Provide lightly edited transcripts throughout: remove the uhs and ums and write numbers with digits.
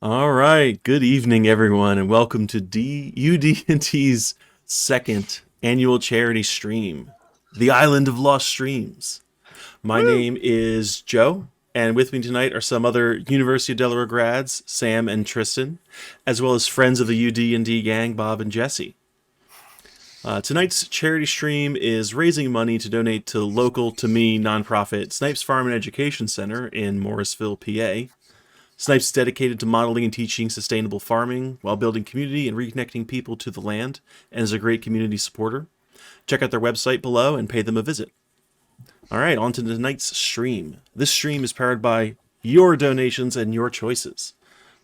All right. Good evening, everyone, and welcome to UD&T's second annual charity stream, the Island of Lost Streams. My Woo! name is Joe, and with me tonight are some other University of Delaware grads, Sam and Tristan, as well as friends of the UD&D gang, Bob and Jesse. Tonight's charity stream is raising money to donate to local, to me, nonprofit Snipes Farm and Education Center in Morrisville, PA. Snipes is dedicated to modeling and teaching sustainable farming while building community and reconnecting people to the land, and is a great community supporter. Check out their website below and pay them a visit. All right, on to tonight's stream. This stream is powered by your donations and your choices.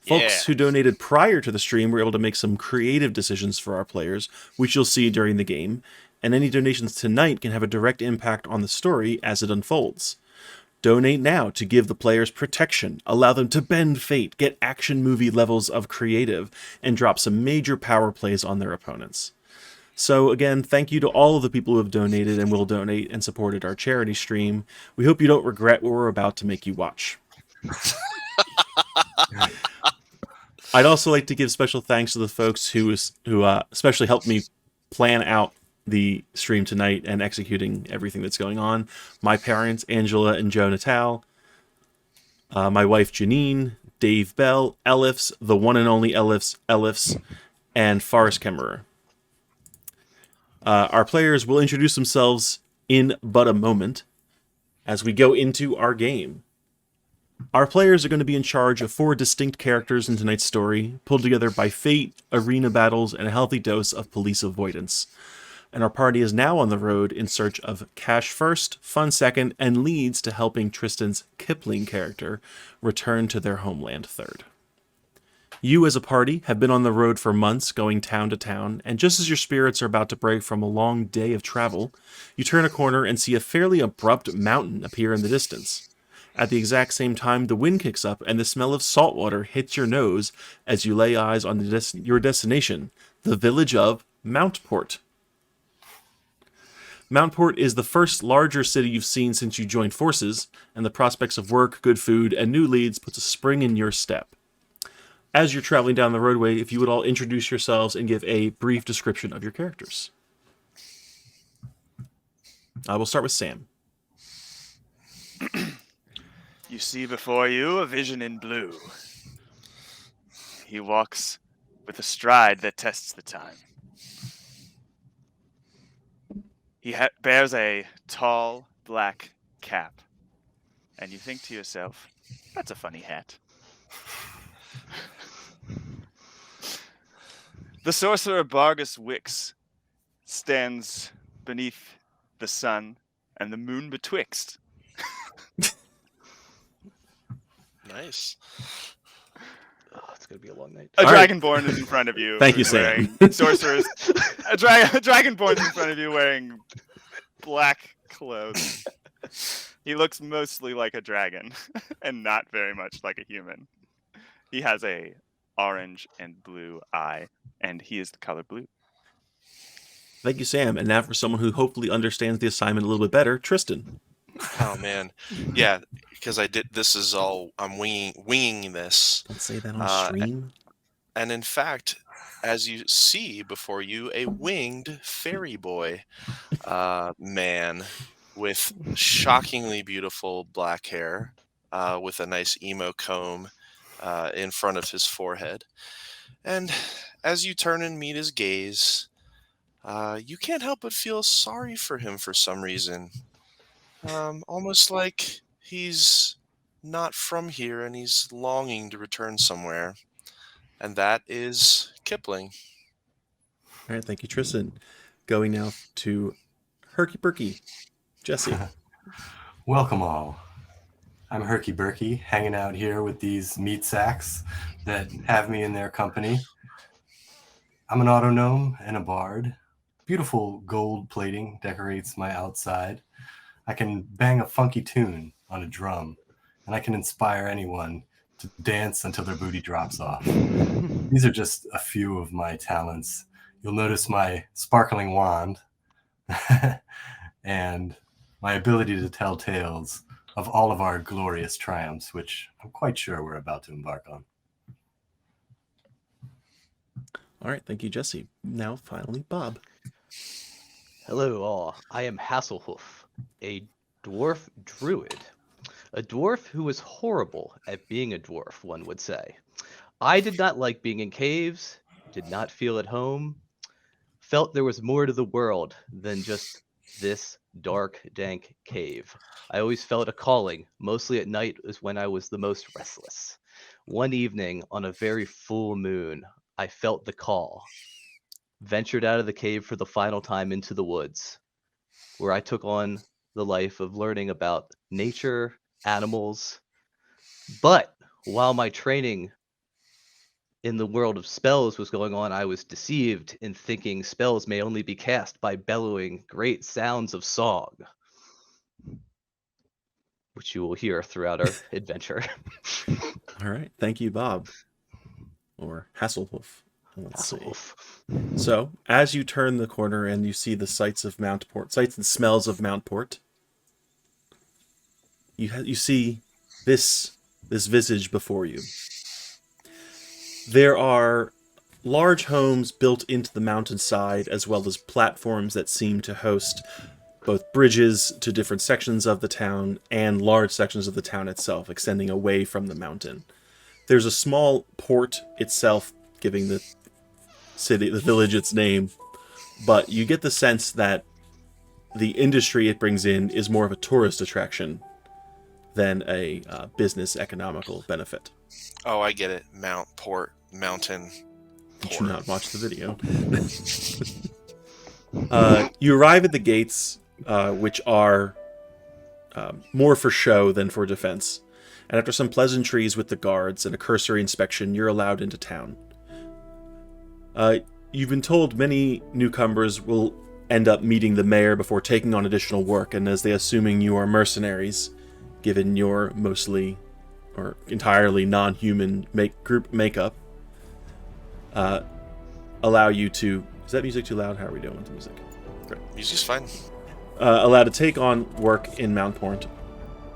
Yeah. Folks who donated prior to the stream were able to make some creative decisions for our players, which you'll see during the game, and any donations tonight can have a direct impact on the story as it unfolds. Donate now to give the players protection, allow them to bend fate, get action movie levels of creative, and drop some major power plays on their opponents. So again, thank you to all of the people who have donated and will donate and supported our charity stream. We hope you don't regret what we're about to make you watch. I'd also like to give special thanks to the folks who especially helped me plan out the stream tonight and executing everything that's going on. My parents, Angela and Joe Natal, my wife Janine, Dave Bell, Elifs, the one and only Elifs, and Forrest Kemmerer. Our players will introduce themselves in but a moment as we go into our game. Our players are going to be in charge of 4 distinct characters in tonight's story, pulled together by fate, arena battles, and a healthy dose of police avoidance. And our party is now on the road in search of cash first, fun second, and leads to helping Tristan's Kipling character return to their homeland third. You as a party have been on the road for months, going town to town, and just as your spirits are about to break from a long day of travel, you turn a corner and see a fairly abrupt mountain appear in the distance. At the exact same time, the wind kicks up and the smell of salt water hits your nose as you lay eyes on your destination, the village of Mountport. Mountport is the first larger city you've seen since you joined forces, and the prospects of work, good food, and new leads puts a spring in your step. As you're traveling down the roadway, if you would all introduce yourselves and give a brief description of your characters. We'll start with Sam. You see before you a vision in blue. He walks with a stride that tests the time. He bears a tall black cap, and you think to yourself, that's a funny hat. The sorcerer Bargus Wix stands beneath the sun and the moon betwixt. Nice. Oh, it's gonna be a long night. A All right. dragonborn is in front of you. Thank you, Sam. Sorcerers. A dragonborn is in front of you wearing black clothes. He looks mostly like a dragon and not very much like a human. He has a orange and blue eye, and he is the color blue. Thank you, Sam. And now for someone who hopefully understands the assignment a little bit better, Tristan. Oh man, yeah, because I'm winging this. Don't say that on stream. And in fact, as you see before you, a winged fairy boy man with shockingly beautiful black hair, with a nice emo comb in front of his forehead. And as you turn and meet his gaze, you can't help but feel sorry for him for some reason. Almost like he's not from here and he's longing to return somewhere. And that is Kipling. All right, thank you, Tristan. Going now to Herky Burky, Jesse. Welcome all. I'm Herky Burky, hanging out here with these meat sacks that have me in their company. I'm an auto gnome and a bard. Beautiful gold plating decorates my outside. I can bang a funky tune on a drum, and I can inspire anyone to dance until their booty drops off. These are just a few of my talents. You'll notice my sparkling wand and my ability to tell tales of all of our glorious triumphs, which I'm quite sure we're about to embark on. All right, thank you, Jesse. Now, finally, Bob. Hello all, I am Hasselhoof, a dwarf druid. A dwarf who is horrible at being a dwarf, one would say. I did not like being in caves, did not feel at home, felt there was more to the world than just this dark, dank cave. I always felt a calling, mostly at night is when I was the most restless. One evening, on a very full moon, I felt the call, ventured out of the cave for the final time into the woods, where I took on the life of learning about nature, animals. But while my training in the world of spells was going on, I was deceived in thinking spells may only be cast by bellowing great sounds of song, which you will hear throughout our adventure. All right, thank you, Bob. Or Hasselhoof. Let's see. Hasselhoof. So, as you turn the corner and you see the sights of Mountport, sights and smells of Mountport, you see this visage before you. There are large homes built into the mountainside, as well as platforms that seem to host both bridges to different sections of the town and large sections of the town itself, extending away from the mountain. There's a small port itself, giving the village its name, but you get the sense that the industry it brings in is more of a tourist attraction than a business economical benefit. Oh, I get it. Port, mountain. Did you not watch the video? You arrive at the gates, which are more for show than for defense. And after some pleasantries with the guards and a cursory inspection, you're allowed into town. You've been told many newcomers will end up meeting the mayor before taking on additional work, and as they assuming you are mercenaries, given your mostly or entirely non-human group makeup, allow you to... Is that music too loud? How are we doing with the music? Great. Music's fine. Allowed to take on work in Mountport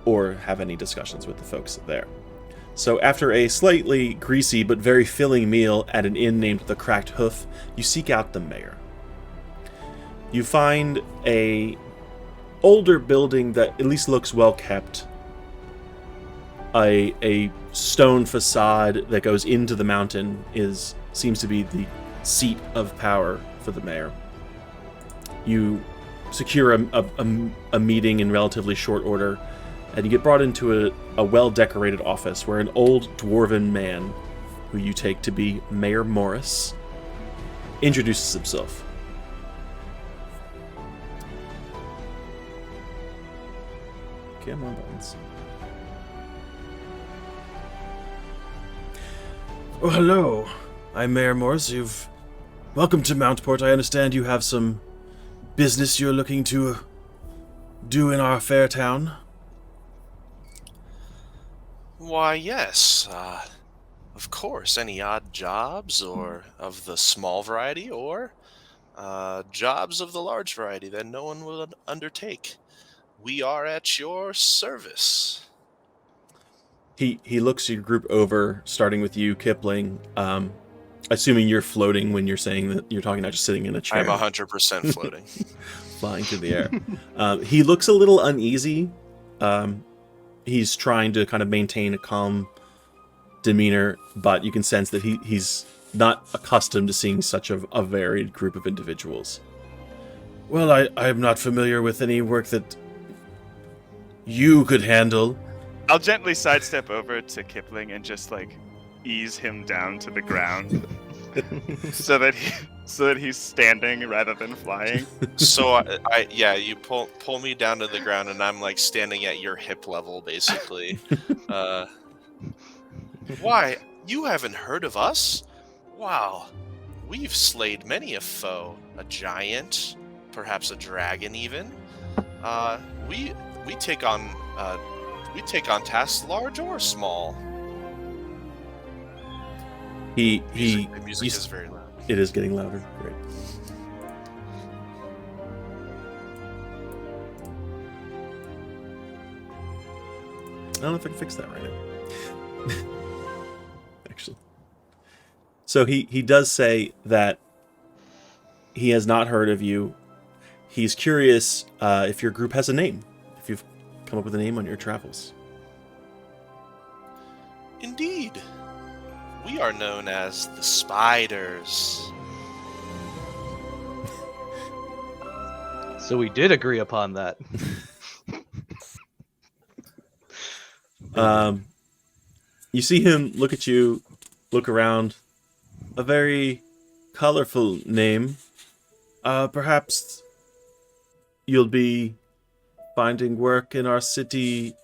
or have any discussions with the folks there. So after a slightly greasy but very filling meal at an inn named the Cracked Hoof, you seek out the mayor. You find a older building that at least looks well kept. A stone facade that goes into the mountain seems to be the seat of power for the mayor. You secure a meeting in relatively short order, and you get brought into a well-decorated office where an old dwarven man, who you take to be Mayor Morris, introduces himself. Okay, I'm on buttons. Oh, hello. I'm Mayor Morris. Welcome to Mountport. I understand you have some business you're looking to do in our fair town. Why, yes. Of course. Any odd jobs, or of the small variety, or jobs of the large variety that no one will undertake. We are at your service. He looks your group over, starting with you, Kipling. Assuming you're floating when you're saying that you're talking, not just sitting in a chair. I'm 100% floating. Flying through the air. He looks a little uneasy. He's trying to kind of maintain a calm demeanor, but you can sense that he's not accustomed to seeing such a varied group of individuals. Well, I'm not familiar with any work that you could handle. I'll gently sidestep over to Kipling and just ease him down to the ground, so that he's standing rather than flying. So you pull me down to the ground, and I'm standing at your hip level, basically. Why, you haven't heard of us? Wow, we've slayed many a foe, a giant, perhaps a dragon, even. We take on tasks large or small. The music is very loud. It is getting louder. Great. I don't know if I can fix that right now. Actually. So he does say that he has not heard of you. He's curious if your group has a name, if you've come up with a name on your travels. Indeed. We are known as the Spiders. So we did agree upon that. You see him look at you, look around. A very colorful name. Perhaps you'll be finding work in our city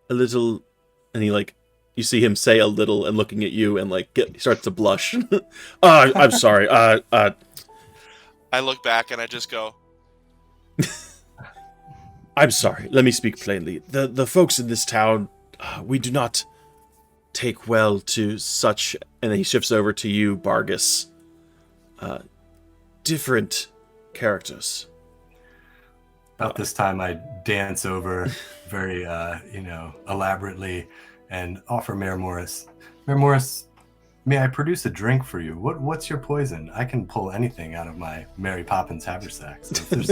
a little, and you see him say a little and looking at you and he starts to blush. I'm sorry. I look back and I just go, I'm sorry. Let me speak plainly. The folks in this town, we do not take well to such, and then he shifts over to you, Bargus. Different characters. About this time, I dance over very, elaborately and offer Mayor Morris. Mayor Morris, may I produce a drink for you? What's your poison? I can pull anything out of my Mary Poppins haversack. So if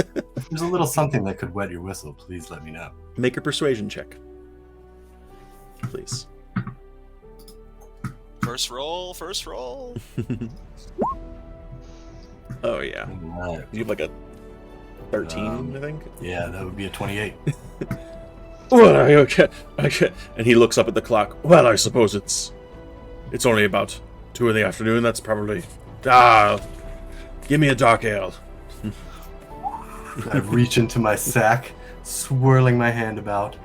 there's a little something that could wet your whistle, please let me know. Make a persuasion check, please. first roll. Oh yeah, All right. you have like a 13, I think. Yeah, that would be a 28. Well, okay. And he looks up at the clock. Well, I suppose it's only about 2 in the afternoon. That's probably... give me a dark ale. I reach into my sack, swirling my hand about,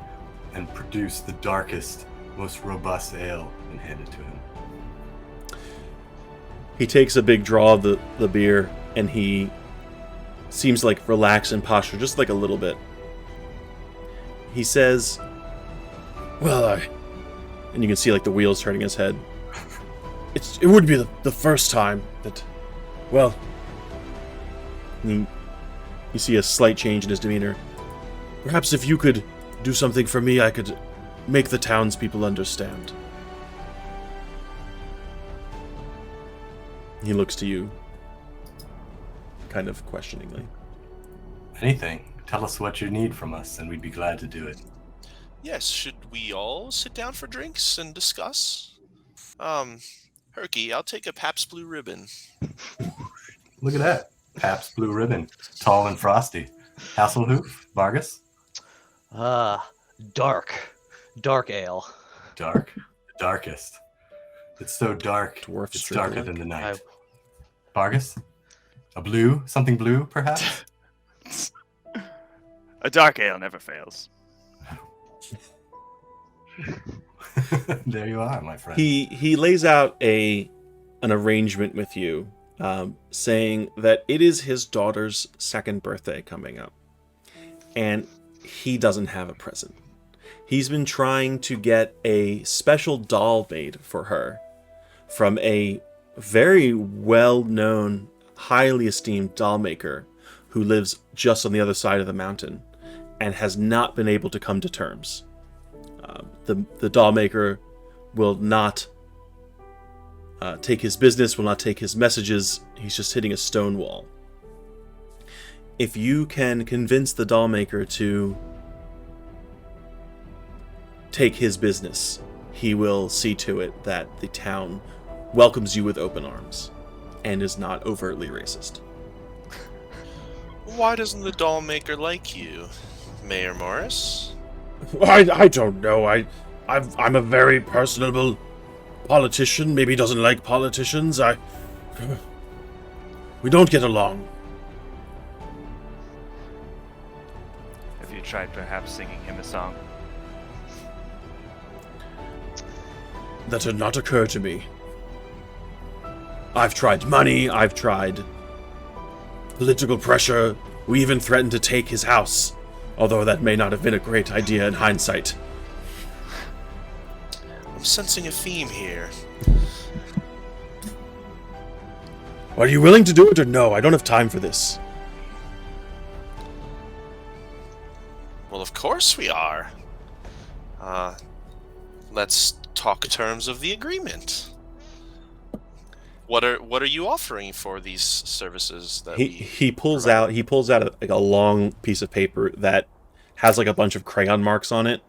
and produce the darkest, most robust ale and hand it to him. He takes a big draw of the beer, and he seems like relaxed in posture, just like a little bit. He says, well, and you can see like the wheels turning his head. It would be the first time that, well, you see a slight change in his demeanor. Perhaps if you could do something for me, I could make the townspeople understand. He looks to you, kind of questioningly. Anything. Tell us what you need from us, and we'd be glad to do it. Yes, should we all sit down for drinks and discuss? Herky, I'll take a Pabst Blue Ribbon. Look at that. Pabst Blue Ribbon. Tall and frosty. Hasselhoof? Vargas? Dark ale. Dark. The darkest. It's so dark, Dwarfs it's drink darker it. than the night. Vargas? A blue? Something blue, perhaps? A dark ale never fails. There you are, my friend. He lays out an arrangement with you, saying that it is his daughter's 2nd birthday coming up, and he doesn't have a present. He's been trying to get a special doll made for her from a very well-known, highly esteemed doll maker who lives just on the other side of the mountain and has not been able to come to terms. The doll maker will not take his business, will not take his messages. He's just hitting a stone wall. If you can convince the doll maker to take his business, he will see to it that the town welcomes you with open arms and is not overtly racist. Why doesn't the doll maker like you, Mayor Morris? I don't know. I'm a very personable politician. Maybe he doesn't like politicians. We don't get along. Have you tried perhaps singing him a song? That had not occurred to me. I've tried money, I've tried political pressure. We even threatened to take his house, although that may not have been a great idea in hindsight. I'm sensing a theme here. Are you willing to do it or no? I don't have time for this. Well, of course we are. Let's talk terms of the agreement. What are you offering for these services that He pulls provide? out like a long piece of paper that has like a bunch of crayon marks on it,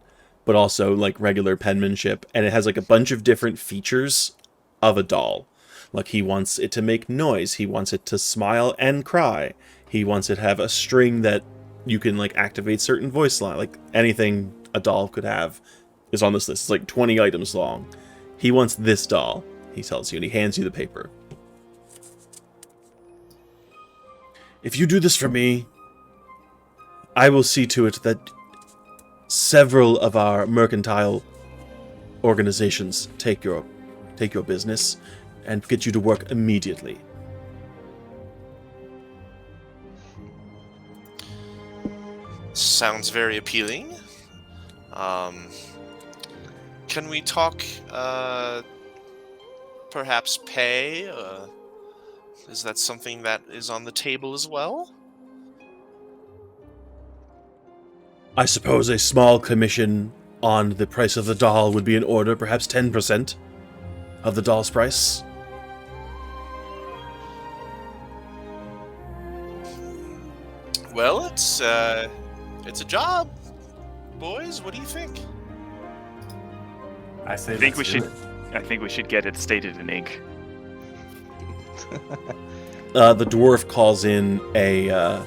but also like regular penmanship, and it has like a bunch of different features of a doll. Like he wants it to make noise, he wants it to smile and cry, he wants it to have a string that you can like activate certain voice line, like anything a doll could have is on this list. It's like 20 items long. He wants this doll, he tells you, and he hands you the paper. If you do this for me, I will see to it that several of our mercantile organizations take your business and get you to work immediately. Sounds very appealing. Can we talk, perhaps pay? Is that something that is on the table as well? I suppose a small commission on the price of the doll would be in order, perhaps 10% of the doll's price. Well, it's a job, boys. What do you think? I say I think we let's do should. it. I think we should get it stated in ink. The dwarf calls in a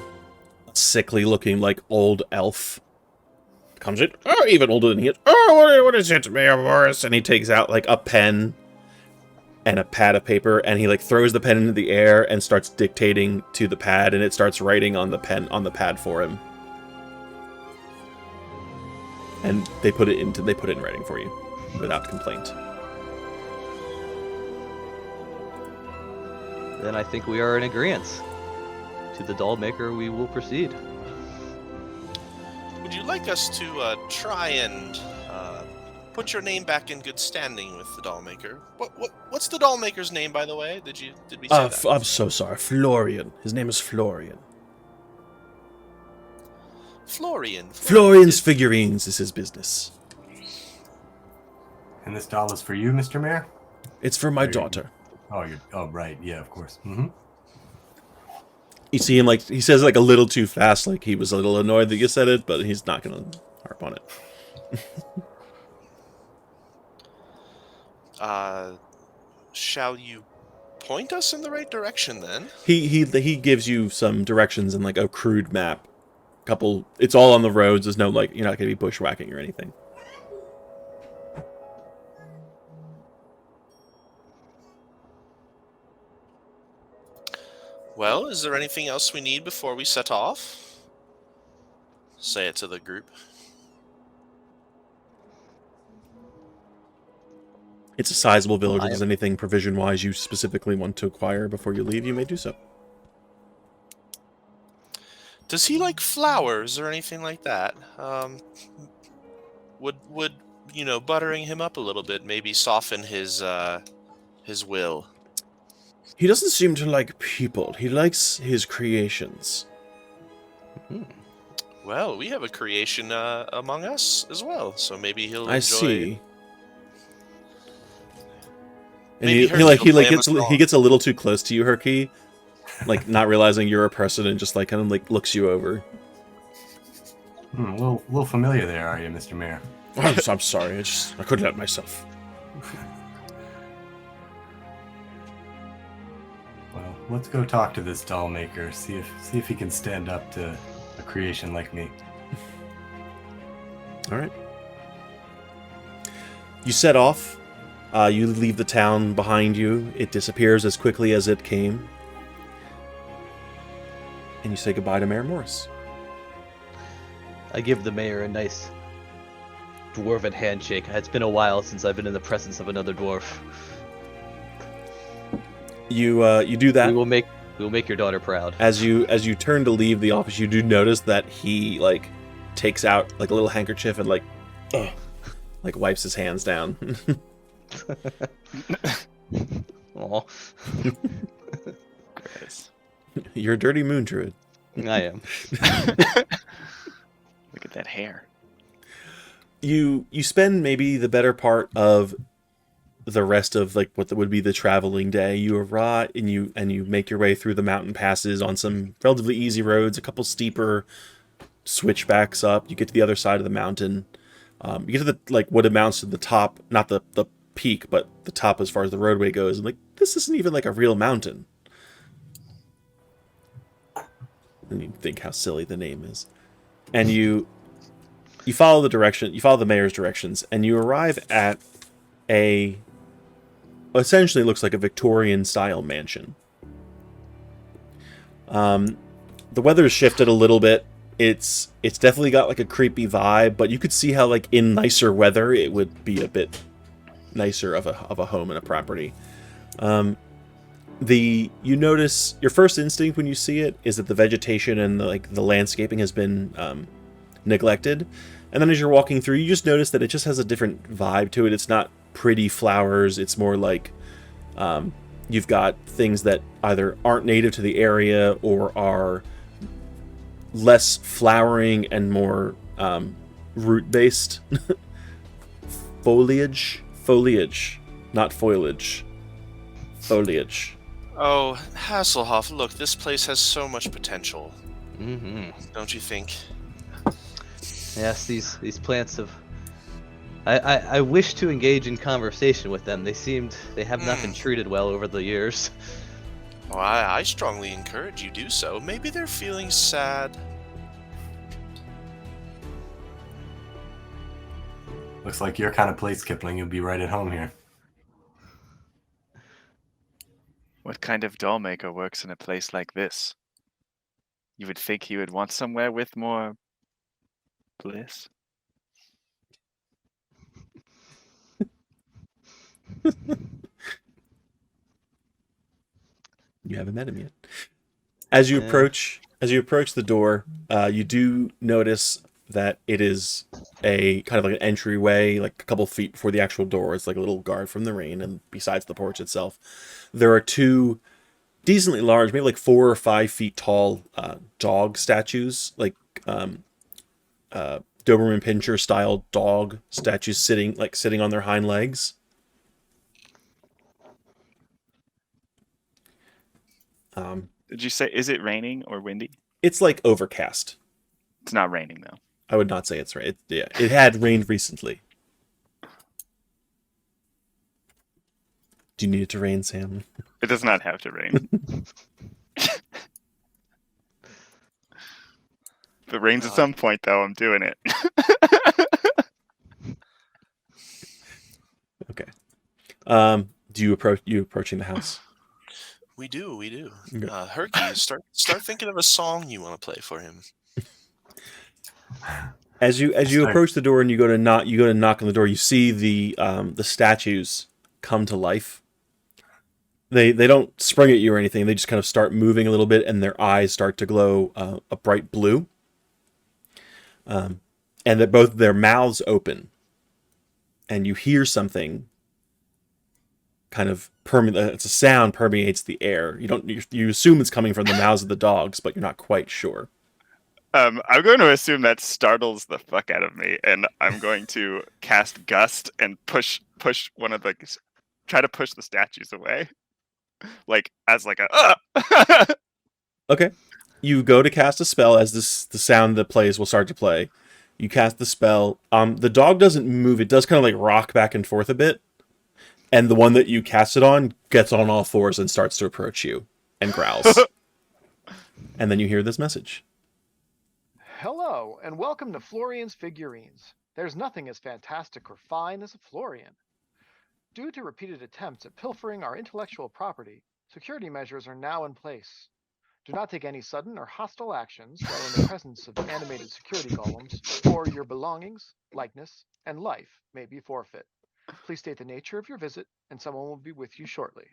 sickly-looking, like, old elf. Comes in, oh, even older than he is. Oh, what is it, Mayor Morris? And he takes out, like, a pen and a pad of paper, and he, like, throws the pen into the air and starts dictating to the pad, and it starts writing on the pad for him. And they put it in writing for you, without complaint. Then I think we are in agreement. To the doll maker, we will proceed. Would you like us to try and put your name back in good standing with the doll maker? What's the doll maker's name, by the way? Did we say that? I'm so sorry. Florian. His name is Florian. Florian. Florian's Figurines is his business. And this doll is for you, Mr. Mayor? It's for my Very daughter. Oh, right. Yeah, of course. Mm-hmm. You see him, like, he says it, like, a little too fast, like he was a little annoyed that you said it, but he's not going to harp on it. Shall you point us in the right direction then? He gives you some directions and, like, a crude map. It's all on the roads. There's no, like, you're not going to be bushwhacking or anything. Well, is there anything else we need before we set off? Say it to the group. It's a sizable village. If there's anything provision-wise you specifically want to acquire before you leave, you may do so. Does he like flowers or anything like that? Would buttering him up a little bit maybe soften his will? He doesn't seem to like people. He likes his creations. Well, we have a creation among us as well, so maybe he'll enjoy. I see. And Maybe he gets a little too close to you, Herky, like not realizing you're a person, and just like kind of like looks you over. A little familiar there, are you, Mr. Mayor? I'm sorry. I couldn't help myself. Well, let's go talk to this doll maker. See if he can stand up to a creation like me. All right. You set off. You leave the town behind you. It disappears as quickly as it came. And you say goodbye to Mayor Morris. I give the mayor a nice dwarven handshake. It's been a while since I've been in the presence of another dwarf. You do that. We will make your daughter proud. As you turn to leave the office, you do notice that he like takes out like a little handkerchief and like wipes his hands down. Aw. Gross. You're a dirty moon druid. I am. Look at that hair. You spend maybe the better part of the rest of like what would be the traveling day. You arrive and you make your way through the mountain passes on some relatively easy roads, a couple steeper switchbacks up. You get to the other side of the mountain. You get to the like what amounts to the top, not the peak, but the top as far as the roadway goes. And like this isn't even like a real mountain. And you think how silly the name is. And you follow the mayor's directions, and you arrive at essentially looks like a Victorian style mansion. The weather's shifted a little bit. It's definitely got like a creepy vibe, but you could see how like in nicer weather it would be a bit nicer of a home and a property. You notice your first instinct when you see it is that the vegetation and the landscaping has been neglected, and then as you're walking through, you just notice that it just has a different vibe to it. It's not pretty flowers. It's more like you've got things that either aren't native to the area or are less flowering and more root-based. foliage, not foliage. Foliage. Oh, Hasselhoff, look, this place has so much potential. Mm-hmm. Don't you think? Yes, these plants have. I wish to engage in conversation with them. They have not been treated well over the years. Well, I strongly encourage you do so. Maybe they're feeling sad. Looks like your kind of place, Kipling. You'll be right at home here. What kind of doll maker works in a place like this? You would think he would want somewhere with more bliss. You haven't met him yet. As you approach the door, you do notice that it is a kind of like an entryway, like a couple feet before the actual door. It's like a little guard from the rain, and besides the porch itself, there are two decently large, maybe like 4 or 5 feet tall dog statues, like Doberman Pinscher style dog statues sitting on their hind legs. Did you say, is it raining or windy? It's like overcast. It's not raining, though. I would not say it's rain. It had rained recently. Do you need it to rain, Sam? It does not have to rain. If it rains at some point, though, I'm doing it. Okay. You approaching the house? We do. Okay. Herky, start thinking of a song you want to play for him. As you approach the door and you go to knock on the door, you see the statues come to life. They don't spring at you or anything. They just kind of start moving a little bit, and their eyes start to glow a bright blue. And that both their mouths open, and you hear something. Kind of it's a sound permeates the air. You assume it's coming from the mouths of the dogs, but you're not quite sure. I'm going to assume that startles the fuck out of me, and I'm going to cast Gust and push one of the, try to push the statues away, like as like a. Okay, you go to cast a spell as the sound that plays will start to play. You cast the spell. The dog doesn't move. It does kind of like rock back and forth a bit, and the one that you cast it on gets on all fours and starts to approach you and growls. And then you hear this message. Hello, and welcome to Florian's Figurines. There's nothing as fantastic or fine as a Florian. Due to repeated attempts at pilfering our intellectual property, security measures are now in place. Do not take any sudden or hostile actions while in the presence of animated security golems, or your belongings, likeness, and life may be forfeit. Please state the nature of your visit, and someone will be with you shortly.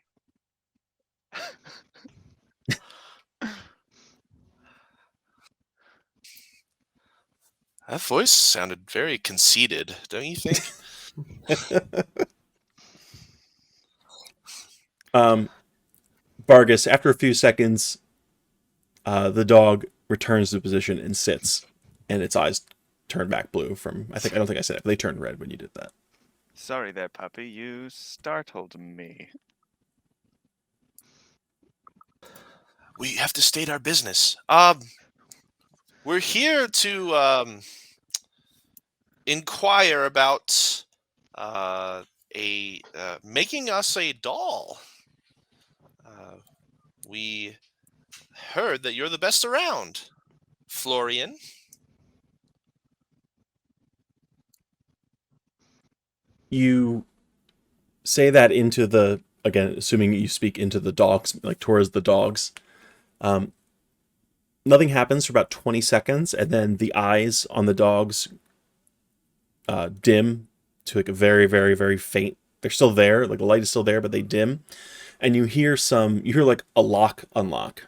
That voice sounded very conceited, don't you think? Vargas, after a few seconds, the dog returns to position and sits, and its eyes turn back blue from, I don't think I said it, but they turned red when you did that. Sorry there, puppy. You startled me. We have to state our business. We're here to inquire about making us a doll. We heard that you're the best around, Florian. You say that into the, again, assuming you speak into the dogs, like towards the dogs. Nothing happens for about 20 seconds, and then the eyes on the dogs dim to like a very, very, very faint. They're still there, like the light is still there, but they dim. And you hear like a lock unlock.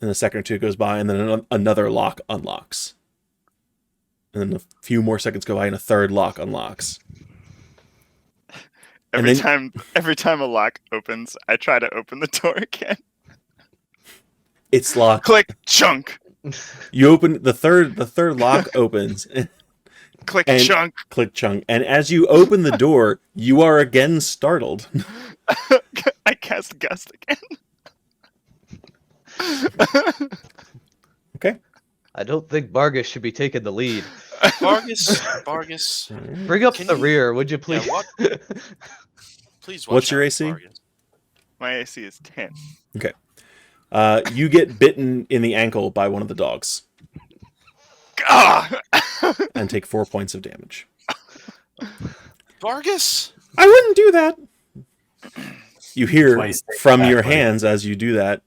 And a second or two goes by, and then another lock unlocks. And then a few more seconds go by, and a third lock unlocks. Every time a lock opens, I try to open the door again. It's locked. Click, chunk. You open the third lock opens. Click, And- chunk. Click chunk. And as you open the door, you are again startled. I cast Gust again. Okay. I don't think Bargus should be taking the lead. Vargas, Bring up Can the you- rear, would you please? what? please watch What's your out, AC? Vargas. My AC is 10. You get bitten in the ankle by one of the dogs Ah! and take 4 points of damage. Vargas? I wouldn't do that. You hear Twice, take from that, your buddy. hands as you do that,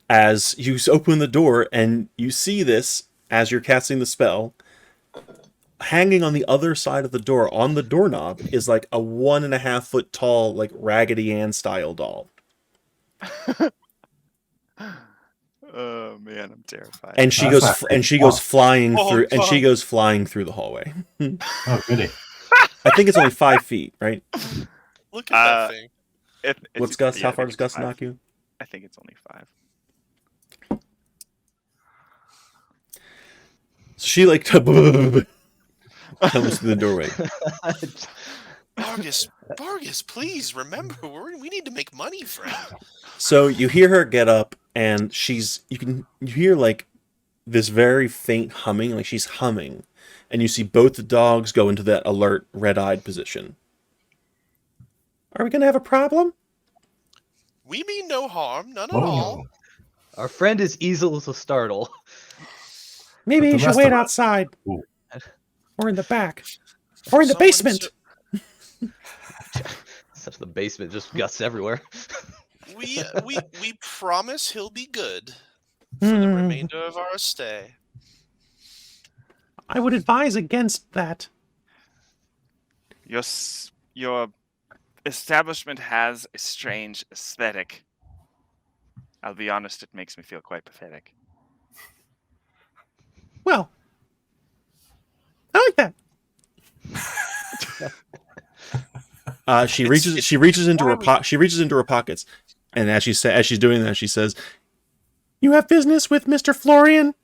as you open the door and you see this as you're casting the spell. Hanging on the other side of the door, on the doorknob, is like a 1.5 foot tall, like Raggedy Ann style doll. Oh man, I'm terrified. And she That's goes not and she great. goes flying Oh, through and God. she goes flying through the hallway. Oh, goody. I think it's only 5 feet, right? Look at that thing. What's Gus? yeah, How far I does think Gus it's 5. knock you? I think it's only 5. So she like comes through the doorway. Vargas, please remember, we need to make money, friend. So you hear her get up, and you hear like this very faint humming, like she's humming, and you see both the dogs go into that alert, red-eyed position. Are we gonna have a problem? We mean no harm, none at Oh, all. no. Our friend is easy to startle. Maybe But you the should rest wait of us- outside, Ooh. or in the back, or in the Someone basement. Such the basement, just guts everywhere. We promise he'll be good for the Hmm. remainder of our stay. I would advise against that. Your establishment has a strange aesthetic. I'll be honest, it makes me feel quite pathetic. Well, I like that. She reaches into her pockets, and as she's doing that, she says, "You have business with Mr. Florian?"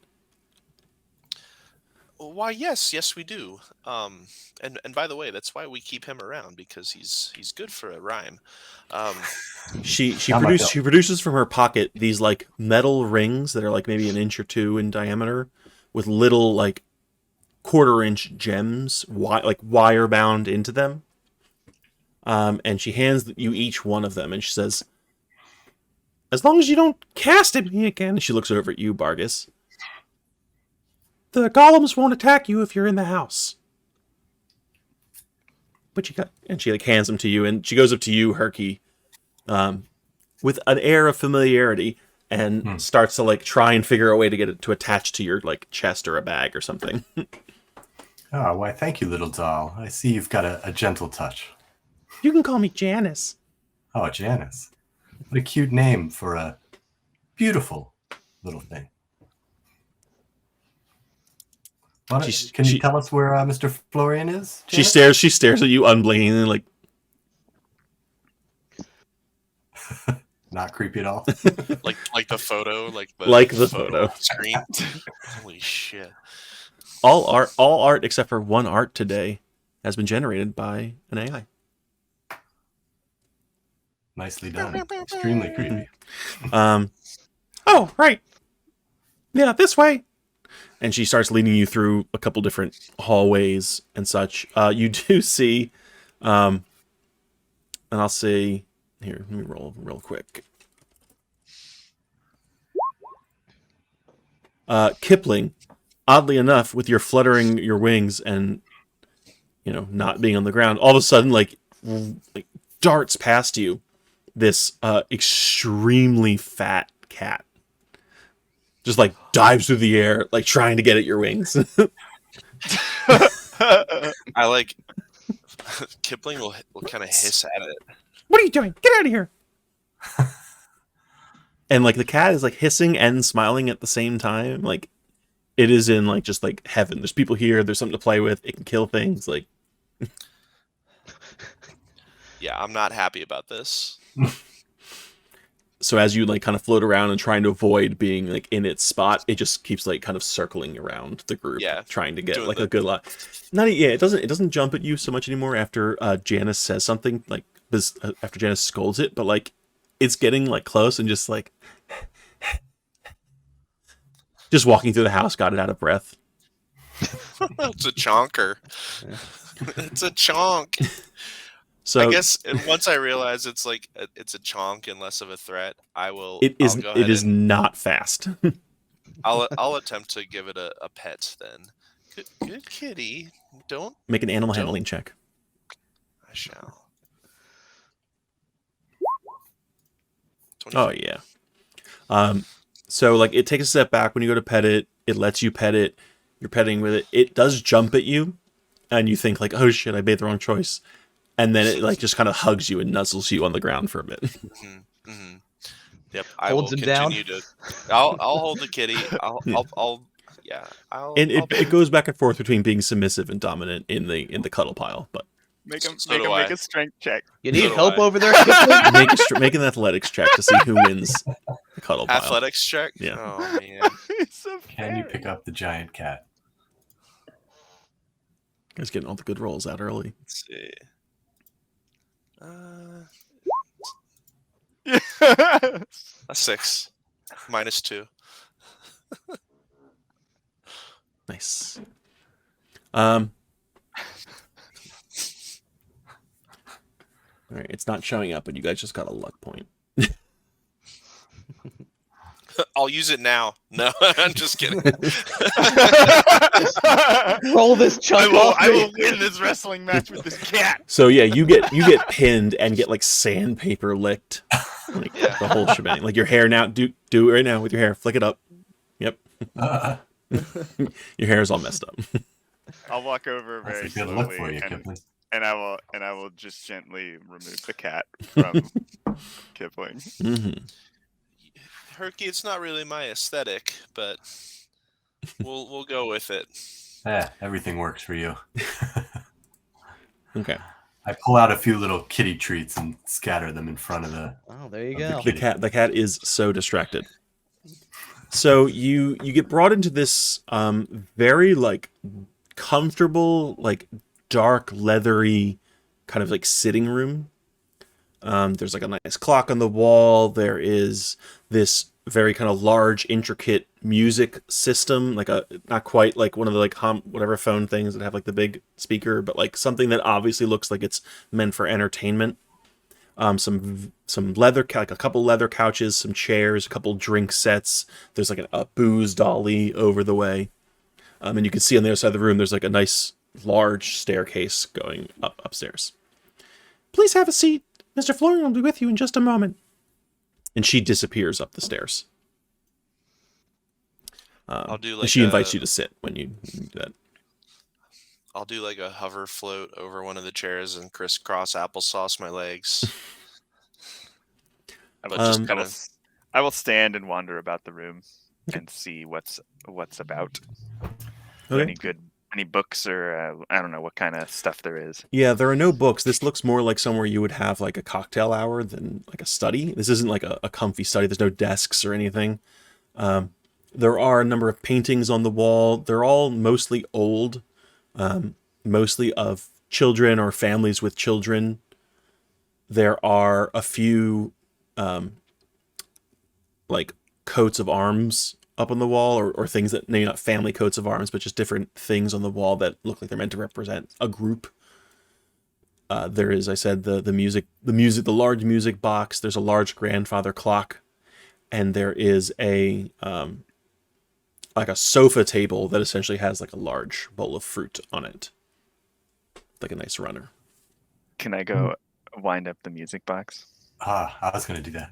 Why, yes, we do. And by the way, that's why we keep him around, because he's good for a rhyme. She Not my produces from her pocket these like metal rings that are like maybe 1 inch or 2 in diameter, with little like 1/4-inch gems, like wire bound into them. And she hands you each one of them, and she says, "As long as you don't cast at me again," and she looks over at you, Bargus, "the golems won't attack you if you're in the house." But she like hands them to you, and she goes up to you, Herky, with an air of familiarity, and starts to like try and figure a way to get it to attach to your like chest or a bag or something. Oh, why, thank you, little doll. I see you've got a gentle touch. You can call me Janice. Oh, Janice. What a cute name for a beautiful little thing. Can you tell us where Mr. Florian is? She Janice? stares at you unblinkingly, like, Not creepy at all. like the photo, like the photo. screen. Holy shit! all art except for one art today. has been generated by an AI. Nicely done. Extremely creepy. Oh, right. Yeah, this way. And she starts leading you through a couple different hallways and such. You do see, and I'll say, here, let me roll real quick. Kipling, oddly enough, with your fluttering your wings and, not being on the ground, all of a sudden, like darts past you this extremely fat cat. Just like dives through the air, like trying to get at your wings. I like Kipling will kind of hiss at it. What are you doing? Get out of here! And like the cat is like hissing and smiling at the same time. Like it is in like just like heaven. There's people here. There's something to play with. It can kill things. Like Yeah, I'm not happy about this. so as you like kind of float around and trying to avoid being like in its spot, it just keeps like kind of circling around the group, trying to get doing like a good lot. It doesn't jump at you so much anymore after Janice says something, like after Janice scolds it, but like it's getting like close and just like just walking through the house, got it out of breath. It's a chonker. It's a chonk. So I guess once I realize it's like it's a chonk and less of a threat, I will. It is. I'll go ahead It is and not fast. I'll attempt to give it a pet then. Good kitty. Don't. Make an animal handling check. I shall. 25. Oh yeah. So like it takes a step back when you go to pet it. It lets you pet it. You're petting with it. It does jump at you, and you think like, oh shit, I made the wrong choice. And then it like just kind of hugs you and nuzzles you on the ground for a bit. Mm-hmm, mm-hmm. Yep, I Holds will him down. continue to. I'll hold the kitty. I'll And it goes back and forth between being submissive and dominant in the cuddle pile. But Make him So do make I. a strength check. You need do help I. over there, Kipling? make an athletics check to see who wins the cuddle pile. Athletics check. Yeah. Oh man. It's a Can you fairy. pick up the giant cat? Guys getting all the good rolls out early. Let's see. A 6. -2. Nice. All right, it's not showing up, but you guys just got a luck point. I'll use it now. No, I'm just kidding. Roll this chunk off I me. will win this wrestling match with this cat. So yeah, you get pinned and get like sandpaper licked, like the whole shebang. Like your hair now. Do it right now with your hair. Flick it up. Yep. Your hair is all messed up. I'll walk over That's very a good slowly, look for you, and, Kipling. and I will just gently remove the cat from Kipling. Mm-hmm. Herky, it's not really my aesthetic, but we'll go with it. Everything works for you. Okay. I pull out a few little kitty treats and scatter them in front of the. Oh, there you of the go. kitty. The cat is so distracted. So you get brought into this very like comfortable, like dark leathery kind of like sitting room. There's like a nice clock on the wall. There is this very kind of large, intricate music system, like a not quite like one of the like whatever phone things that have like the big speaker, but like something that obviously looks like it's meant for entertainment. Some leather, like a couple leather couches, some chairs, a couple drink sets. There's like a booze dolly over the way, and you can see on the other side of the room there's like a nice large staircase going upstairs. Please have a seat. Mr. Florian will be with you in just a moment. And she disappears up the stairs. I'll do like she invites you to sit when you do that. I'll do like a hover float over one of the chairs and crisscross applesauce my legs. I will But just Um, kind of I will stand and wander about the room and see what's about. Okay. Any books or I don't know what kind of stuff there is. Yeah, there are no books. This looks more like somewhere you would have like a cocktail hour than like a study. This isn't like a comfy study. There's no desks or anything. There are a number of paintings on the wall. They're all mostly old, mostly of children or families with children. There are a few like coats of arms up on the wall, or things that, maybe not family coats of arms, but just different things on the wall that look like they're meant to represent a group. There is, I said, the large music box. There's a large grandfather clock, and there is a like a sofa table that essentially has like a large bowl of fruit on it, like a nice runner. Can I go wind up the music box? I was going to do that.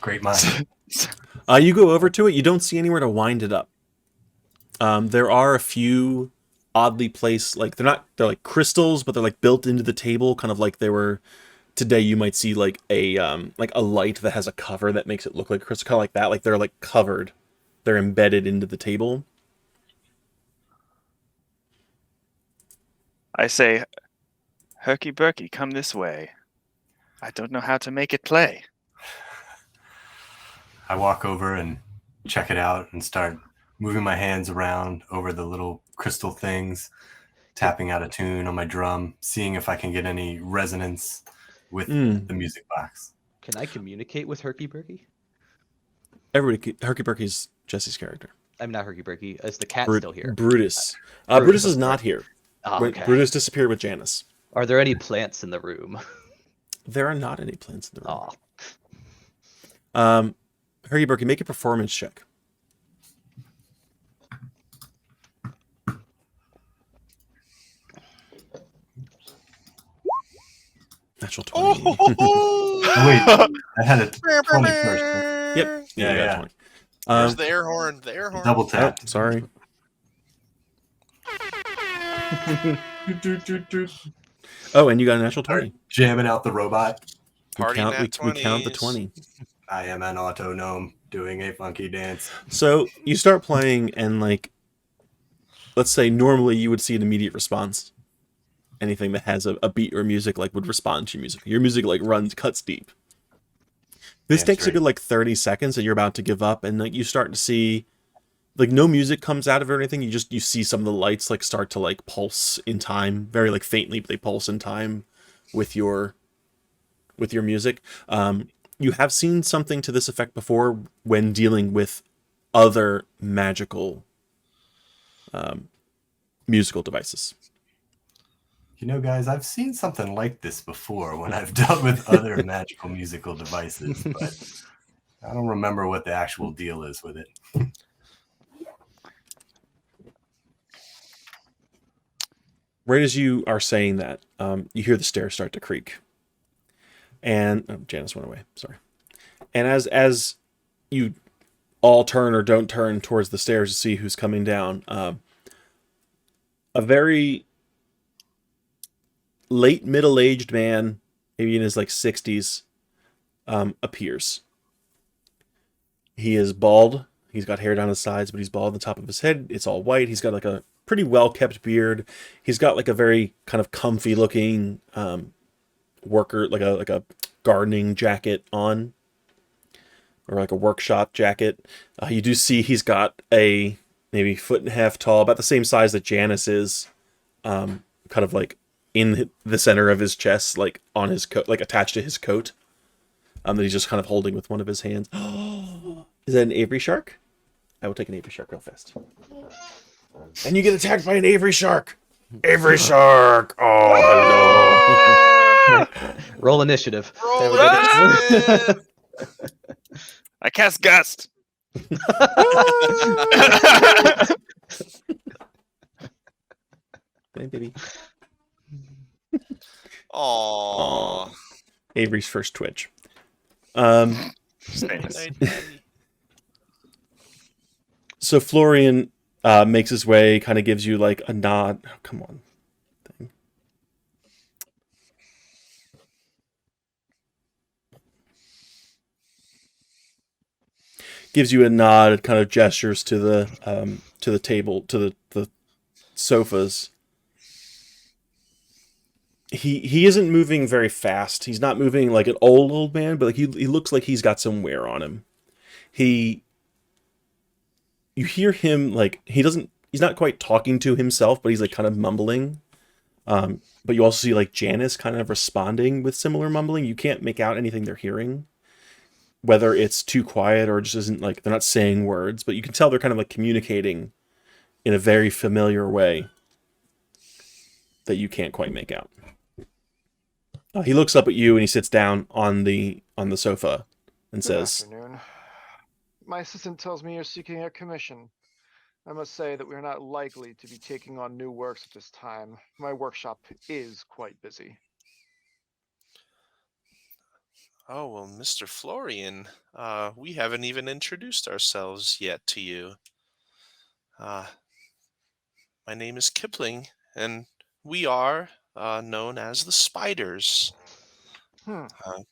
Great mind. You go over to it. You don't see anywhere to wind it up. There are a few oddly placed, like they're like crystals, but they're like built into the table, kind of like they were today. You might see like a light that has a cover that makes it look like a crystal, kind of like that. Like they're like covered, they're embedded into the table. I say, Herky Burky, come this way. I don't know how to make it play. I walk over and check it out and start moving my hands around over the little crystal things, tapping out a tune on my drum, seeing if I can get any resonance with the music box. Can I communicate with Herky Burky? Herky Burky's Jesse's character. I'm not Herky Burky. Is the cat still here? Brutus. Brutus is not here. Oh, okay. Brutus disappeared with Janice. Are there any plants in the room? There are not any plants in the room. Oh. Herky Burky, make a performance check. Natural 20. Oh, wait, I had a 20 first. Right? Yep. Yeah. 20. There's the air horn. The air horn. Double tap. Oh, sorry. Oh, and you got a natural 20. Jamming out the robot. Party we nat count the 20s. 20. I am an auto gnome doing a funky dance. So you start playing, and like, let's say normally you would see an immediate response. Anything that has a beat or music like would respond to your music. Your music like cuts deep. This takes a good like 30 seconds, and you're about to give up, and like you start to see like no music comes out of it or anything. You see some of the lights like start to like pulse in time, very like faintly, but they pulse in time with your music. You have seen something to this effect before when dealing with other magical musical devices. You know, guys, I've seen something like this before when I've dealt with other magical musical devices, but I don't remember what the actual deal is with it. Right as you are saying that, you hear the stairs start to creak. And Janice went away. Sorry. And as you all turn or don't turn towards the stairs to see who's coming down, a very late middle-aged man, maybe in his like 60s, appears. He is bald. He's got hair down his sides, but he's bald on the top of his head. It's all white. He's got like a pretty well-kept beard. He's got like a very kind of comfy-looking worker, like a gardening jacket on, or like a workshop jacket. You do see he's got a maybe 1.5 feet tall, about the same size that Janice is, kind of like in the center of his chest, like on his coat, like attached to his coat, that he's just kind of holding with one of his hands. Is that an Avery shark? I will take an Avery shark real fast. And you get attacked by an Avery shark. Avery shark. Oh, hello. Roll initiative. Roll it. I cast Gust. Hey, baby. Aww. Avery's first twitch. Famous. So Florian makes his way, kind of gives you like a nod. Oh, come on. Thing. Gives you a nod, kind of gestures to the table, to the sofas. He isn't moving very fast. He's not moving like an old man, but like he looks like he's got some wear on him. You hear him like he's not quite talking to himself, but he's like kind of mumbling. But you also see like Janice kind of responding with similar mumbling. You can't make out anything they're hearing, whether it's too quiet or just isn't like they're not saying words, but you can tell they're kind of like communicating in a very familiar way that you can't quite make out. He looks up at you and he sits down on the sofa and Good says, afternoon. My assistant tells me you're seeking a commission. I must say that we are not likely to be taking on new works at this time. My workshop is quite busy. Oh, well, Mr. Florian, we haven't even introduced ourselves yet to you. My name is Kipling, and we are known as the Spiders. Hmm. Uh,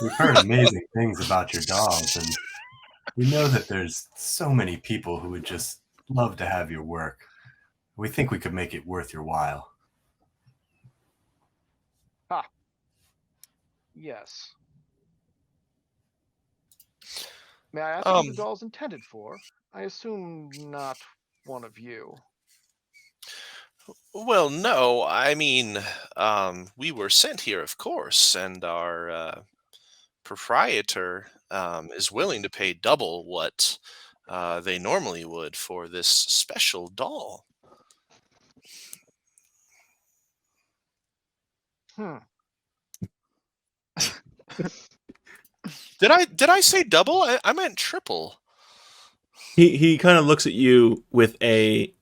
We've heard amazing things about your dogs, and we know that there's so many people who would just love to have your work. We think we could make it worth your while. Yes. May I ask who the Um, doll's intended for? I assume not one of you. well, no, I mean, we were sent here, of course, and our proprietor is willing to pay double what they normally would for this special doll. Hmm. Did I say double? I meant triple. he kind of looks at you with a,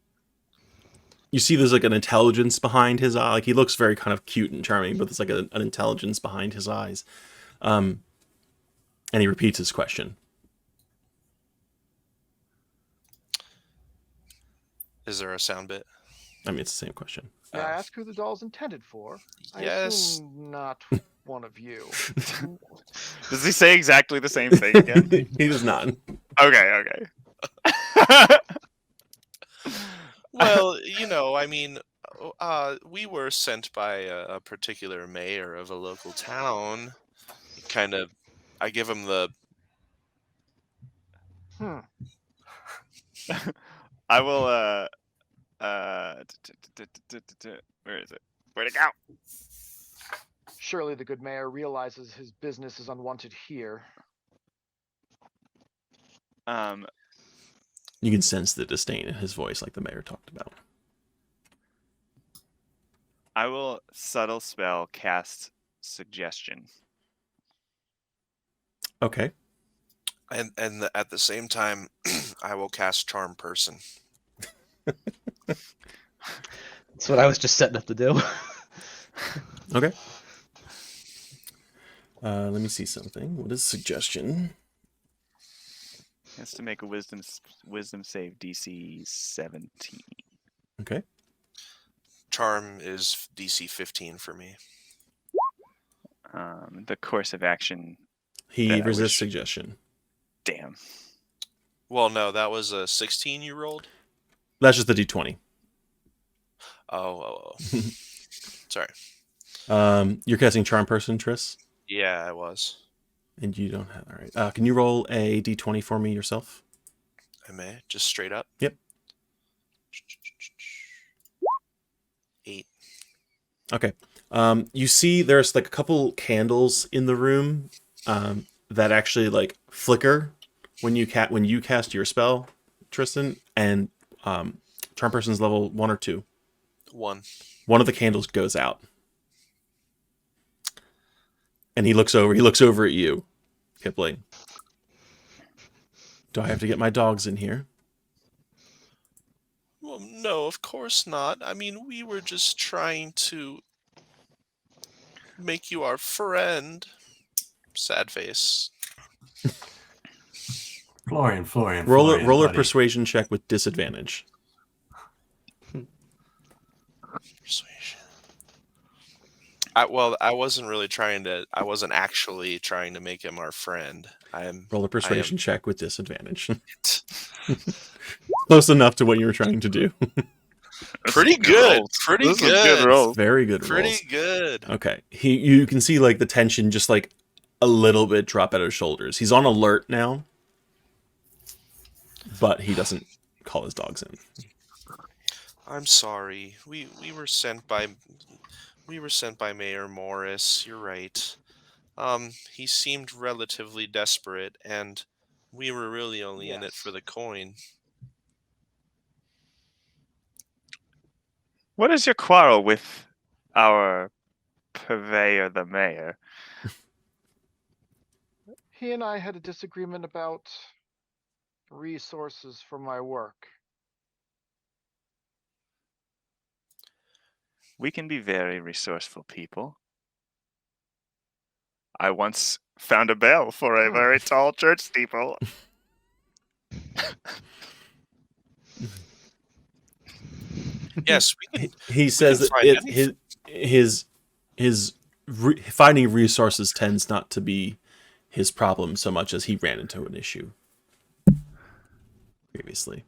you see there's like an intelligence behind his eye. Like he looks very kind of cute and charming, but there's like an intelligence behind his eyes. And he repeats his question. Is there a sound bit? I mean, it's the same question. May I ask who the doll's intended for? I Yes. assume not one of you. Does he say exactly the same thing again? He does not. Okay, okay. Well, I mean, we were sent by a particular mayor of a local town. Kind of, I give him the. Hmm. I will where is it? Where'd it go? Surely the good mayor realizes his business is unwanted here. You can sense the disdain in his voice, like the mayor talked about. I will subtle spell cast suggestion. Okay. And at the same time, I will cast Charm Person. That's what I was just setting up to do. Okay. Let me see something. What is suggestion? He has to make a wisdom save DC 17. Okay. Charm is DC 15 for me. The course of action. He That I resists wish- suggestion. Damn. Well, no, that was a 16 you rolled. That's just the D20. Oh. Sorry. You're casting Charm Person, Triss, Yeah, I was. and you don't have. All right. Can you roll a D20 for me yourself? I may just straight up. Yep. 8. Okay. You see, there's like a couple candles in the room that actually like flicker when you cast your spell, Tristan, and Charm Person's level 1 or 2. 1. One of the candles goes out, and he looks over at you, Kipling. Do I have to get my dogs in here? Well, no, of course not. I mean, we were just trying to make you our friend. Sad face. Florian, Roll a buddy. persuasion check with disadvantage. Persuasion. I wasn't actually trying to make him our friend. Roll a persuasion check with disadvantage. Close enough to what you were trying to do. Pretty Good good. rolls. Pretty Those are good. good rolls. Very good rolls. Pretty good. Okay. You can see like the tension just like a little bit drop out of his shoulders. He's on alert now. but he doesn't call his dogs in. I'm sorry. We were sent by Mayor Morris. You're right. He seemed relatively desperate, and we were really only in it for Yes. the coin. What is your quarrel with our purveyor, the mayor? He and I had a disagreement about resources for my work. We can be very resourceful people. I once found a bell for a very tall church steeple. Yes, we can. He says that find anything. his finding resources tends not to be his problem so much as he ran into an issue previously.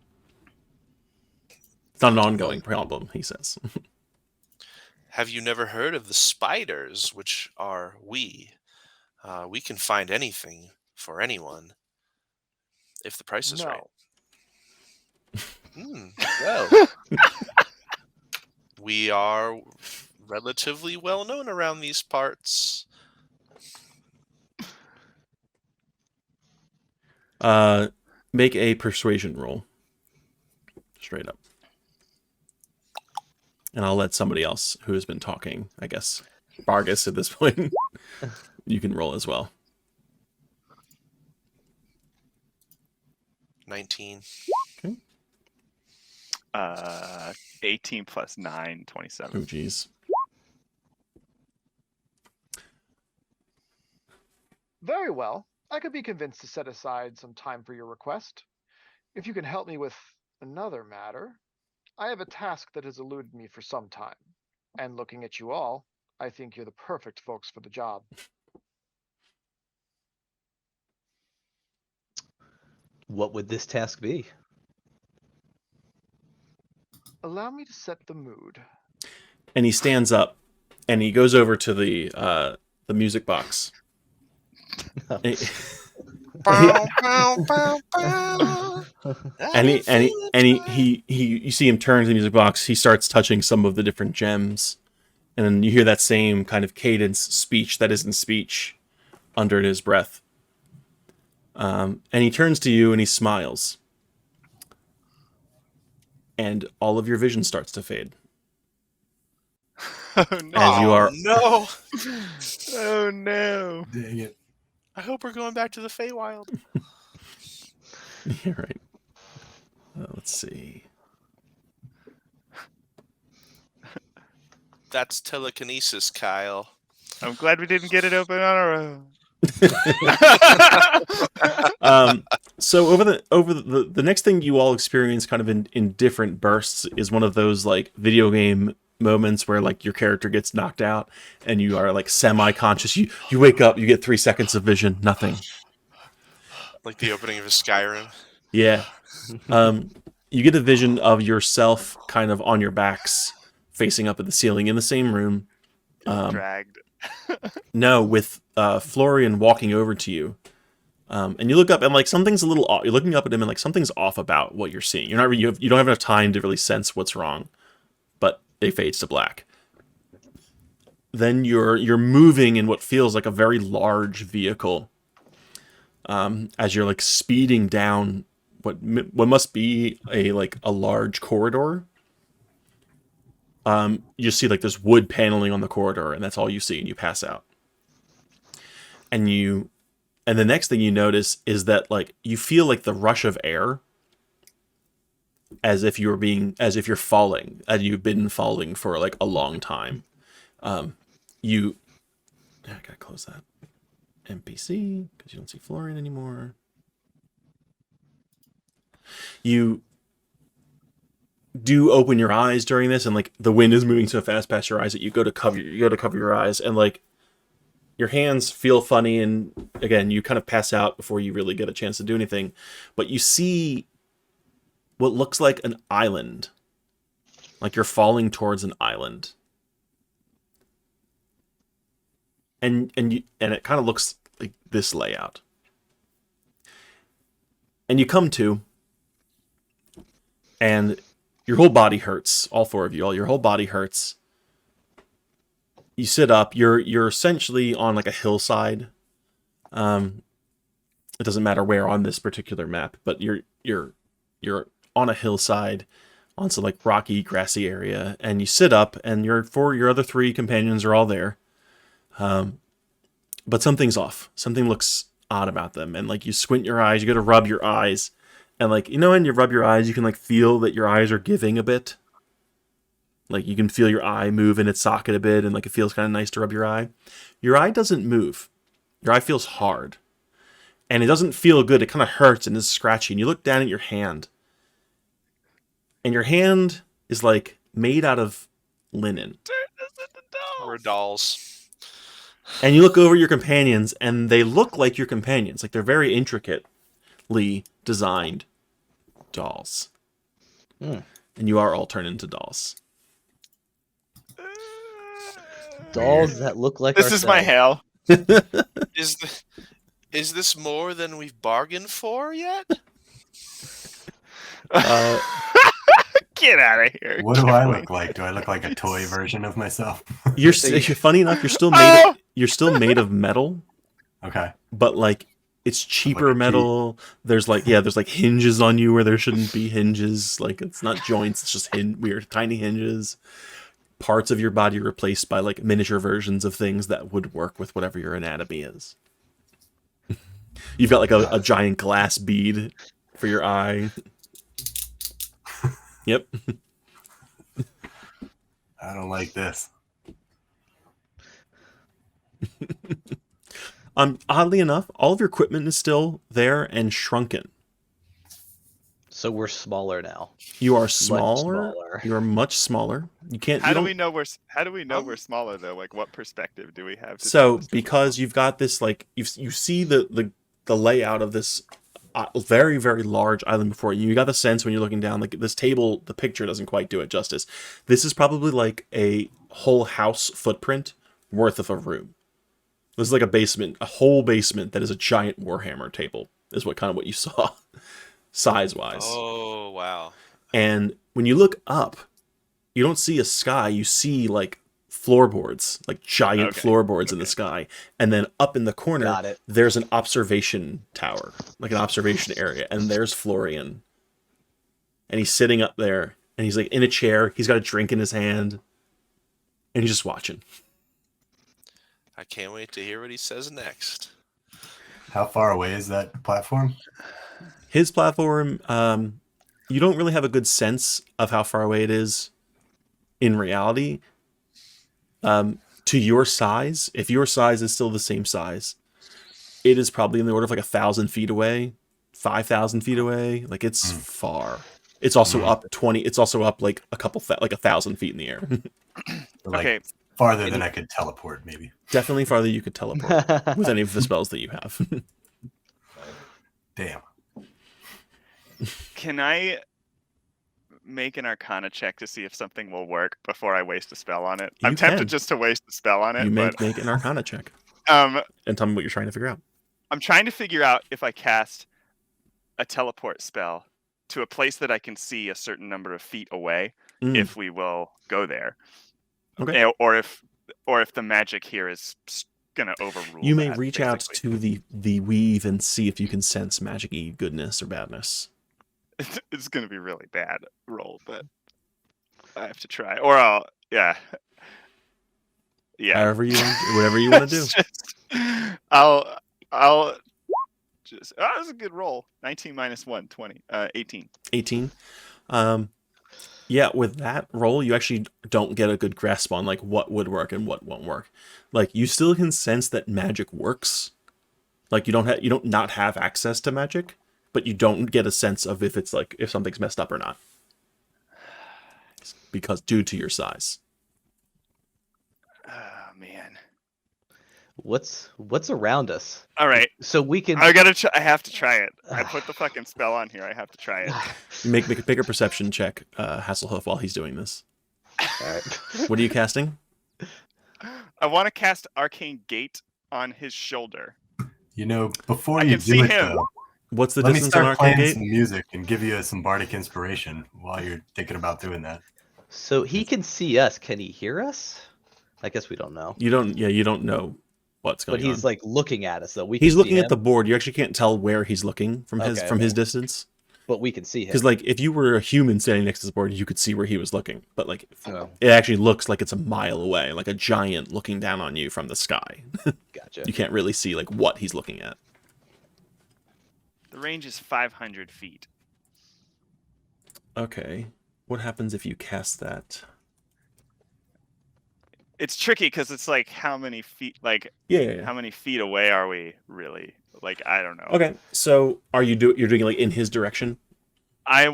It's not an ongoing problem, he says. Have you never heard of the spiders, which are we? We can find anything for anyone if the price is right. No. Well, we are relatively well known around these parts. Make a persuasion roll. Straight up. And I'll let somebody else who has been talking, I guess, Vargas at this point, you can roll as well. 19. Okay. 18 plus 9, 27. Oh, geez. Very well. I could be convinced to set aside some time for your request. If you can help me with another matter, I have a task that has eluded me for some time. And looking at you all, I think you're the perfect folks for the job. What would this task be? Allow me to set the mood. And he stands up and he goes over to the music box. And he you see him turn to the music box. He starts touching some of the different gems, and then you hear that same kind of cadence speech that isn't speech under his breath. And he turns to you and he smiles, and all of your vision starts to fade. Oh no! As you are, No! Oh no! Dang it. I hope we're going back to the Feywild. yeah, right. Let's see. That's telekinesis, Kyle. I'm glad we didn't get it open on our own. So over the next thing you all experience kind of in different bursts is one of those like video game moments where like your character gets knocked out and you are like semi-conscious. You wake up, you get 3 seconds of vision, nothing. Like the opening of a Skyrim. Yeah. You get a vision of yourself kind of on your backs facing up at the ceiling in the same room. Dragged. No, with Florian walking over to you. And you look up and like something's a little off. You're looking up at him and like something's off about what you're seeing. You're not you don't have enough time to really sense what's wrong. But it fades to black. Then you're moving in what feels like a very large vehicle. As you're like speeding down what must be a large corridor. You see like this wood paneling on the corridor, and that's all you see, and you pass out. And the next thing you notice is that like you feel like the rush of air, as if you're falling, and you've been falling for like a long time. I gotta close that NPC because you don't see Florian anymore. You do open your eyes during this, and like the wind is moving so fast past your eyes that you go to cover your eyes, and like your hands feel funny, and again you kind of pass out before you really get a chance to do anything. But you see what looks like an island, like you're falling towards an island, and it kind of looks like this layout. And you come to, and your whole body hurts. All four of you, all your whole body hurts. You sit up. You're essentially on like a hillside. It doesn't matter where on this particular map, but you're on a hillside, on some like rocky, grassy area, and you sit up, and your other three companions are all there. But something's off. Something looks odd about them, and like you squint your eyes, you go to rub your eyes, and like when you rub your eyes, you can like feel that your eyes are giving a bit. Like you can feel your eye move in its socket a bit, and like it feels kind of nice to rub your eye. Your eye doesn't move. Your eye feels hard. And it doesn't feel good. It kind of hurts and is scratchy. And you look down at your hand. And your hand is like made out of linen. We're dolls. And you look over your companions, and they look like your companions. Like they're very intricately designed dolls. And you are all turned into dolls. Dolls that look like This is my ourselves. hell. Is this more than we've bargained for yet? Get out of here. What do I look like? Do I look like a toy version of myself? You're funny enough. You're still made of metal, Okay. but like it's cheaper Like a metal. There's like hinges on you where there shouldn't be hinges. Like it's not joints. It's just weird tiny hinges. Parts of your body replaced by like miniature versions of things that would work with whatever your anatomy is. You've got like a giant glass bead for your eye. Yep. I don't like this. Oddly enough, all of your equipment is still there and shrunken. So we're smaller now. You are Much smaller. smaller. You are much smaller. You can't. How you do don't- we know we're smaller though? Like, what perspective do we have? To tell So this to because you've got this like you see the layout of this very very large island before you. You got the sense when you're looking down like this table. The picture doesn't quite do it justice. This is probably like a whole house footprint worth of a room. This is like a whole basement that is a giant Warhammer table. Is what you saw, size wise. Oh, wow. And when you look up, you don't see a sky. You see like floorboards, like giant Okay. floorboards in the sky. And then up in the corner, Got it. there's an observation tower, like an observation area. And there's Florian. And he's sitting up there, and he's like in a chair. He's got a drink in his hand, and he's just watching. I can't wait to hear what he says next. How far away is that platform? His platform, you don't really have a good sense of how far away it is in reality. To your size, if your size is still the same size, it is probably in the order of like 1,000 feet away, 5,000 feet away. Like it's far. It's also up 20. It's also up like like 1,000 feet in the air. Like Okay. farther than I could teleport, maybe. Definitely farther you could teleport with any of the spells that you have. Damn. Can I make an Arcana check to see if something will work before I waste a spell on it? You I'm tempted can. just to waste a spell on it, You but make an Arcana check um, and tell me what you're trying to figure out. I'm trying to figure out if I cast a teleport spell to a place that I can see a certain number of feet away, Mm, if we will go there, okay. or if the magic here is gonna overrule. You may that, reach out basically. to the weave and see if you can sense magic-y goodness or badness. It's gonna be really bad roll, but I have to try. Or yeah. However you want, whatever you want to do. It's just- I'll just. Oh, that was a good roll. 19 minus 1, 20. 18. 18. Yeah, with that roll, you actually don't get a good grasp on like what would work and what won't work. Like you still can sense that magic works. Like you don't not have access to magic, but you don't get a sense of if it's like if something's messed up or not. Because due to your size. Oh man. What's around us? All right. So we can. I have to try it. I put the fucking spell on here. I have to try it. Make a bigger perception check, Hasselhoff, while he's doing this. All right. What are you casting? I want to cast Arcane Gate on his shoulder. You know, before I you can see do it, him. though, What's the Let me distance on start Arcade playing Gate? some music and give you some bardic inspiration while you're thinking about doing that. So he can see us. Can he hear us? I guess we don't know. You don't know what's But going he's on. like looking at us though. We He's can looking see at the him, board. You actually can't tell where he's looking from his Okay, his distance. but we can see him. Because like if you were a human standing next to this board, you could see where he was looking. But like Oh, it actually looks like it's a mile away, like a giant looking down on you from the sky. gotcha. You can't really see like what he's looking at. The range is 500 feet. Okay. What happens if you cast that? It's tricky because it's like how many feet, like Yeah. how many feet away are we really? Like I don't know. Okay. So are you're doing it like in his direction? I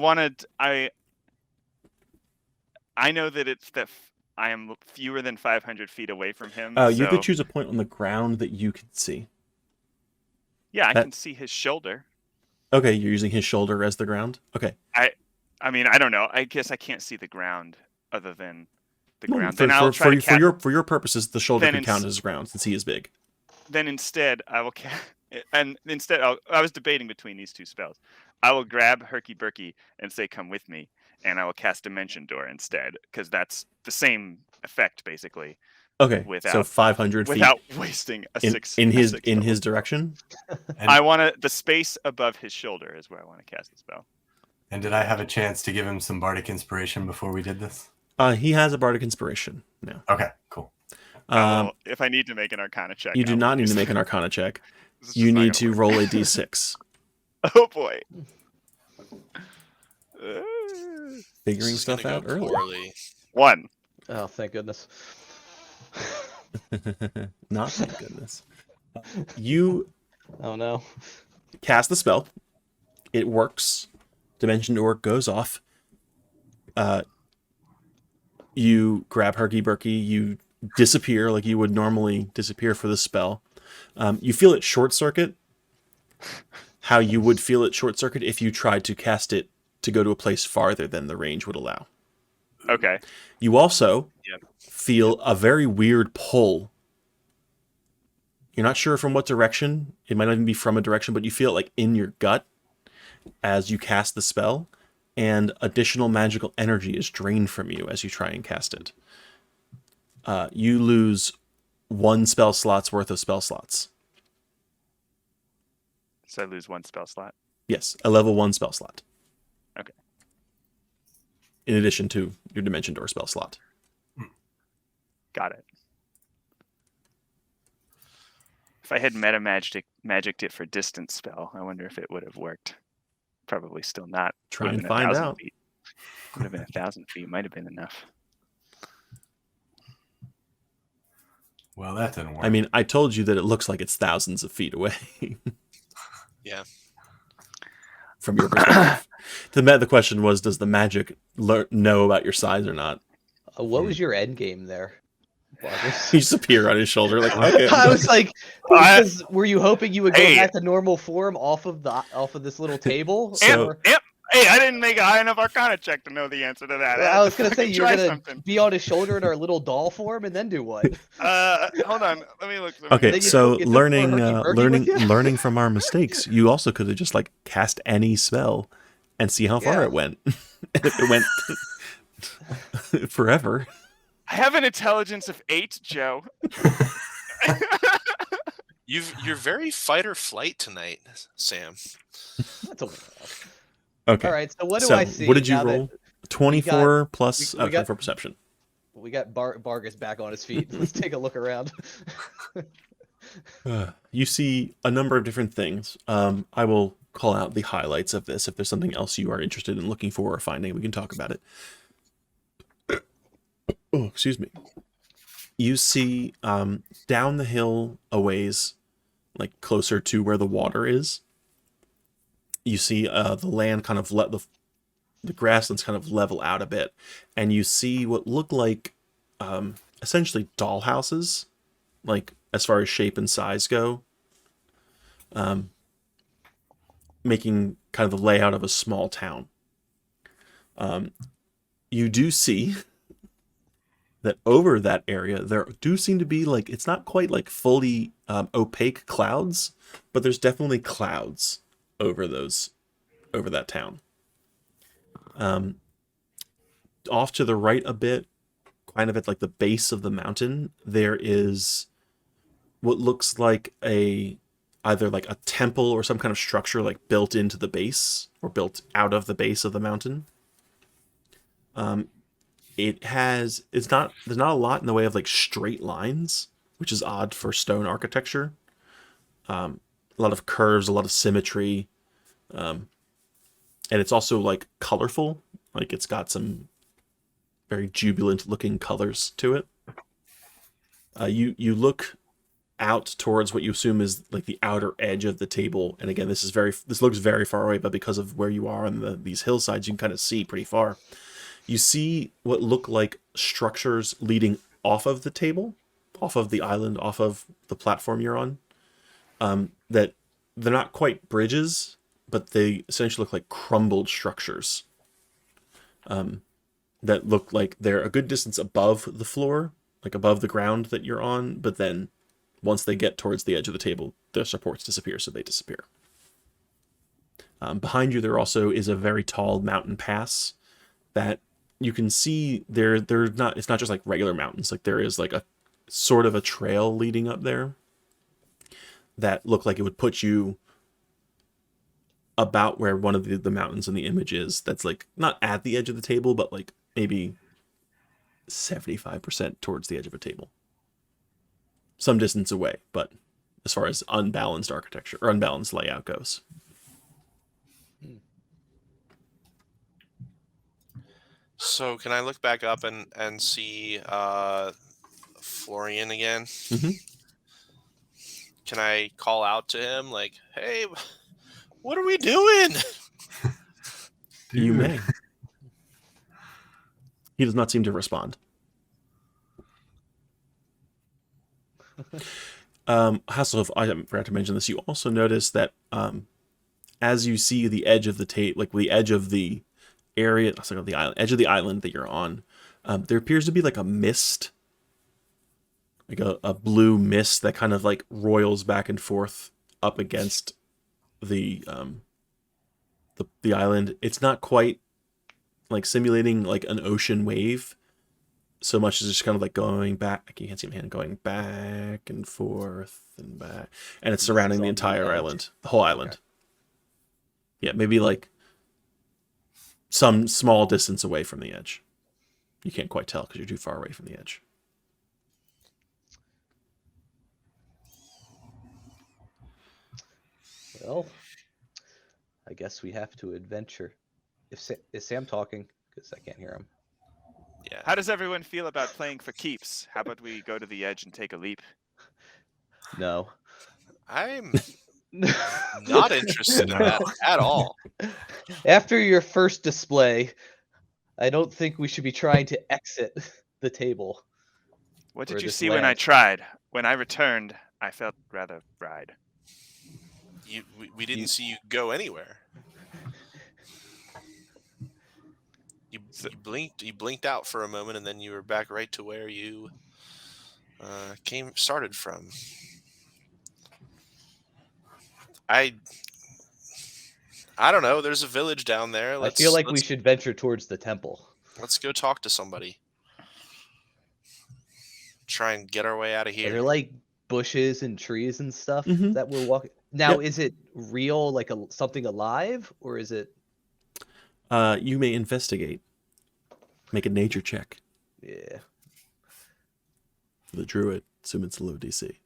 know that I am fewer than 500 feet away from him. You so- could choose a point on the ground that you could see. Yeah, I that- can see his shoulder. Okay, you're using his shoulder as the ground. Okay. I mean, I don't know. I guess I can't see the ground other than the Well, ground. for, Then I'll for, try for, to for your purposes, the shoulder Then can count it's- as ground since he is big. Then instead I will and instead I was debating between these two spells. I will grab Herky Burky and say come with me, and I will cast Dimension Door instead because that's the same effect basically Okay. so without- 500 feet without wasting a in, six in a his six in level his spell. direction. And, I want the space above his shoulder is where I want to cast the spell. and did I have a chance to give him some bardic inspiration before we did this? He has a bardic inspiration now. Okay, cool. Well, if I need to make an Arcana check, You do I will not do need to so. make an Arcana check. This is You just not need gonna to work. roll a d6. Oh boy. Figuring This is stuff gonna out go early. poorly. 1. Oh, thank goodness. Not thank goodness. You Oh no. cast the spell. It works. Dimension Door goes off. You grab Herky Burky. You disappear like you would normally disappear for the spell. You feel it short circuit. How you would feel it short circuit if you tried to cast it to go to a place farther than the range would allow. Okay. You also Yep. feel a very weird pull. You're not sure from what direction. It might not even be from a direction, but you feel it like in your gut as you cast the spell, and additional magical energy is drained from you as you try and cast it. You lose 1 spell slot's worth of spell slots. So I lose 1 spell slot. Yes, a level 1 spell slot. Okay. In addition to your Dimension Door spell slot. Got it. If I had magicked it for distance spell, I wonder if it would have worked. Probably still not. Try Would have and been find 1,000 out. feet. Would have been 1,000 feet. Might have been enough. Well, that didn't work. I mean, I told you that it looks like it's thousands of feet away. Yeah. From your perspective. The question was, does the magic know about your size or not? What was your end game there, Vargas? You just appear on his shoulder like, okay. I was like, I- because were you hoping you would go Hey. back to normal form off of this little table? So- Yep. Hey, I didn't make a high enough Arcana check to know the answer to that. I was gonna say Fucking you're try gonna something. be on his shoulder in our little doll form, and then do what? Hold on. Let me look. let me Okay, Then you so get the learning herky-burky with you? learning from our mistakes, you also could have just like cast any spell and see how far Yeah. it went. And if it went forever. I have an intelligence of 8, Joe. You're very fight or flight tonight, Sam. That's a win. Okay. All right, so what do so I see? what did you now that roll? 24 plus we got- 24 perception. We got Vargas back on his feet. Let's take a look around. You see a number of different things. I will call out the highlights of this. If there's something else you are interested in looking for or finding, we can talk about it. Oh, excuse me. You see down the hill a ways, like closer to where the water is. You see the land kind of the grasslands kind of level out a bit, and you see what look like essentially doll houses, like as far as shape and size go, making kind of the layout of a small town. You do see that over that area there do seem to be like, it's not quite like fully opaque clouds, but there's definitely clouds over that town. Off to the right a bit, kind of at like the base of the mountain, there is what looks like either like a temple or some kind of structure like built into the base or built out of the base of the mountain. There's not a lot in the way of like straight lines, which is odd for stone architecture. A lot of curves, a lot of symmetry, and it's also like colorful. Like it's got some very jubilant looking colors to it. You look out towards what you assume is like the outer edge of the table, and again, this looks very far away, but because of where you are on these hillsides, you can kind of see pretty far. You see what look like structures leading off of the table, off of the island, off of the platform you're on. That they're not quite bridges, but they essentially look like crumbled structures. That look like they're a good distance above the floor, like above the ground that you're on, but then once they get towards the edge of the table, their supports disappear, so they disappear. Behind you, there also is a very tall mountain pass that you can see it's not just like regular mountains. Like there is like a sort of a trail leading up there that look like it would put you about where one of the mountains in the image is. That's like not at the edge of the table, but like maybe 75% towards the edge of a table. Some distance away, but as far as unbalanced architecture or unbalanced layout goes. So can I look back up and see Florian again? Mm-hmm. Can I call out to him like, "Hey, what are we doing?" You Dude. may. He does not seem to respond. Hasselhoff, I forgot to mention this. You also notice that as you see the edge of the like the edge of the area, like the island, edge of the island that you're on, there appears to be like a mist, like a blue mist that kind of like roils back and forth up against the island. It's not quite like simulating like an ocean wave so much as just kind of like going back. You can't see my hand, going back and forth and back, and it's surrounding the on the entire edge. island, the whole island. Okay. Yeah, maybe like some small distance away from the edge. You can't quite tell because you're too far away from the edge. Well, I guess we have to adventure. Is Sam talking? Because I can't hear him. Yeah. How does everyone feel about playing for keeps? How about we go to the edge and take a leap? No. I'm not interested in that at all. After your first display, I don't think we should be trying to exit the table. What Or did you this see when I land. tried? When I returned, I felt rather fried. We didn't see you go anywhere. You blinked out for a moment, and then you were back right to where you started from. I don't know. There's a village down there. I feel like we should venture towards the temple. Let's go talk to somebody. Try and get our way out of Are here. there like bushes and trees and stuff Mhm. that we're walking? Now, Yep. is it real, like something alive, or is it? You may investigate. Make a nature check Yeah. for the druid. Assume it's a low DC.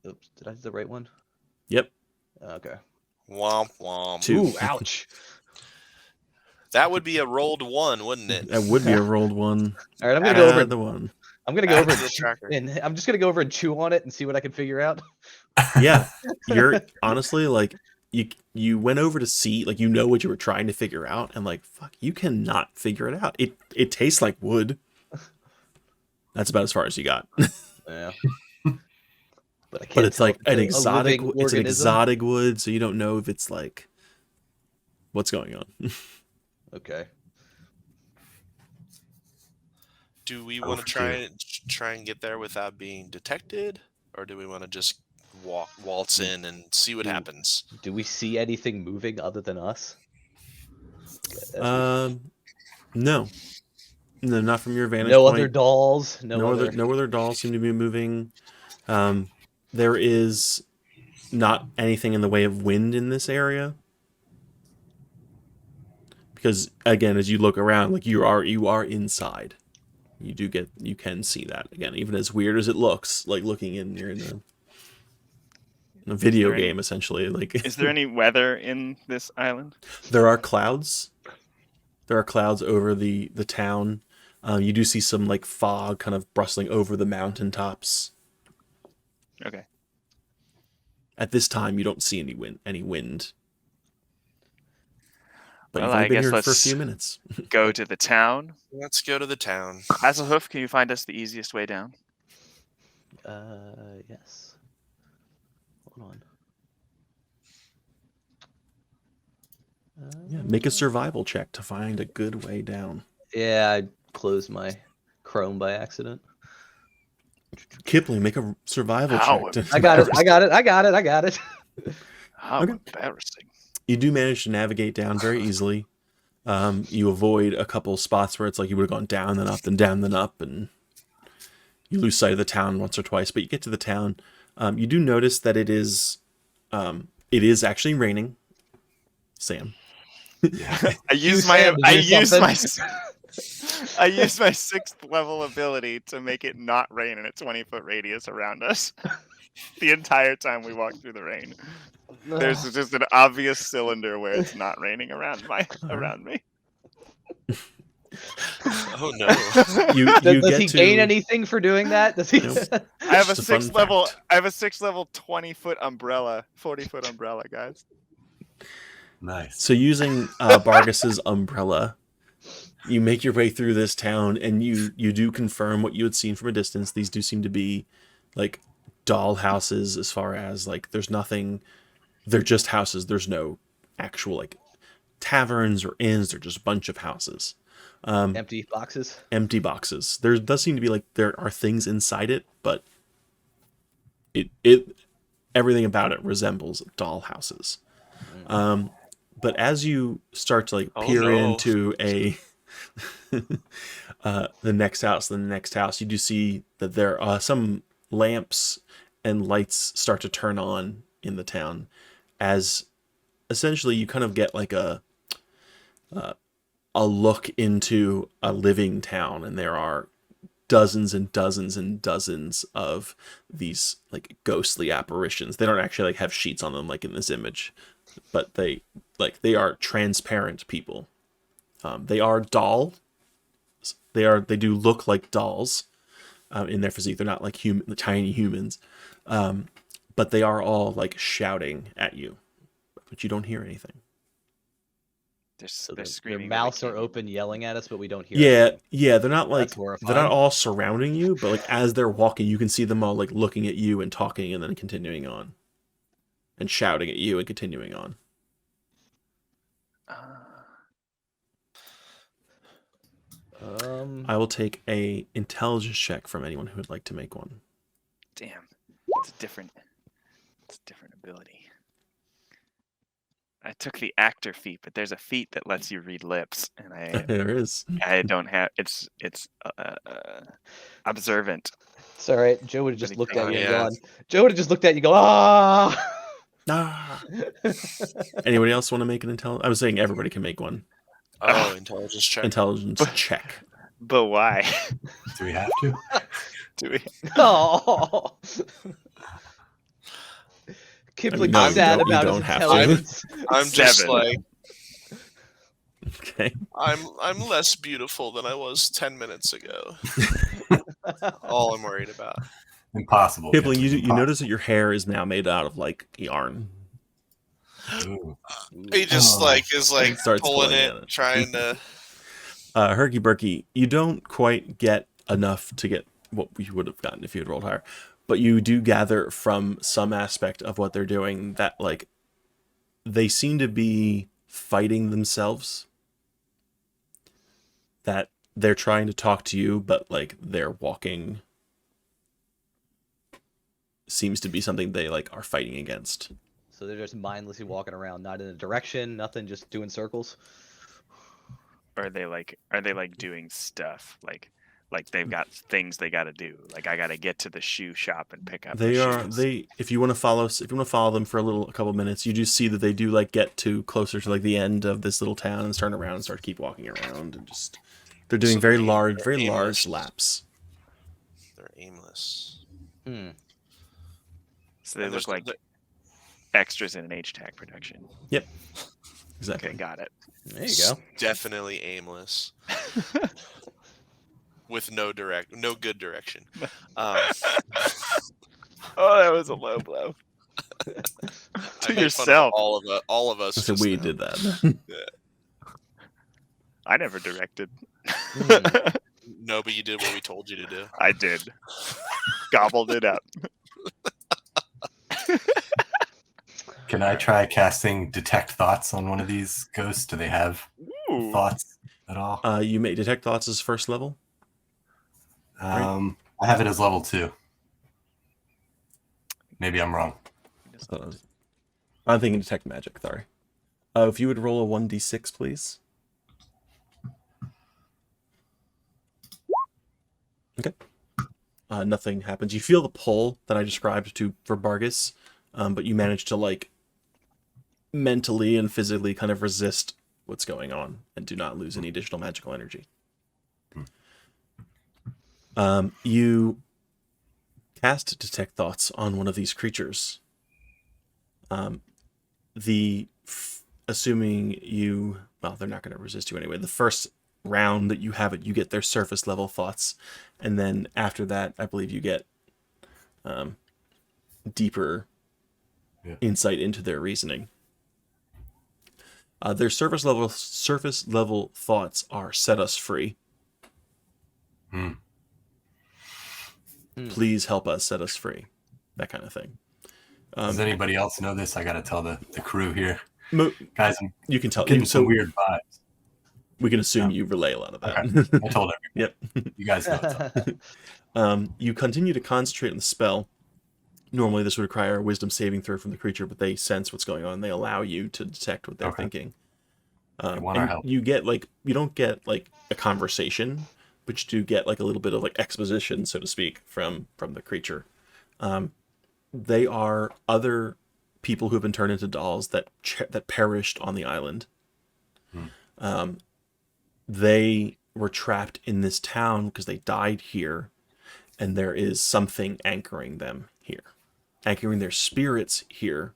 Oops, did I do the right one? Yep. Okay. Womp womp. 2. Ooh, ouch. That would be a rolled 1, wouldn't it? That would be a rolled one. All right, I'm gonna go over. The one. I'm gonna go Add over to and the tracker. and I'm just gonna go over and chew on it and see what I can figure out. Yeah, you're honestly like you went over to see, like, you know what you were trying to figure out, and like, fuck, you cannot figure it out. It tastes like wood. That's about as far as you got. Yeah. But I can't. But it's tell like if an a exotic. living It's an organism. exotic wood, so you don't know if it's like what's going on. Okay. Do we want to try and get there without being detected, or do we want to just waltz in and see what Ooh. happens. Do we see anything moving other than us? No, not from your vantage No point. other dolls. No other dolls seem to be moving. There is not anything in the way of wind in this area. Because again, as you look around, like you are inside. You can see that again, even as weird as it looks, like looking in, you're in a video game essentially. Like, Is there any weather in this island? there are clouds. There are clouds over the town. You do see some like fog kind of bristling over the mountaintops. Okay. At this time, you don't see any wind. But Well, you've only I been guess here for a let's few minutes. go to the town. Let's go to the town. Hasselhoof, can you find us the easiest way down? Yes. Hold on. Yeah, make a survival check to find a good way down. Yeah, I closed my Chrome by accident. Kipling, make a survival How check. I got it. How Okay. embarrassing. You do manage to navigate down very easily. You avoid a couple spots where it's like you would have gone down then up, then down then up, and you lose sight of the town once or twice. But you get to the town. You do notice that it is actually raining. Sam. Yeah. I use Sam to my do something. I used my 6th level ability to make it not rain in a 20-foot radius around us. The entire time we walk through the rain. There's just an obvious cylinder where it's not raining around me. Oh no. Does he gain anything for doing that? Does he? Nope. I have a Just a fun 6th level. fact. I have a 6th level 20-foot umbrella, 40-foot umbrella, guys. Nice. So using Bargus's umbrella, you make your way through this town, and you do confirm what you had seen from a distance. These do seem to be like doll houses, as far as like there's nothing. They're just houses. There's no actual like taverns or inns. They're just a bunch of houses. Empty boxes. Empty boxes. There does seem to be like there are things inside it, but it everything about it resembles doll houses. But as you start to like Oh, peer no. into a the next house, you do see that there are some lamps and lights start to turn on in the town, as essentially you kind of get like a look into a living town, and there are dozens and dozens and dozens of these like ghostly apparitions. They don't actually like have sheets on them like in this image, but they are transparent people. They are doll. They do look like dolls in their physique. They're not like tiny humans, but they are all like shouting at you, but you don't hear anything. So They're their screaming. mouths are open, yelling at us, but we don't hear. Yeah, anything. yeah. They're not like That's they're horrifying. not all surrounding you, but like as they're walking, you can see them all like looking at you and talking, and then continuing on, and shouting at you and continuing on. I will take a intelligence check from anyone who would like to make one. Damn, it's a different ability. I took the actor feat, but there's a feat that lets you read lips, and There is. I don't have. It's observant. It's all right. Joe would have just looked at you and Yeah. gone. Joe would have just looked at you and go, ah. Ah. Anybody else want to make an intelligence? I was saying everybody can make one. Oh, intelligence check. Intelligence check. But why? Do we have to? Do we? Oh. Kipling no, is sad you about his don't have to. intelligence. I'm just 7. like Okay. I'm less beautiful than I was 10 minutes ago. All I'm worried about. Impossible. Kipling, you Impossible. notice that your hair is now made out of like yarn. Ooh. He just Oh. is like Starts pulling pulling it, at it. trying to. Herky Burky, you don't quite get enough to get what you would have gotten if you had rolled higher, but you do gather from some aspect of what they're doing that like they seem to be fighting themselves. That they're trying to talk to you, but like they're walking seems to be something they like are fighting against. So they're just mindlessly walking around, not in a direction, nothing, just doing circles. Or are they like doing stuff? Like they've got things they got to do. Like I got to get to the shoe shop and pick up They the are shoes. they if you want to follow them for a couple minutes, you do see that they do like get to closer to like the end of this little town and turn around and start keep walking around and just they're doing So very they're large aimless. laps. They're aimless. So they And look there's- like extras in an H-Tag production. Exactly. Okay, got it. There you go. Definitely aimless. With no good direction. Oh, that was a low blow. I To made fun of yourself. all of us. So just we now. did that. I never directed. No, but you did what we told you to do. I did. Gobbled it up. Can I try casting detect thoughts on one of these ghosts? Do they have Ooh. thoughts at all? You may detect thoughts as first level. I have it as level 2. Maybe I'm wrong. I'm thinking detect magic. Sorry. If you would roll a 1d6, please. Okay. Nothing happens. You feel the pull that I described for Bargus, but you manage to like mentally and physically kind of resist what's going on and do not lose any additional magical energy. You cast detect thoughts on one of these creatures. Assuming they're not going to resist you anyway. The first round that you have it, you get their surface level thoughts, and then after that, I believe you get deeper insight into their reasoning. Their surface level thoughts are set us free. Please help us set us free. That kind of thing. Does anybody else know this? I got to tell the crew here. Guys, you can tell. getting some weird vibes. We can assume you relay a lot of that. Okay. I told everybody. Yep. You guys know what's up. You continue to concentrate on the spell. Normally, this would require a wisdom saving throw from the creature, but they sense what's going on. They allow you to detect what they're thinking. They want our help. You don't get like a conversation, but you do get like a little bit of like exposition, so to speak, from the creature. They are other people who have been turned into dolls that perished on the island. They were trapped in this town because they died here, and there is something anchoring them here, anchoring their spirits here,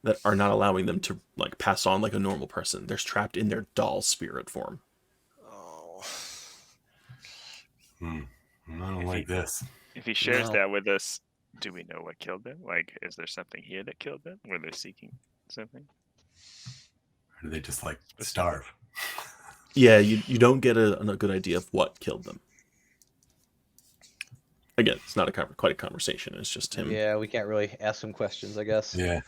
that are not allowing them to like pass on like a normal person. They're trapped in their doll spirit form. Oh. I don't like this. If he shares No. that with us, do we know what killed them? Like, is there something here that killed them? Were they seeking something? Or do they just like starve? Yeah, you don't get a good idea of what killed them. Again, it's not quite a conversation. It's just him. Yeah, we can't really ask some questions, I guess. Yeah.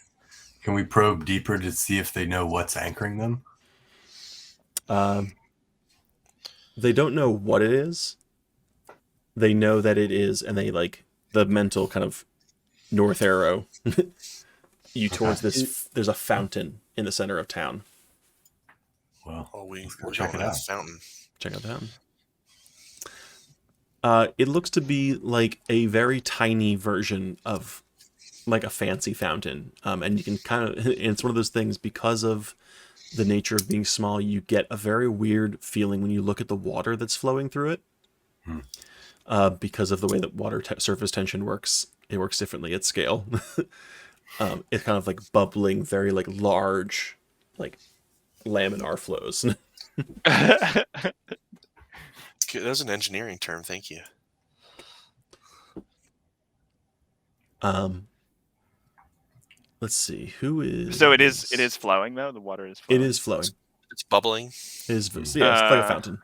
Can we probe deeper to see if they know what's anchoring them? They don't know what it is. They know that it is, and they like the mental kind of north arrow you towards this. There's a fountain in the center of town. Well, We're check going it to out. the fountain. Check out the fountain. It looks to be like a very tiny version of like a fancy fountain. And you can kind of, it's one of those things because of the nature of being small, you get a very weird feeling when you look at the water that's flowing through it. Because of the way that water surface tension works, it works differently at scale. It's kind of like bubbling, very like large, like laminar flows. That was an engineering term. Thank you. Let's see, who is. So it is flowing though. The water is flowing. It is flowing. It's bubbling. It is. Yeah, it's like a fountain,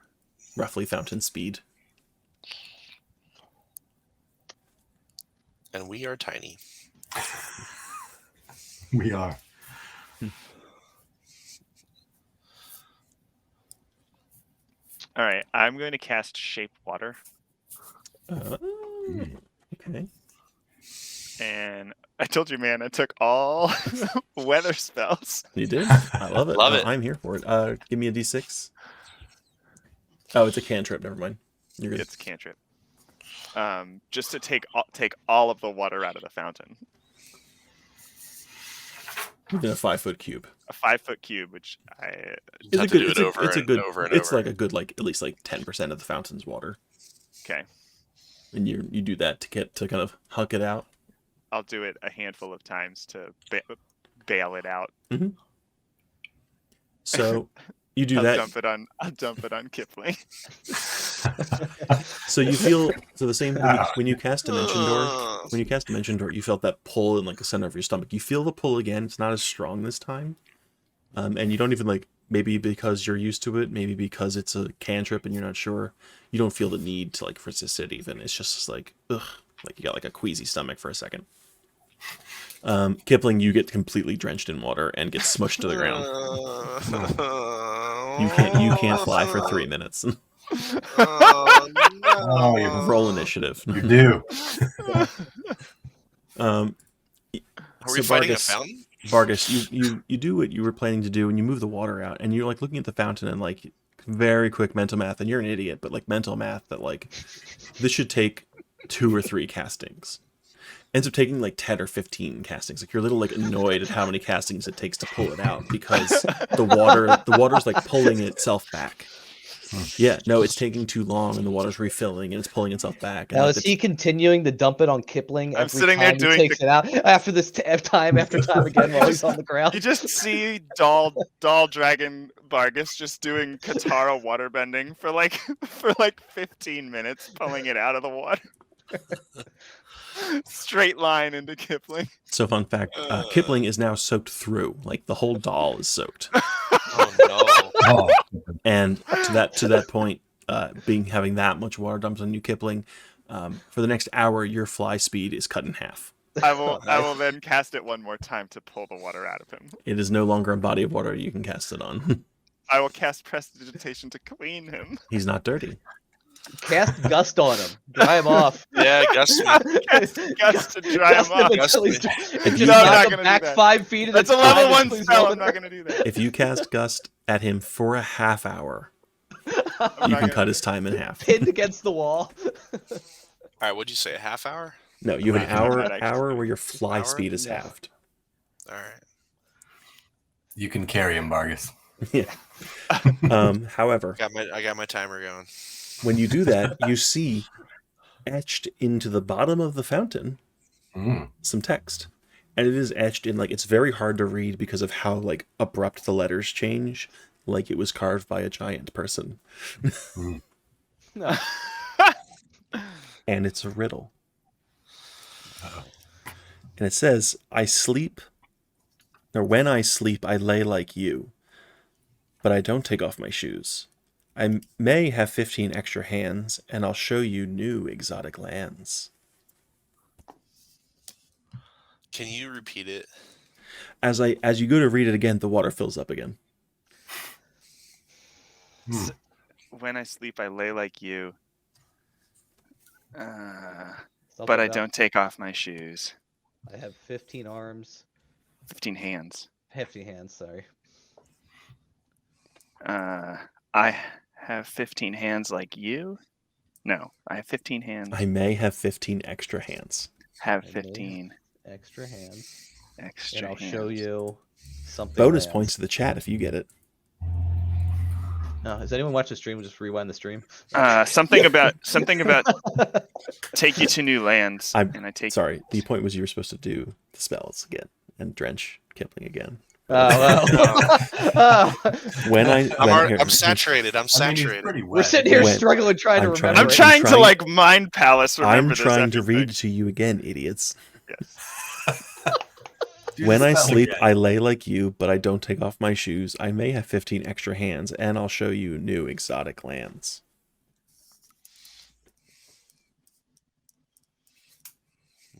roughly fountain speed. And we are tiny. We are. All right, I'm going to cast Shape Water. Okay. And I told you, man, I took all weather spells. You did? I love it. Love it. I'm here for it. Give me a d6. Oh, it's a cantrip. Never mind. You're good. It's a cantrip. Just to take all of the water out of the fountain. Within a 5-foot cube. A 5-foot cube, which I It's Have a to good. do It's it a, over it's a and good. over and It's over. like a good at least 10% of the fountain's water, okay. and you do that to kind of huck it out. I'll do it a handful of times to bail it out. So you do I'll that. dump it on Kipling. So you feel the same when you cast Dimension Door. When you cast Dimension Door, you felt that pull in like the center of your stomach. You feel the pull again. It's not as strong this time, and you don't even maybe because you're used to it, maybe because it's a cantrip and you're not sure. You don't feel the need to resist it even. It's just like ugh, like you got a queasy stomach for a second. Kipling, you get completely drenched in water and get smushed to the ground. You can't fly for 3 minutes. No. Roll initiative. You do. Are we fighting a fountain? Vargas, you do what you were planning to do, and you move the water out, and you're looking at the fountain and very quick mental math, and you're an idiot, but mental math that this should take 2 or 3 castings. Ends up taking 10 or 15 castings. You're a little annoyed at how many castings it takes to pull it out because the water's pulling itself back. Yeah, no, it's taking too long, and the water's refilling, and it's pulling itself back. And Now is he continuing to dump it on Kipling I'm every sitting there time he doing takes it out after this time after time again while he's on the ground? You just see doll dragon Vargas just doing Katara waterbending for 15 minutes, pulling it out of the water. Straight line into Kipling. So fun fact, Kipling is now soaked through. The whole doll is soaked. Oh no. Oh, And to that point, having that much water dumped on you, Kipling, for the next hour, your fly speed is cut in half. I will then cast it one more time to pull the water out of him. It is no longer a body of water you can cast it on. I will cast Prestidigitation to clean him. He's not dirty. Cast Gust on him. Dry him off. Yeah, Gust. Gust to dry him up. Gust me. If you No, I'm cast- not knock him gonna back do that. 5 feet. That's a and level time 1 until he's spell. on I'm the not going to do that. If you cast Gust at him for a half hour, you not can gonna cut do his time in half. pinned against the wall. All right, what'd you say? A half hour? No, you have an Wait, I'm not hour actually- where your fly Hour? speed is Yeah. halved. All right. you can carry him, Vargas. Yeah. However, I got my timer going. when you do that, you see etched into the bottom of the fountain Mm. some text, and it is etched in it's very hard to read because of how abrupt the letters change, it was carved by a giant person. No. And it's a riddle. And it says, when I sleep, I lay like you, but I don't take off my shoes. I may have 15 extra hands, and I'll show you new exotic lands. Can you repeat it? As you go to read it again, the water fills up again. When I sleep, I lay like you. Something But I about- don't take off my shoes. I have 15 arms. 15 hands. 15 hands, sorry. I have 15 hands like you? No, I have 15 hands. I may have 15 extra hands. have I may 15 Extra hands. extra And I'll hands. show you something. Bonus lands. points to the chat if you get it. Has anyone watched the stream? Just rewind the stream. Something about take you to new lands. And I take Sorry, the point was you were supposed to do the spells again and drench Kipling again. When I'm saturated. I'm I mean, he's saturated. pretty wet. We're sitting here When- struggling, trying to I'm trying- remember. I'm trying to trying- mind palace remember I'm this trying to episode. read to you again, idiots. Yes. Do When the I spell sleep, again. I lay like you, but I don't take off my shoes. I may have 15 extra hands, and I'll show you new exotic lands.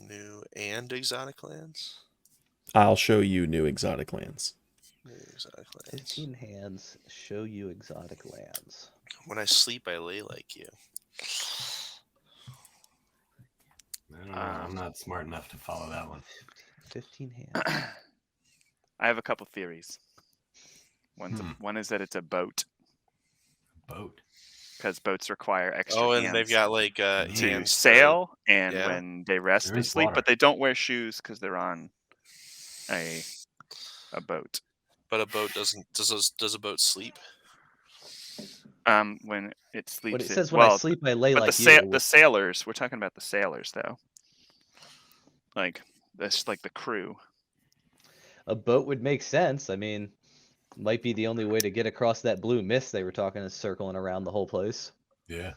New and exotic lands. I'll show you new exotic lands. New exotic lands. 15 hands show you exotic lands. When I sleep, I lay like you. I don't know. I'm not smart enough to follow that one. 15 hands. I have a couple theories. One is that it's a boat, Boat. because boats require extra Oh, hands and they've got like to hands sail, and yeah. when they rest, There they is sleep, water. but they don't wear shoes because they're on a boat. But a boat doesn't. Does a boat sleep? When it sleeps, But it says when I well, sleep, I lay but like the you. sailors. We're talking about the sailors, though. Like that's like the crew. A boat would make sense. I mean, might be the only way to get across that blue mist they were talking is circling around the whole place. Yeah.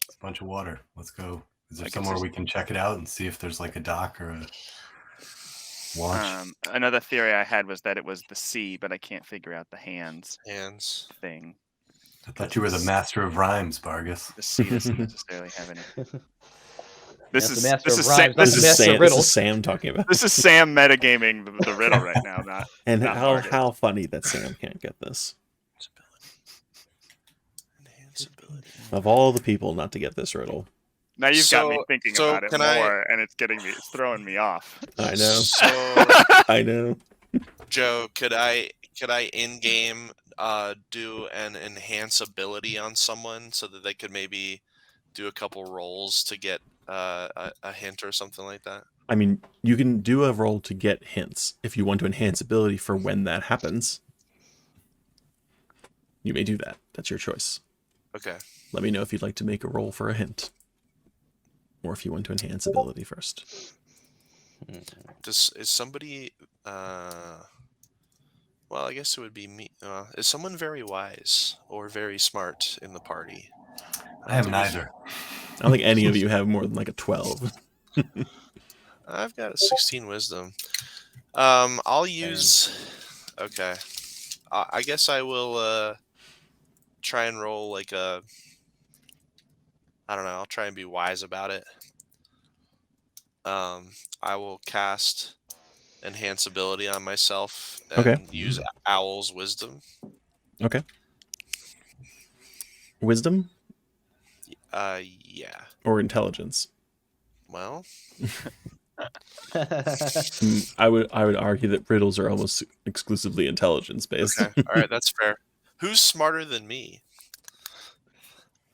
It's a bunch of water. Let's go. Is there Like, somewhere we can check it out and see if there's like a dock or a launch? Another theory I had was that it was the sea, but I can't figure out the hands Hands. thing. I thought you were the master of rhymes, Vargas. The sea doesn't necessarily have any. That's This the is master this of is rhymes, not This the is master of Sam. This riddles. is Sam talking about. this is Sam metagaming the riddle right now, not And not how Vargas. how funny that Sam can't get this. Enhance ability. Of all the people not to get this riddle, Now you've got me So- thinking so about it can more, and it's throwing me off. I know, So, I know. Joe, could I in game do an enhance ability on someone so that they could maybe do a couple rolls to get a hint or something like that? I mean, you can do a roll to get hints if you want to enhance ability for when that happens. You may do that. That's your choice. Okay. Let me know if you'd like to make a roll for a hint, or if you want to enhance ability first. Is somebody? Well, I guess it would be me. Is someone very wise or very smart in the party? I have Do we- neither. I don't think any of you have more than like a 12. I've got a 16 wisdom. I'll use. Okay. I guess I will try and roll like a. I don't know. I'll try and be wise about it. I will cast enhance ability on myself and Okay. use Owl's wisdom. Okay. Wisdom Yeah. or intelligence? Well, I would argue that riddles are almost exclusively intelligence based. okay. All right, that's fair. Who's smarter than me?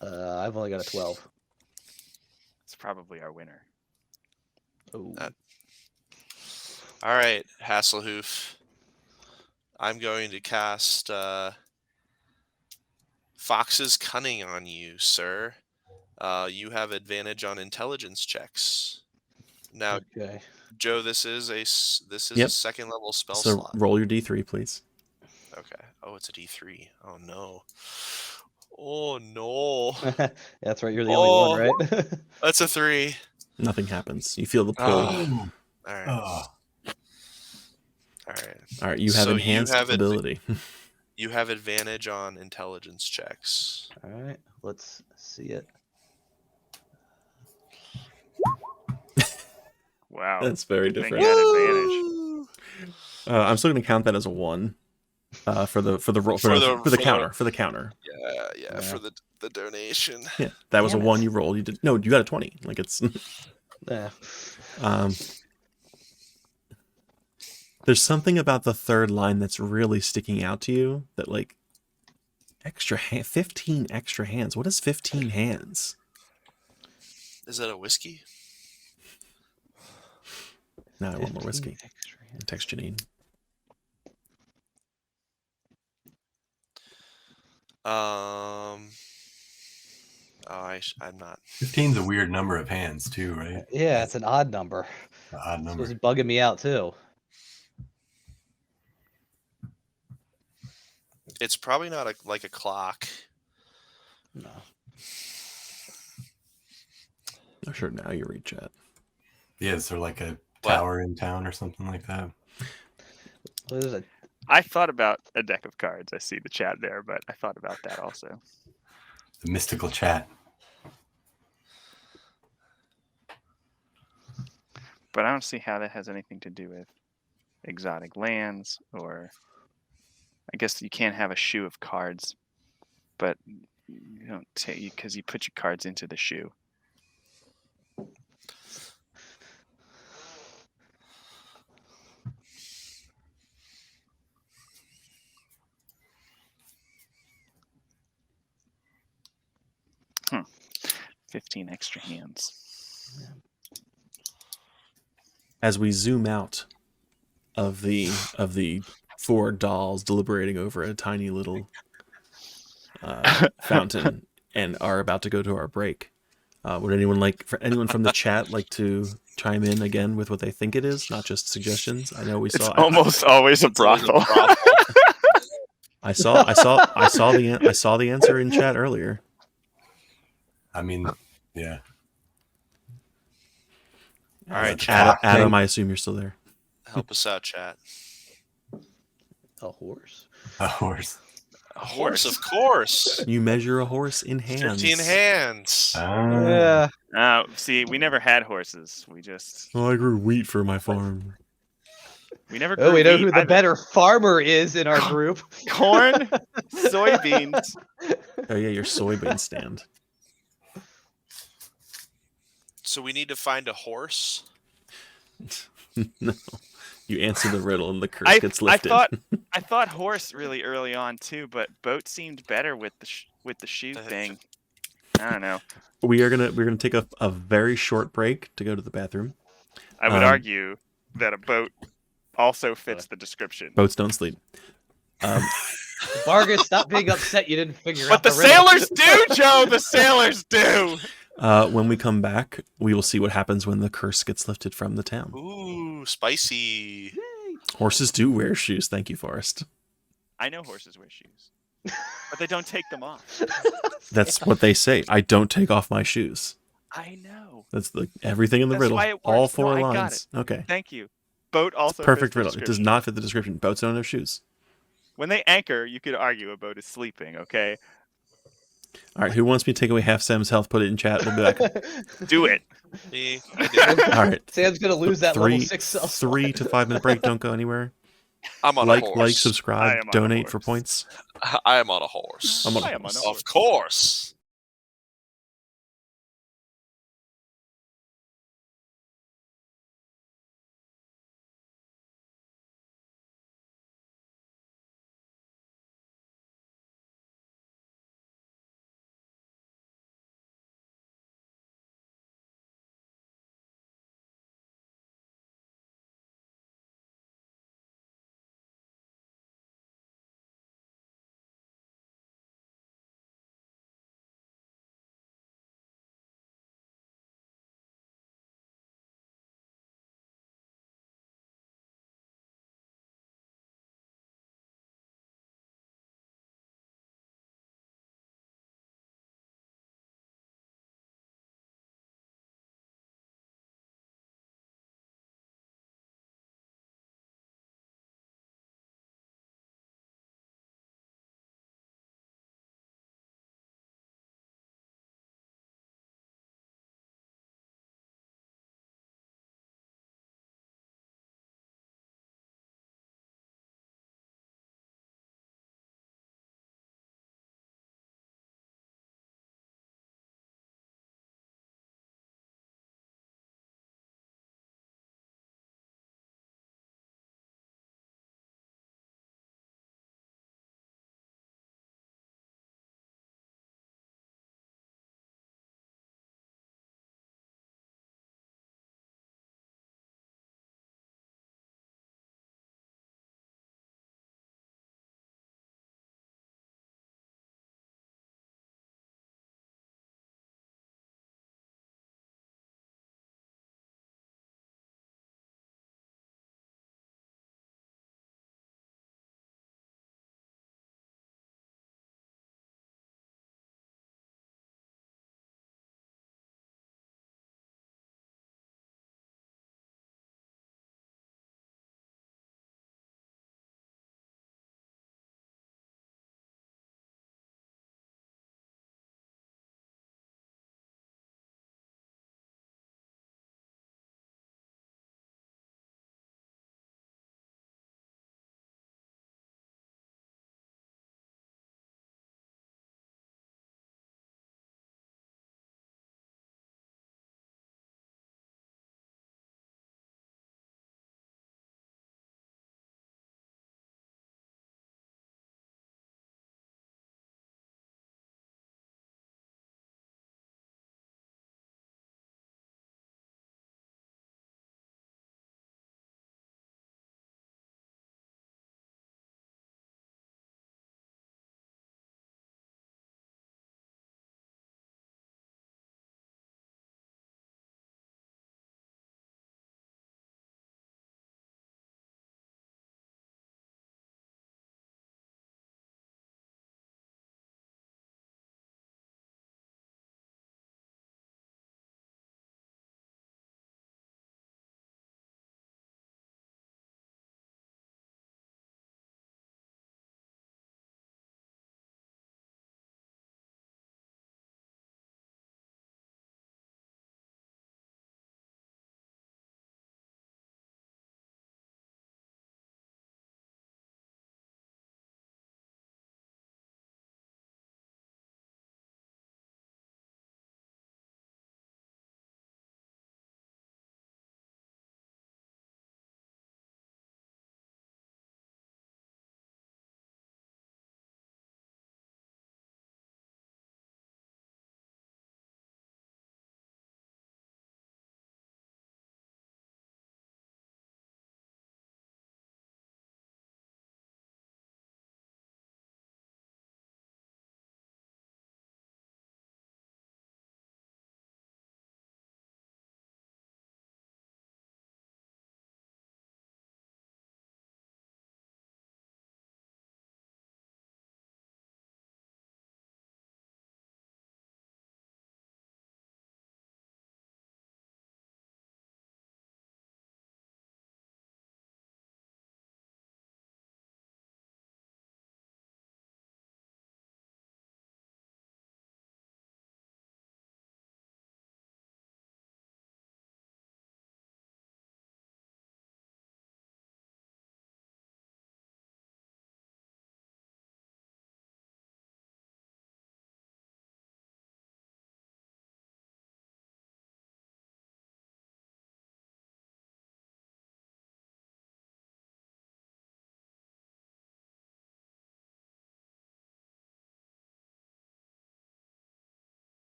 I've only got a 12. It's probably our winner. Oh, All right, Hasselhoof. I'm going to cast Fox's Cunning on you, sir. You have advantage on intelligence checks. Now, okay. Joe, this is a Yep. second level spell So slot. roll your d3, please. Okay. Oh, it's a D3. Oh no. Oh no. That's right. You're the only one, right? That's a 3. Nothing happens. You feel the pull. Oh. All right. Oh, All right. All right, you have So you enhanced have ability. You have advantage on intelligence checks. All right. Let's see it. Wow. That's very Think different. you had advantage. I'm still going to count that as a 1 for the roll for the counter. Yeah, Yeah. for the donation. Yeah, that was Damn a it. 1 you rolled. You did no, you got a 20. Like it's Yeah. There's something about the third line that's really sticking out to you. That like 15 extra hands. What is 15 hands? Is that a whiskey? No, I want more 15 whiskey. extra hands. Text Janine. I'm not. 15's a weird number of hands too, right? Yeah, it's an odd number. An odd This number. was bugging me out too. It's probably not like a clock. No. Oh, sure. Now you read chat. Yeah, is there like a What? tower in town or something like that? What is it? I thought about a deck of cards. I see the chat there, but I thought about that also. The mystical chat. But I don't see how that has anything to do with exotic lands, or I guess you can't have a shoe of cards, but you don't take because you put your cards into the shoe. 15 extra hands. As we zoom out of the four dolls deliberating over a tiny little fountain and are about to go to our break, would anyone from the chat like to chime in again with what they think it is, not just suggestions? I know we It's saw. almost always a It's always a brothel. brothel. I saw the answer in chat earlier. I mean, yeah. All right, chat. Adam, I assume you're still there. Help us out, chat. A horse. A horse. A horse, of course. You measure a horse in hands. 15 hands. Ah. See, we never had horses. We just Well, I grew wheat for my farm. we never. Oh, grew we know wheat who the either. better farmer is in our group. Corn, soybeans. Oh yeah, your soybean stand. So we need to find a horse. No, you answer the riddle and the curse gets lifted. I thought horse really early on too, but boat seemed better with the shoe thing. I don't know. We're gonna take a very short break to go to the bathroom. I would argue that a boat also fits the description. Boats don't sleep. Vargas, stop being upset you didn't figure But out the the riddle. sailors do, Joe. The sailors do. When we come back, we will see what happens when the curse gets lifted from the town. Ooh, spicy. Horses do wear shoes. Thank you, Forrest. I know horses wear shoes, but they don't take them off. That's what they say. I don't take off my shoes. I know. That's everything in the That's riddle. why it All works. four No, I got lines. Okay. Thank you. Boat also Perfect fits the riddle. It does description. not fit the description. Boats don't have shoes. When they anchor, you could argue a boat is sleeping. Okay, All right. Who wants me to take away half Sam's health? Put it in chat. We'll be back. do it. Me, I did. All right. Sam's gonna lose that level 6 cell. 3 to 5 minute break. Don't go anywhere. I'm on a Like, horse. I subscribe, am on a donate for horse. points. I am on a horse. I'm on a I am on a horse. horse. Of course.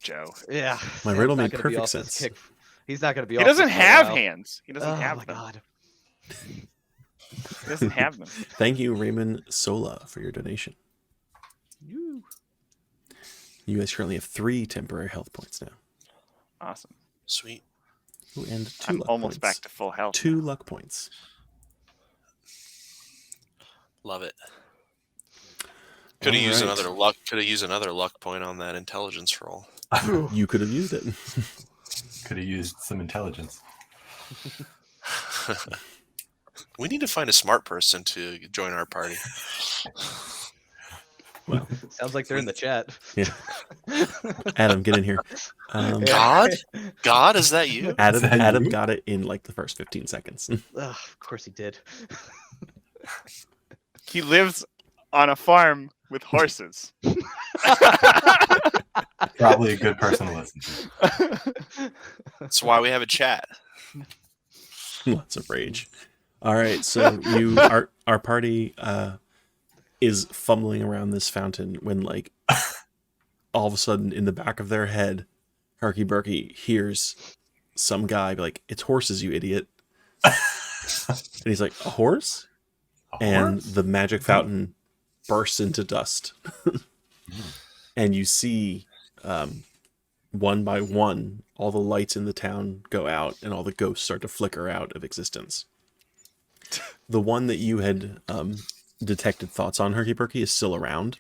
Joe. Yeah. My Sam's riddle not made gonna be perfect off this sense. kick. He's not going to be He off doesn't this for a have while. hands. He doesn't Oh have my them. god. He doesn't have them. Thank you, Raymond Sola, for your donation. Woo. You guys currently have 3 temporary health points now. Awesome. Sweet. Ooh, and 2 I'm luck almost points. back to full health. 2 now. luck points. Love it. Could have used Alright. another luck. Could have used another luck point on that intelligence roll. You could have used it. Could have used some intelligence. We need to find a smart person to join our party. Well, Sounds like they're in the chat. yeah. Adam, get in here. God? God, is that you? Adam, Is that Adam you? got it in like the first 15 seconds. Ugh, of course he did. He lives on a farm with horses. Probably a good person to listen to. That's why we have a chat. Lots of rage. All right, so our party is fumbling around this fountain when like all of a sudden in the back of their head, Harky Burky hears some guy be like, "It's horses, you idiot!" And he's like, "A horse?" And the magic fountain bursts into dust, and you see one by one all the lights in the town go out and all the ghosts start to flicker out of existence. The one that you had detected thoughts on, Herky Burky, is still around,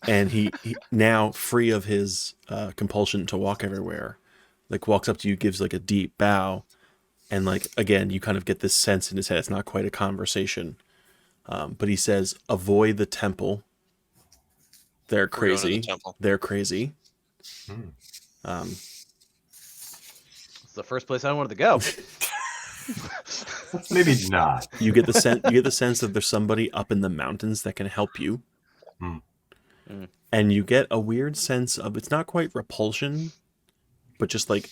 and he now free of his compulsion to walk everywhere, like walks up to you, gives like a deep bow, and like again you kind of get this sense in his head. It's not quite a conversation, but he says, "Avoid the temple. They're We're going to the crazy. temple." They're crazy." It's the first place I wanted to go. Maybe not. You get the sense that there's somebody up in the mountains that can help you. And you get a weird sense of, it's not quite repulsion, but just like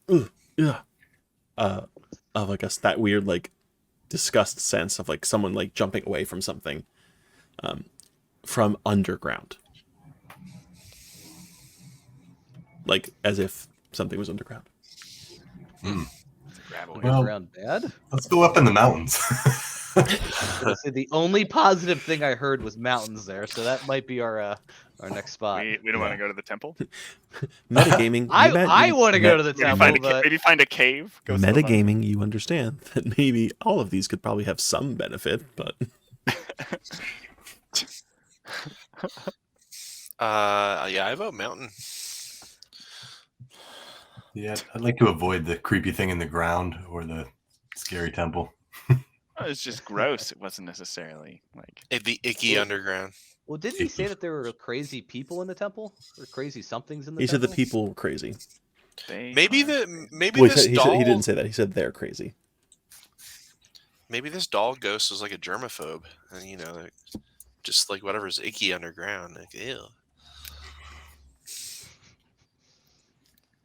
of like that weird like disgust sense of like someone like jumping away from something from underground. Like as if something was underground. Well, Underground bad? let's go up in the mountains. See, the only positive thing I heard was mountains there, so that might be our next spot. We don't want to go to the temple. Metagaming. I want to go to the Maybe temple, find, a, but maybe find a cave. Go swim on it. Metagaming, you understand that maybe all of these could probably have some benefit, but Yeah, I vote mountain. Yeah, I'd like to avoid the creepy thing in the ground or the scary temple. It's just gross. It wasn't necessarily like. The icky underground. well, didn't he say that there were crazy people in the temple or crazy somethings in the he said temple? the people were crazy. Maybe are- maybe Well, this he doll. he didn't say that. He said they're crazy. Maybe this doll ghost is like a germaphobe, and you know, like, just like whatever's icky underground. Like, ew.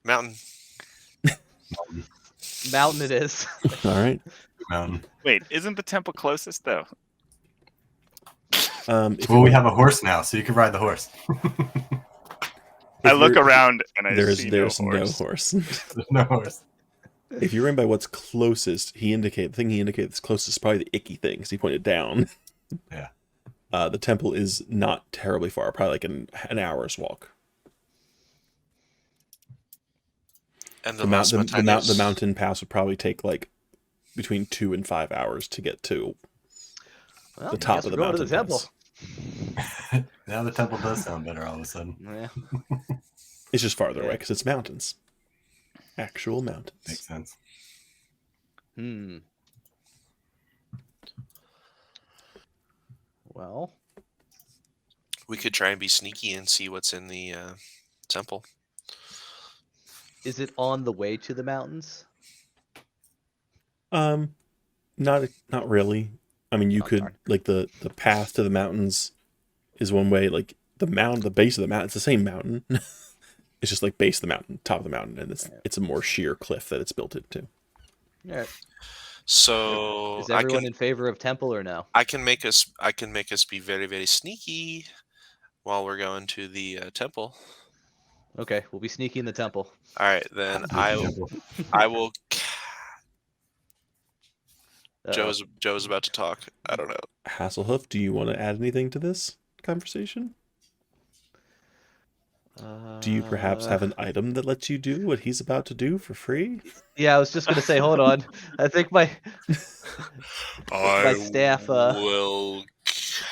Mountain. Mountain it is. All right. Mountain. Wait, isn't the temple closest though? If Well, you- we have a horse now, so you can ride the horse. I if look you're- around and I There's see there's no no horse. horse. There's no horse. If you're in by what's closest, the thing he indicated that's closest is probably the icky thing, because he pointed down. Yeah. The temple is not terribly far, probably like an hour's walk. And the The mountain pass would probably take like between 2 and 5 hours to get to Well, the top guess of the we're going mountain. to the temple. pass. Now the temple does sound better all of a sudden. Yeah. It's just farther Yeah. away because it's mountains. Actual mountains. Makes sense. Well, We could try and be sneaky and see what's in the temple. is it on the way to the mountains? Not really. I mean, you Oh, could darn. like the path to the mountains is one way. Like the base of the mountain, it's the same mountain. It's just like base of the mountain, top of the mountain, and it's a more sheer cliff that it's built into. All right. So Is everyone in favor of temple or no? I can make us be very, very sneaky while we're going to the temple. Okay, we'll be sneaky in the temple. All right, then With the I temple. will. Uh-oh. Joe's about to talk. I don't know. Hasselhoof, do you want to add anything to this conversation? Do you perhaps have an item that lets you do what he's about to do for free? Yeah, I was just gonna say, hold on. I think my I staff. will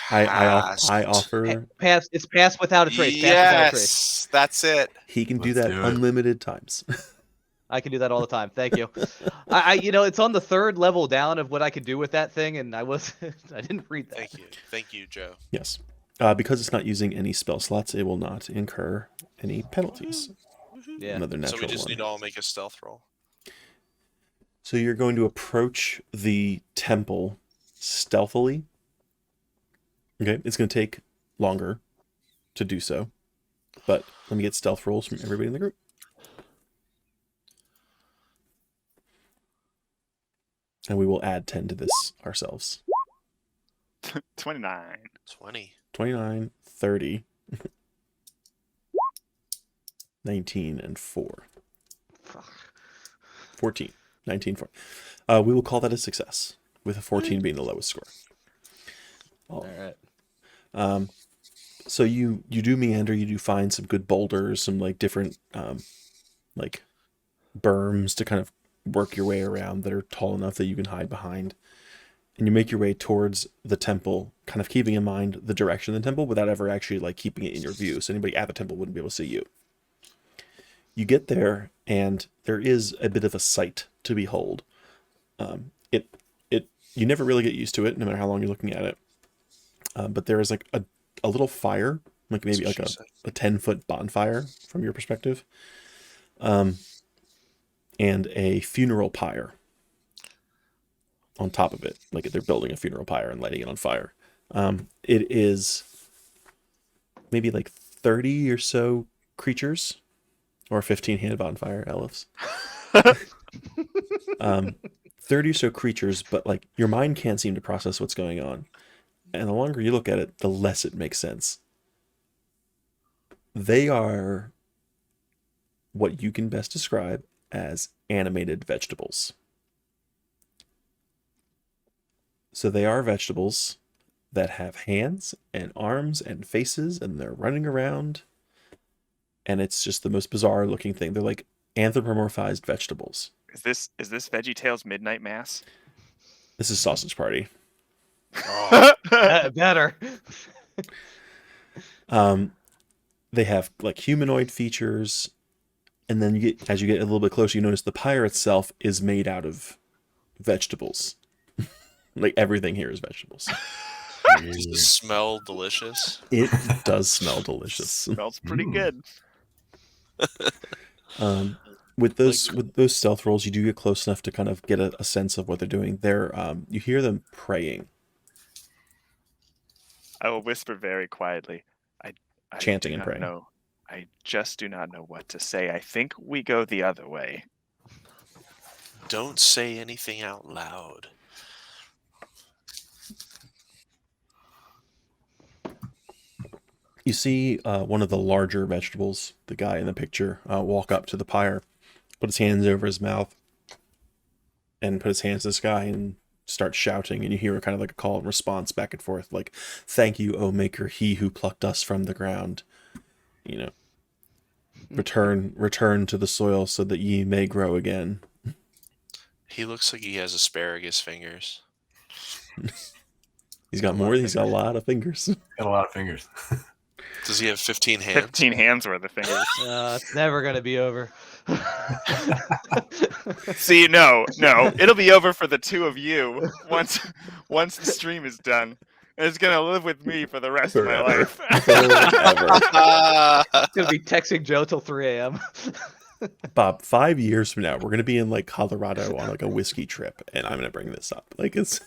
I cast. offer Pass. It's pass without a trace. Pass without a trace. Yes, that's it. he can do Let's that do it. unlimited times. I can do that all the time. Thank you. It's on the 3rd level down of what I could do with that thing, and I didn't read that. Thank you, Joe. Yes. Because it's not using any spell slots, it will not incur any penalties. Yeah. Another So natural we just one. need to all make a stealth roll. So you're going to approach the temple stealthily. Okay, it's going to take longer to do so. But let me get stealth rolls from everybody in the group. And we will add 10 to this ourselves. 29. 20. 29, 30, 19, and 4. 14. 19, 4. We will call that a success, with a 14 being the lowest score. All right. So you do meander, you do find some good boulders, some like different like berms to kind of work your way around that are tall enough that you can hide behind. And you make your way towards the temple, kind of keeping in mind the direction of the temple without ever actually like keeping it in your view. So anybody at the temple wouldn't be able to see you. You get there, and there is a bit of a sight to behold. You never really get used to it, no matter how long you're looking at it. But there is like a little fire, like maybe like a 10-foot bonfire from your perspective, and a funeral pyre on top of it. Like they're building a funeral pyre and lighting it on fire. It is maybe like 30 or so creatures, or 15-hand bonfire elves. 30 or so creatures, but like your mind can't seem to process what's going on. And the longer you look at it, the less it makes sense. They are what you can best describe as animated vegetables. So they are vegetables that have hands and arms and faces, and they're running around. And it's just the most bizarre looking thing. They're like anthropomorphized vegetables. Is this VeggieTales Midnight Mass? This is Sausage Party. Better. They have like humanoid features, and then as you get a little bit closer, you notice the pyre itself is made out of vegetables. Like everything here is vegetables. Does it smell delicious? It does smell delicious. Smells pretty good. With those stealth rolls, you do get close enough to kind of get a sense of what they're doing. You hear them praying. I will whisper very quietly. I Chanting do and not praying. know. I just do not know what to say. I think we go the other way. Don't say anything out loud. You see one of the larger vegetables, the guy in the picture, walk up to the pyre, put his hands over his mouth, and put his hands to the sky and start shouting. And you hear kind of like a call and response back and forth, like, "Thank you, O Maker, he who plucked us from the ground. You know, return to the soil so that ye may grow again." He looks like he has asparagus fingers. He's got more. He's got a lot of fingers. Got a lot of fingers. Does he have 15 hands? 15 hands worth of fingers. It's never gonna be over. See, no, it'll be over for the two of you once the stream is done. And it's gonna live with me for the rest of my life. Forever. Gonna be texting Joe till 3 a.m. Bob, 5 years from now, we're gonna be in like Colorado on like a whiskey trip, and I'm gonna bring this up. Like it's.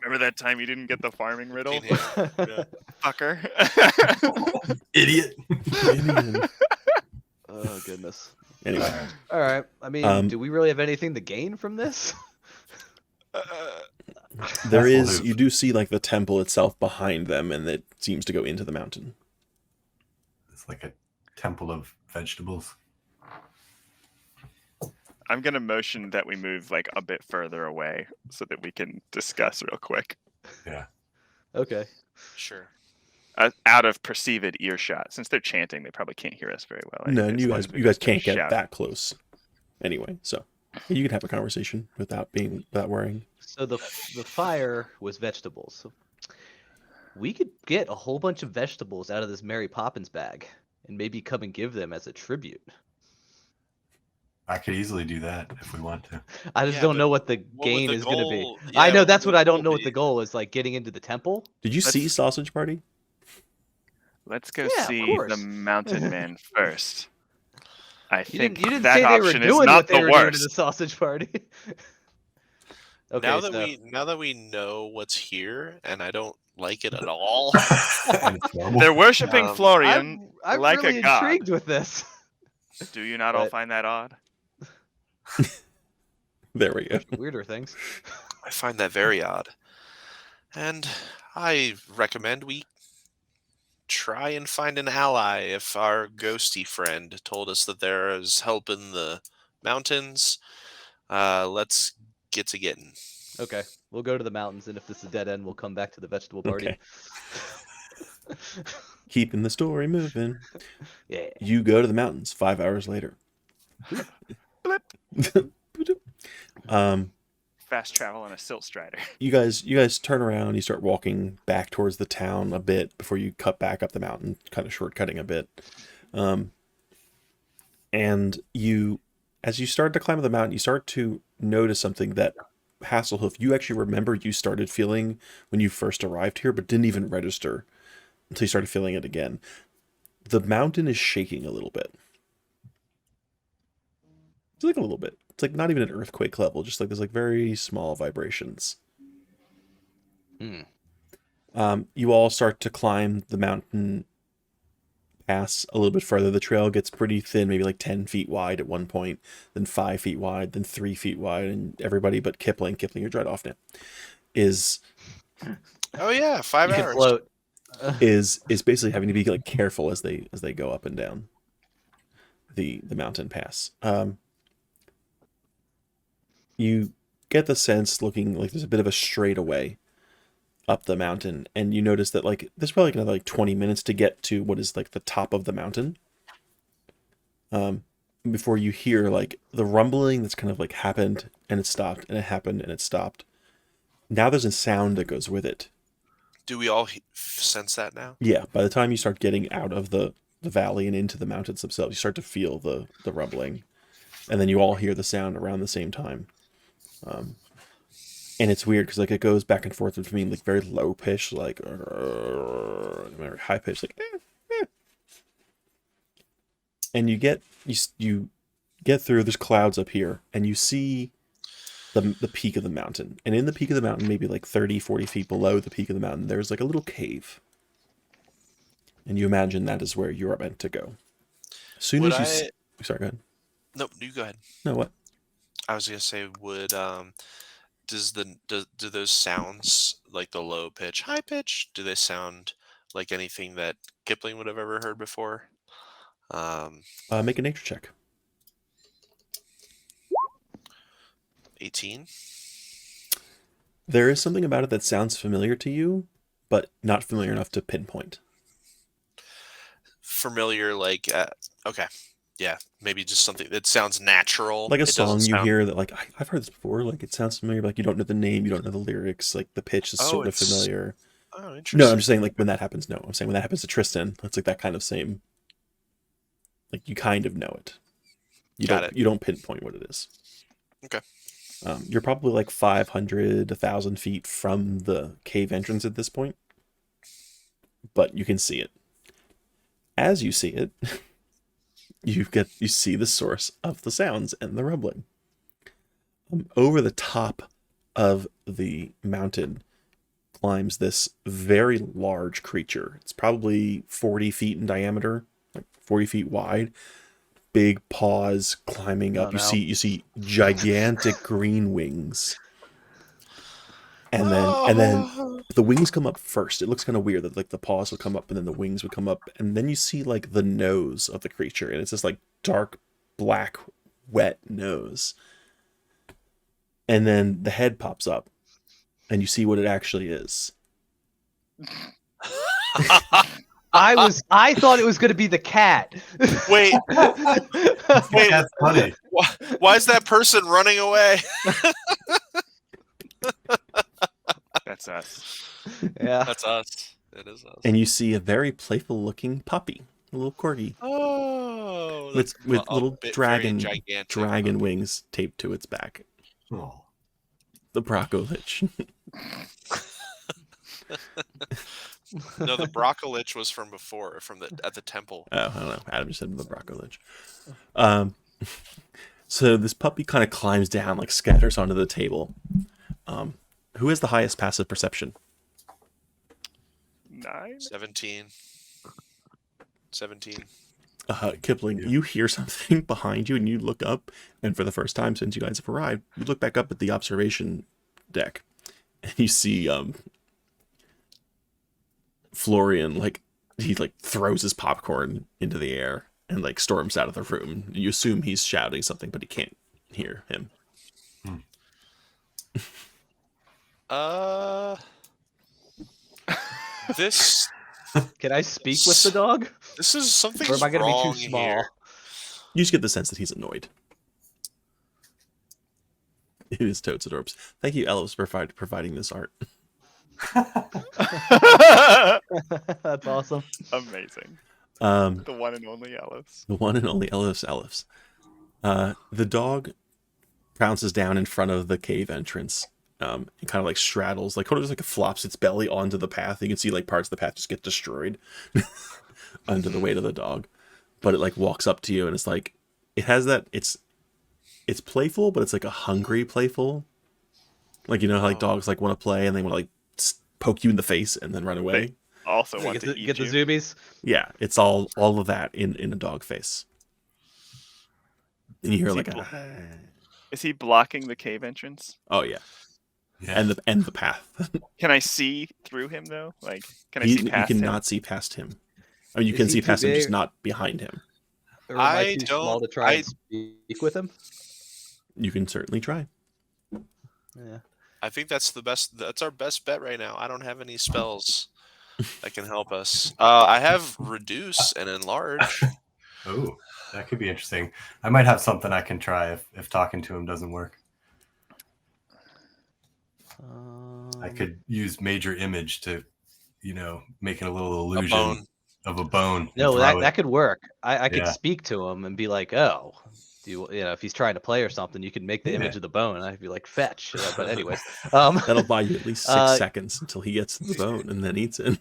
Remember that time you didn't get the farming riddle? 15 hands. Yeah. Fucker. Idiot. Oh goodness. Anyway, All right. I mean, do we really have anything to gain from this? there is. You do see like the temple itself behind them, and it seems to go into the mountain. It's like a temple of vegetables. I'm gonna motion that we move like a bit further away so that we can discuss real quick, Yeah. Okay. Sure. out of perceived earshot. Since they're chanting, they probably can't hear us very well. No, and anyways, you unless guys we you guys just can't get shout. that close anyway. So you can have a conversation without worrying. So the fire was vegetables. So we could get a whole bunch of vegetables out of this Mary Poppins bag and maybe come and give them as a tribute. I could easily do that if we want to. I just Yeah, don't but know what the what would gain the is going to be. goal- I yeah, know what that's would what the I don't goal know what be? the goal is, like getting into the temple. Did you see Let's- Sausage Party? Let's go Yeah, of see course. the mountain man first. I You think didn't that say they were option is doing not what they the were doing in worst. the sausage party. Okay, now that so we know what's here, and I don't like it at all. And it's normal. They're worshiping Um, Florian I'm like really a god. intrigued with this. Do you not all But- find that odd? There we go. Weirder things. I find that very odd. And I recommend we try and find an ally if our ghosty friend told us that there is help in the mountains. Let's get to getting. Okay, we'll go to the mountains, and if this is a dead end, we'll come back to the vegetable party. Okay. Keeping the story moving. Yeah. You go to the mountains 5 hours later. Fast travel on a silt strider. You guys turn around, you start walking back towards the town a bit before you cut back up the mountain, kind of shortcutting a bit. And as you start to climb up the mountain, you start to notice something that Hasselhoof, you actually remember you started feeling when you first arrived here, but didn't even register until you started feeling it again. The mountain is shaking a little bit. It's like a little bit. It's like not even an earthquake level, just like there's like very small vibrations. You all start to climb the mountain pass a little bit further. The trail gets pretty thin, maybe like 10 feet wide at one point, then 5 feet wide, then 3 feet wide, and everybody but Kipling, you're dried off now, is Oh yeah, 5 You can hours. float. is basically having to be like careful as they go up and down the mountain pass. You get the sense, looking like there's a bit of a straightaway up the mountain, and you notice that like there's probably another like 20 minutes to get to what is like the top of the mountain. Before you hear like the rumbling that's kind of like happened and it stopped and it happened and it stopped. Now there's a sound that goes with it. Do we all sense that now? Yeah, by the time you start getting out of the valley and into the mountains themselves, you start to feel the rumbling, and then you all hear the sound around the same time. And it's weird because like it goes back and forth between like very low pitch, like very high pitch, like. And you get through. There's clouds up here, and you see the peak of the mountain. And in the peak of the mountain, maybe like 30, 40 feet below the peak of the mountain, there's like a little cave. And you imagine that is where you are meant to go. As soon Would as you sorry, go ahead. No, you go ahead. No, what? I was gonna say, do those sounds, like the low pitch, high pitch, do they sound like anything that Kipling would have ever heard before? Make a nature check. 18. There is something about it that sounds familiar to you, but not familiar enough to pinpoint. Familiar, like okay, yeah, maybe just something that sounds natural, Like a It doesn't song you sound- hear that like I've heard this before. Like it sounds familiar, but like you don't know the name, you don't know the lyrics. Like the pitch is Oh, sort of it's- familiar. Oh, interesting. No, I'm just saying like when that happens. No, I'm saying when that happens to Tristan, it's like that kind of same. Like you kind of know it. You Got don't. it. You don't pinpoint what it is. Okay. You're probably like 500, 1,000 feet from the cave entrance at this point, but you can see it. As you see it, you see the source of the sounds and the rumbling. Over the top of the mountain climbs this very large creature. It's probably 40 feet in diameter, like 40 feet wide. Big paws climbing up. Oh, no. You see gigantic green wings. And then the wings come up first. It looks kind of weird that like the paws would come up and then the wings would come up, and then you see like the nose of the creature, and it's this like dark black wet nose. And then the head pops up and you see what it actually is. I thought it was going to be the cat. Wait, That's funny. why is that person running away? That's us. Yeah. That's us. It is us. And you see a very playful looking puppy, a little corgi, Oh, with a little bit- very dragon gigantic. wings taped to its back. Oh. The Broccolich. No, the Broccolich was from before, at the temple. Oh, I don't know. Adam just said the Broccolich. So this puppy kind of climbs down, like scatters onto the table. Who has the highest passive perception? 9. 17. Kipling, you hear something behind you and you look up, and for the first time since you guys have arrived, you look back up at the observation deck and you see Florian, like he like throws his popcorn into the air and like storms out of the room. You assume he's shouting something, but he can't hear him. This Can I speak with the dog? this is something Or am I going to wrong be too small? here. You just get the sense that he's annoyed. It is totes adorbs. Thank you, Ellis, for providing this art. That's awesome. Amazing. Um, The one and only Ellis. the one and only Ellis. The dog pounces down in front of the cave entrance. And kind of like straddles, like kind of just like flops its belly onto the path. You can see like parts of the path just get destroyed under the weight of the dog. But it like walks up to you and it's like, it has that, it's playful, but it's like a hungry playful. Like, you know how like dogs like want to play and they want to like poke you in the face and then run away. Also Yeah, want get to the, eat get the you. zoomies. Yeah, it's all of that in a dog face. And you hear Is he like bl- a, Is he blocking the cave entrance? oh yeah, Yeah. and the path. Can I see through him though? Like, can I You see past him? cannot see past him. I mean, you Is can he see too past him, just big? not behind him. Or am I I too small don't- to try I- and speak with him? You can certainly try. Yeah. I think that's our best bet right now. I don't have any spells that can help us. I have reduce and enlarge. Oh, that could be interesting. I might have something I can try if talking to him doesn't work. I could use major image to, make it a little illusion bone. of a bone. and No, throw that it. could work. I could Yeah. speak to him and be like, "Oh, if he's trying to play or something, you can make the image Yeah. of the bone." And I'd be like, "Fetch." But anyways, That'll buy you at least 6 Uh, seconds until he gets the bone and then eats it.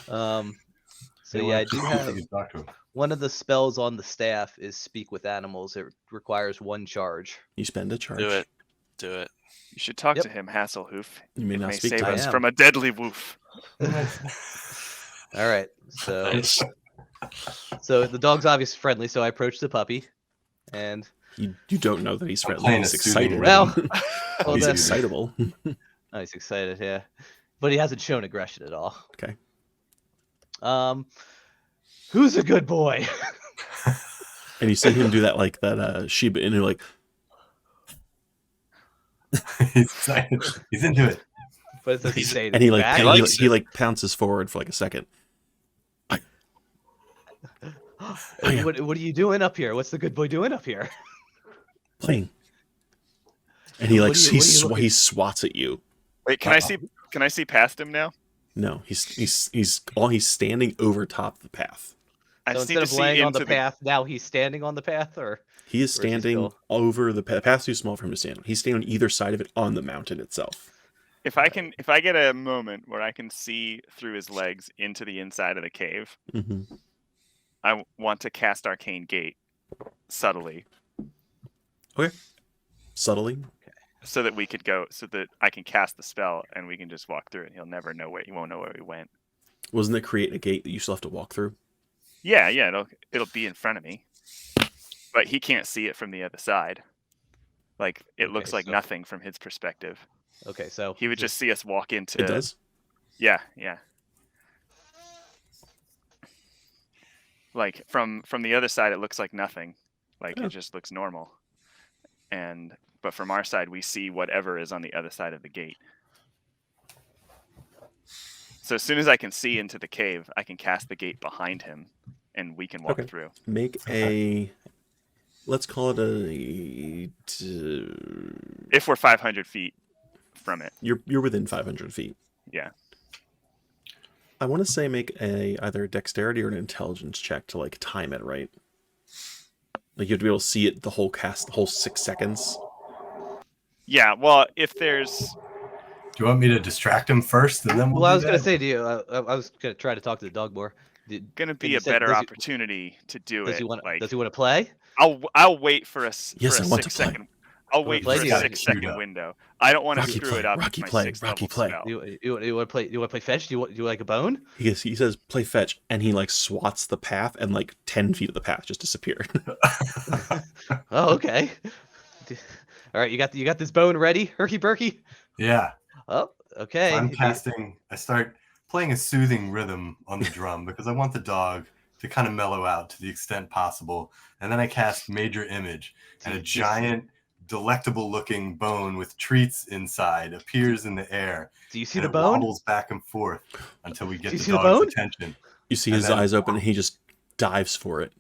So Hey, yeah, I well, do you have can talk to him. one of the spells on the staff is speak with animals. It requires 1 charge. You spend a charge. Do it. You should talk Yep. to him, Hasselhoof. You may It not may speak save to I us am. from a deadly woof. All right, so Nice. so the dog's obviously friendly. So I approach the puppy, and You don't know that he's friendly. playing He's a soothing excited. well, well He's then, excitable. oh, he's excited, yeah, but he hasn't shown aggression at all. Okay. Who's a good boy? And you see him do that like that Shiba Inu, like He's excited. He's into it. But it doesn't say and he like back. he, likes he like pounces forward for like a second. yeah. What are you doing up here? What's the good boy doing up here? Playing. And he like What are you- he, what are you sw- looking- he swats at you. Wait, can I see? Can I see past him now? No, he's standing over top the path. I So just need instead to of see laying on into the path, now he's standing on the path, or He is Or is he standing still- over the path. Path's too small for him to stand on. He's standing on either side of it on the mountain itself. If I get a moment where I can see through his legs into the inside of the cave, Mm-hmm. I want to cast Arcane Gate subtly, Subtly. so that we could go, so that I can cast the spell and we can just walk through it. He won't know where we went. Wasn't it create a gate that you still have to walk through? Yeah, it'll be in front of me, but he can't see it from the other side. Like it looks Okay, like so- nothing from his perspective. Okay, so He would just see us walk into. It does. Yeah, yeah. Like from the other side, it looks like nothing. Like Oh. it just looks normal. But from our side, we see whatever is on the other side of the gate. So as soon as I can see into the cave, I can cast the gate behind him, and we can walk Okay. through. Make a. Let's call it a. If we're 500 feet from it. You're within 500 feet. Yeah. I want to say make either a dexterity or an intelligence check to like time it right. Like you have to be able to see it the whole 6 seconds. Yeah. Well, if there's. Do you want me to distract him first, and then we'll Well, I do was gonna that? say to you, I was gonna try to talk to the dog more. Gonna be you a say- better does he- opportunity to do Does it. he want? Like Does he want to play? I'll wait for Yes, a I want to 6 play. second. I'll wanna wait play? for a You got it 6 second queued up. window. I don't want to Rocky screw play, it up. with Rocky my play, 6th Rocky level play. spell. You want to play? You want to play fetch? Do you like a bone? He says play fetch, and he like swats the path, and like 10 feet of the path just disappeared. Oh, okay. All right, you got this bone ready, Herky Burky. Yeah. Oh, okay. I'm casting. I start playing a soothing rhythm on the drum because I want the dog to kind of mellow out to the extent possible. And then I cast Major Image, and a giant, delectable-looking bone with treats inside appears in the air. Do you see and the it bone? wobbles back and forth until we get Do you the see the dog's bone? attention. You see And his then- eyes open, and he just dives for it.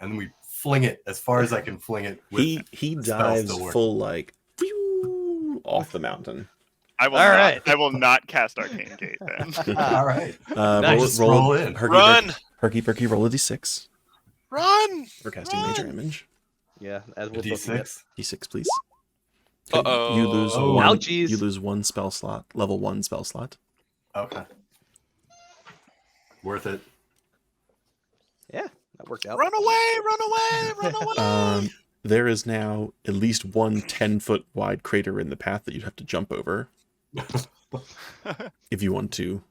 And we fling it as far as I can fling it. With He the spell dives still working. full like phew, off the mountain. I will All not. right. I will not cast Arcane Gate then. All right. Nice. Roll in. Run! Herky Burky, roll a d6 Run! for casting major Run! image. Yeah, as A we're looking at. D6. D6, please. Uh-oh. You lose Oh. one. Ouchies. You lose one spell slot, level 1 spell slot. Okay. Worth it. Yeah, that worked out. Run away! Run away! Run away! There is now at least one 10-foot wide crater in the path that you'd have to jump over if you want to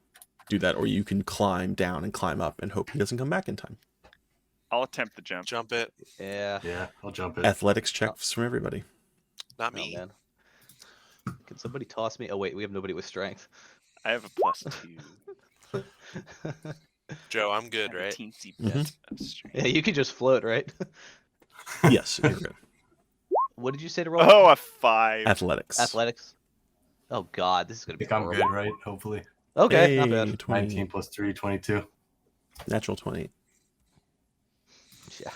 do that, or you can climb down and climb up and hope he doesn't come back in time. I'll attempt the jump. Jump it. Yeah. Yeah, I'll jump it. Athletics checks from everybody. Not Oh me. man. Can somebody toss me? Oh wait, we have nobody with strength. I have a +2. Joe, I'm good, I have a right? teensy Mhm. bit of strength. Yeah, you can just float, right? Yes, you're good. What did you say to roll? Oh, a 5. Athletics. Athletics. Oh god, this is gonna I be think I'm horrible. good, right? Hopefully. Okay, not Hey, bad. 20, 19 plus 3, 22. natural 20. Yeah.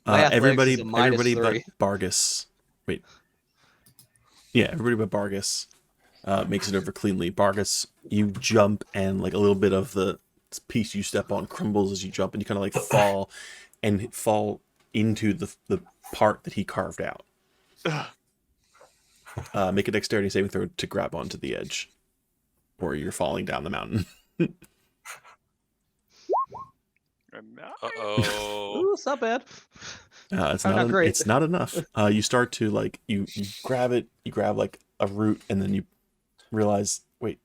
My athletics Everybody, is a minus everybody 3. but Bargus. Wait. Yeah, everybody but Bargus makes it over cleanly. Bargus, you jump, and like a little bit of the piece you step on crumbles as you jump, and you kind of like fall into the part that he carved out. Make a dexterity saving throw to grab onto the edge, or you're falling down the mountain. Uh-oh. Ooh, it's not bad. It's Oh, not. not great. It's not enough. You start to like you grab it. You grab like a root, and then you realize, wait,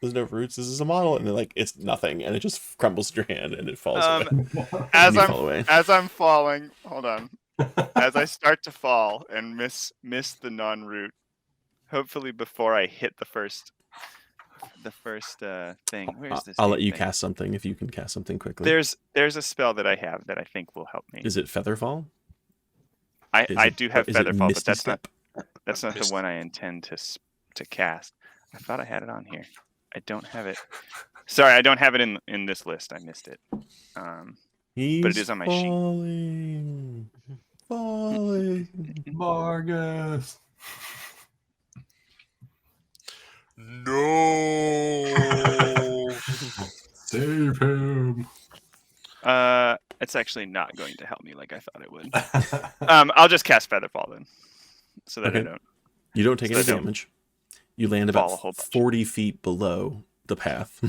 there's no roots. This is a model, and then like it's nothing, and it just crumbles in your hand, and it falls away. As You fall away. I'm falling, hold on. As I start to fall and miss the non-root, hopefully before I hit the first thing. Where's this? I'll damn let you thing? cast something if you can cast something quickly. There's a spell that I have that I think will help me. Is it Featherfall? I do have Is it Featherfall, but Misty that's not Step? the one I intend to cast. I thought I had it on here. I don't have it. Sorry, I don't have it in this list. I missed it. He's it is on my sheet. falling. Falling. Vargas. No. Save him. It's actually not going to help me like I thought it would. I'll just cast Featherfall then, so that I Okay. don't. You don't take So any I don't damage. You land fall a about whole bunch. 40 feet below the path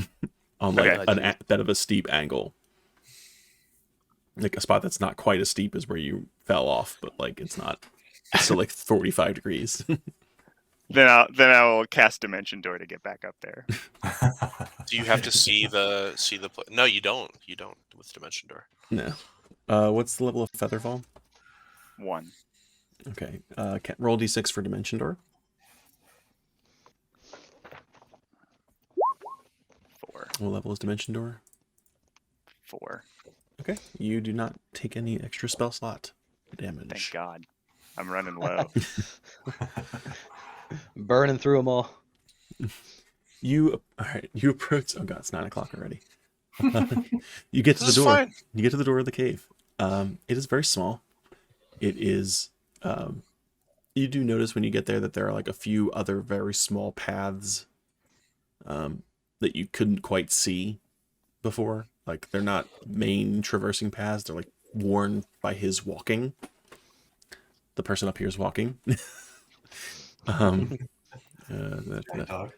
on like Okay. a bit of a steep angle. Like a spot that's not quite as steep as where you fell off, but like it's not. It's still like 45 degrees. Then I will cast Dimension Door to get back up there. Do you have to see the No, you don't. You don't with Dimension Door. No. What's the level of Featherfall? 1. Okay. Roll d6 for Dimension Door. What level is Dimension Door? 4. Okay. You do not take any extra spell slot Thank damage. God. I'm running low. Burning through them all. You approach. Oh god, it's 9 o'clock already. You get to This the is door. fine. You get to the door of the cave. It is very small. It is. You do notice when you get there that there are like a few other very small paths that you couldn't quite see before. Like they're not main traversing paths. They're like worn by his walking. The person up here is walking. Hey, dog.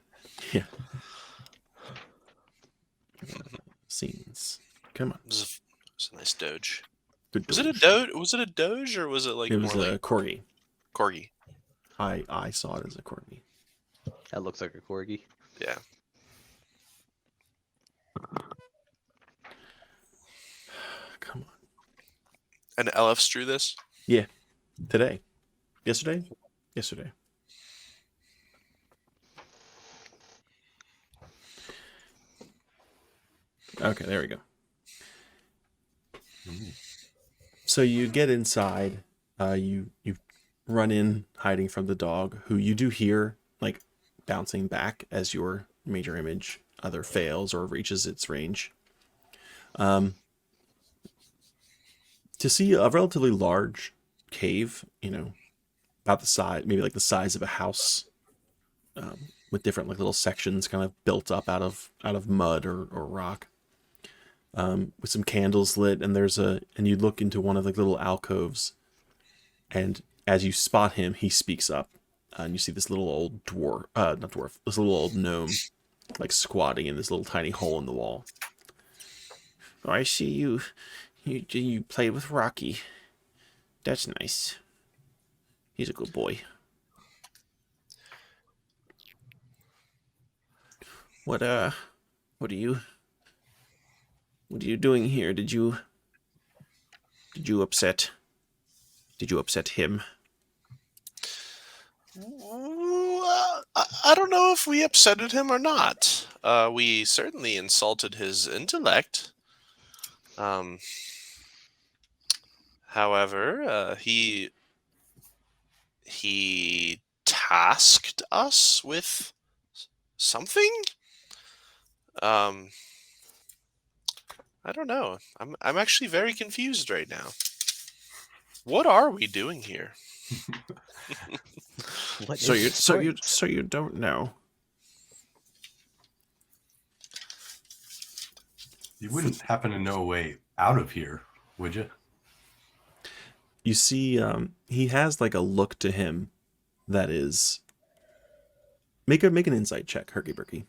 Yeah. Scenes. Come on. This is a nice doge. Good Was it a doge. doge? Was it a doge or was it like It was more a like corgi. corgi? I saw it as a corgi. That looks like a corgi. Yeah. Come on. And LFs drew this. Today. Yesterday? Yesterday. Okay, there we go. So you get inside. You run in, hiding from the dog, who you do hear like bouncing back as your major image either fails or reaches its range. To see a relatively large cave, about the size, maybe like the size of a house, with different like little sections kind of built up out of mud or rock, with some candles lit, and and you look into one of the little alcoves, and as you spot him, he speaks up, and you see this little old this little old gnome, like squatting in this little tiny hole in the wall. Oh, I see you played with Rocky. That's nice. He's a good boy. What are you doing here? Did you upset him? I don't know if we upsetted him or not. We certainly insulted his intellect. However, he tasked us with something. I don't know. I'm actually very confused right now. What are we doing here? What So is you this so you don't know. You wouldn't happen to know a way out of here, would you? You see, he has like a look to him that is. Make an insight check, Herky Burky.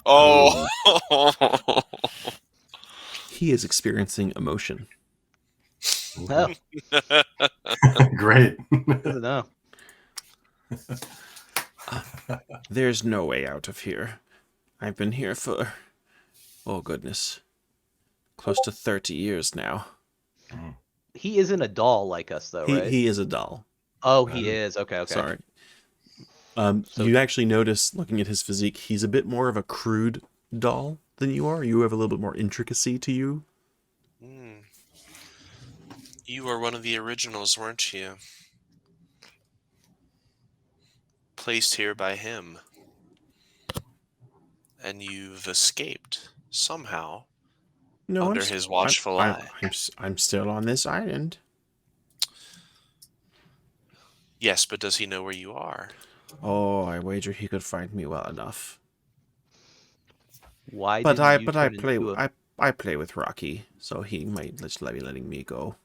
Oh, He is experiencing emotion. Oh, Great. good to know. There's no way out of here. I've been here for, oh goodness, close to 30 years now. He isn't a doll like us, though, right? He is a doll. Oh, he is. Okay. Sorry. So- You actually notice, looking at his physique, he's a bit more of a crude doll than you are. You have a little bit more intricacy to you. you were one of the originals, weren't you? Placed here by him. And you've escaped somehow No, under his watchful eye. I'm still on this island. Yes, but does he know where you are? Oh, I wager he could find me well enough. Why? But didn't you I turn play into a- I play with Rocky, so he might be letting me go.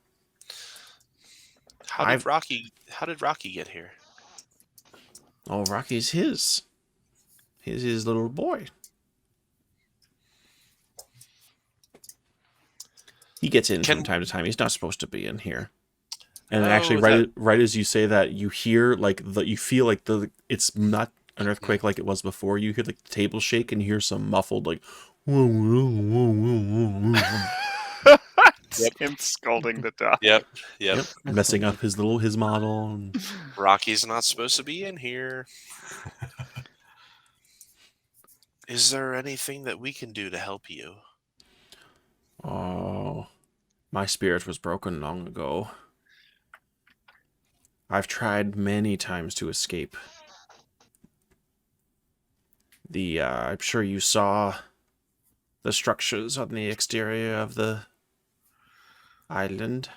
How did Rocky get here? Oh, Rocky's his. He's his little boy. He gets in from time to time. He's not supposed to be in here. And actually, right as you say that, you hear you feel like it's not an earthquake like it was before. You hear like the table shake and you hear some muffled like. Yep. him scolding the dog. Yep. Messing up his model. And... Rocky's not supposed to be in here. Is there anything that we can do to help you? Oh, my spirit was broken long ago. I've tried many times to escape. I'm sure you saw the structures on the exterior of the island.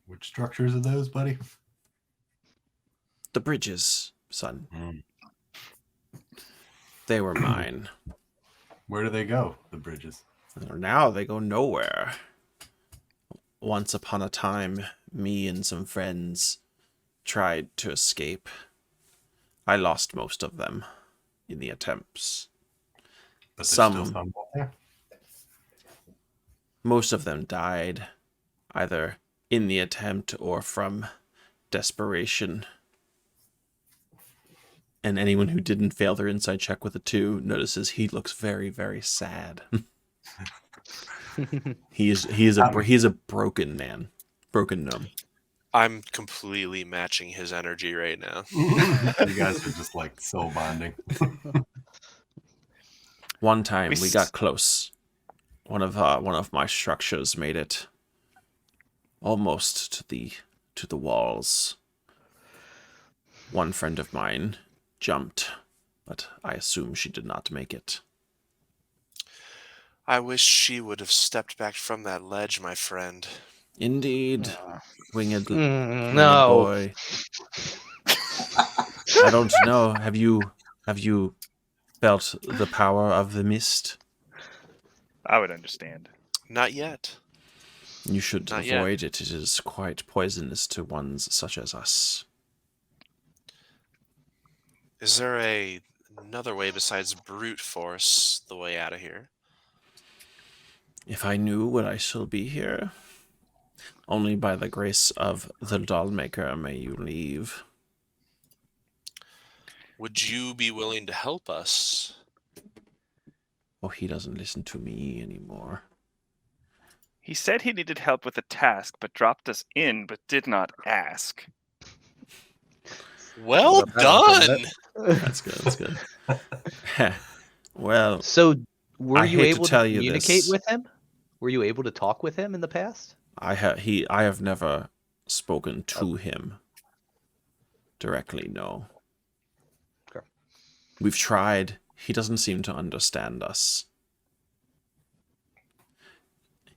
Which structures are those, buddy? The bridges, son. Mm. They were mine. Where do they go, the bridges? Now they go nowhere. Once upon a time, me and some friends tried to escape. I lost most of them in the attempts. But there's still some out there? Most of them died, either in the attempt or from desperation. And anyone who didn't fail their insight check with a 2 notices he looks very, very sad. he is a broken man, broken gnome. I'm completely matching his energy right now. You guys are just like soul bonding. One time we got close. One of my structures made it almost to the walls. One friend of mine jumped, but I assume she did not make it. I wish she would have stepped back from that ledge, my friend. Indeed, winged No. boy. I don't know. Have you felt the power of the mist? I would understand. Not yet. You should Not yet. avoid it. It is quite poisonous to ones such as us. Is there another way besides brute force the way out of here? If I knew, would I still be here? Only by the grace of the Dollmaker may you leave. Would you be willing to help us? Oh, he doesn't listen to me anymore. He said he needed help with a task, but dropped us in, but did not ask. Well done! That's good. That's good. Well, So, were I you hate to able to tell you communicate this. with him? Were you able to talk with him in the past? I have never spoken to him directly. No. Okay. We've tried. He doesn't seem to understand us.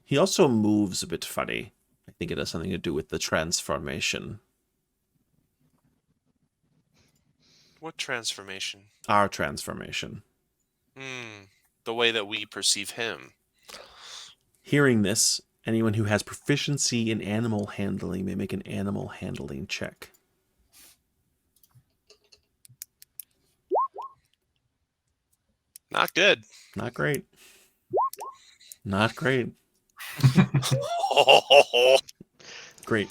He also moves a bit funny. I think it has something to do with the transformation. What transformation? Our transformation. The way that we perceive him. Hearing this, anyone who has proficiency in animal handling may make an animal handling check. Not good. Not great. Not great. Great.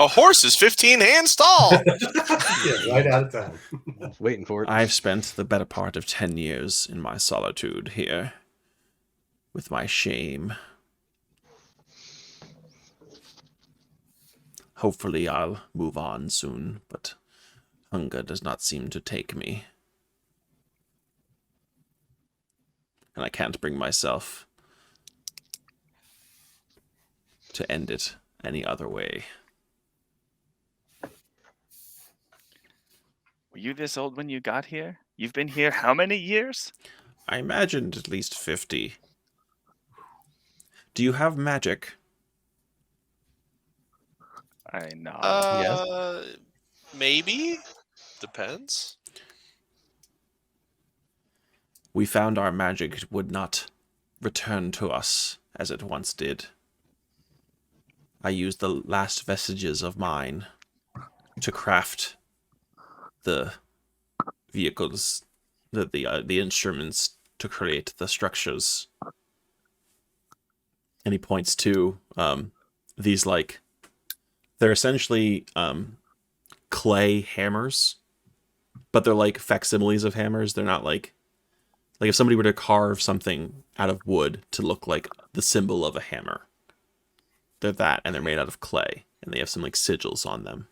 A horse is 15 hands tall. Yeah, right out of time. I was waiting for it. I've spent the better part of 10 years in my solitude here, with my shame. Hopefully I'll move on soon, but hunger does not seem to take me. And I can't bring myself to end it any other way. Were you this old when you got here? You've been here how many years? I imagined at least 50. Do you have magic? I know. Yes. Maybe. Depends. We found our magic would not return to us as it once did. I used the last vestiges of mine to craft the vehicles, the instruments to create the structures. And he points to these, like, they're essentially clay hammers but they're like facsimiles of hammers. They're not like if somebody were to carve something out of wood to look like the symbol of a hammer. They're that, and they're made out of clay, and they have some like sigils on them.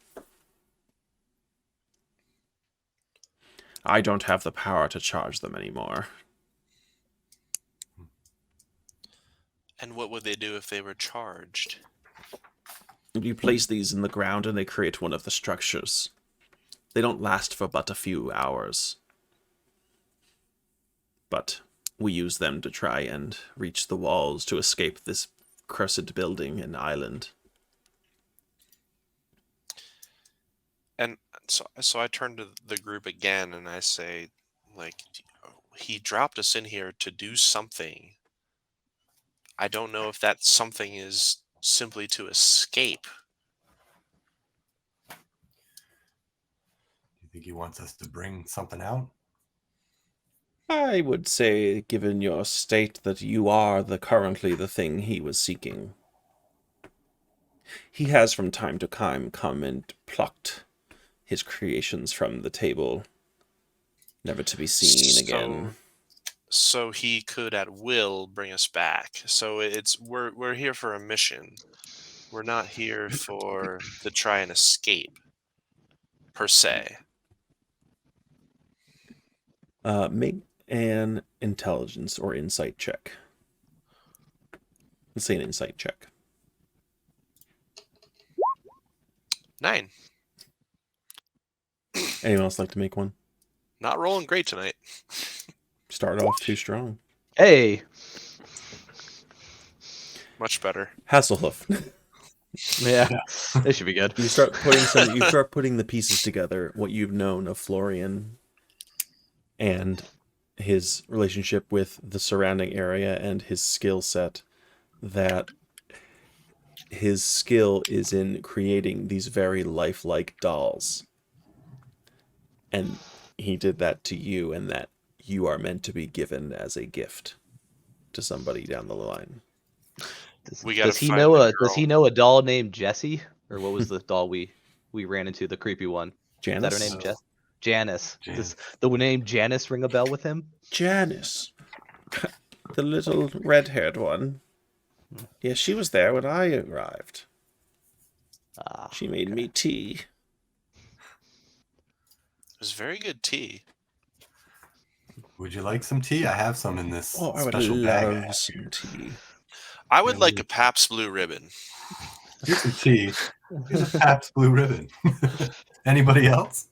I don't have the power to charge them anymore. And what would they do if they were charged? You place these in the ground and they create one of the structures. They don't last for but a few hours. But we use them to try and reach the walls to escape this cursed building and island. And so I turn to the group again and I say, like, he dropped us in here to do something. I don't know if that something is simply to escape. Do you think he wants us to bring something out? I would say, given your state, that you are currently the thing he was seeking. He has from time to time come and plucked his creations from the table, never to be seen again. So he could at will bring us back. So we're here for a mission. We're not here to try and escape, per se. Make an intelligence or insight check. Let's say an insight check. 9. Anyone else like to make one? Not rolling great tonight. Start off too strong. Hey, Much better. Hasselhoof. yeah, this should be good. You start putting the pieces together, what you've known of Florian and his relationship with the surrounding area and his skill set, that his skill is in creating these very lifelike dolls. And he did that to you, and that you are meant to be given as a gift to somebody down the line. Does he know a doll named Jessie? Or what was the doll we ran into, the creepy one? Janice? Is that her name? Janice. Janice. Does the name Janice ring a bell with him? Janice. The little red-haired one. Yeah, she was there when I arrived. She made me tea. It was very good tea. Would you like some tea? I have some in this Oh, I would special bag. love some tea. I would like a Pabst Blue Ribbon. Here's some tea. Here's a Pabst Blue Ribbon. Anybody else?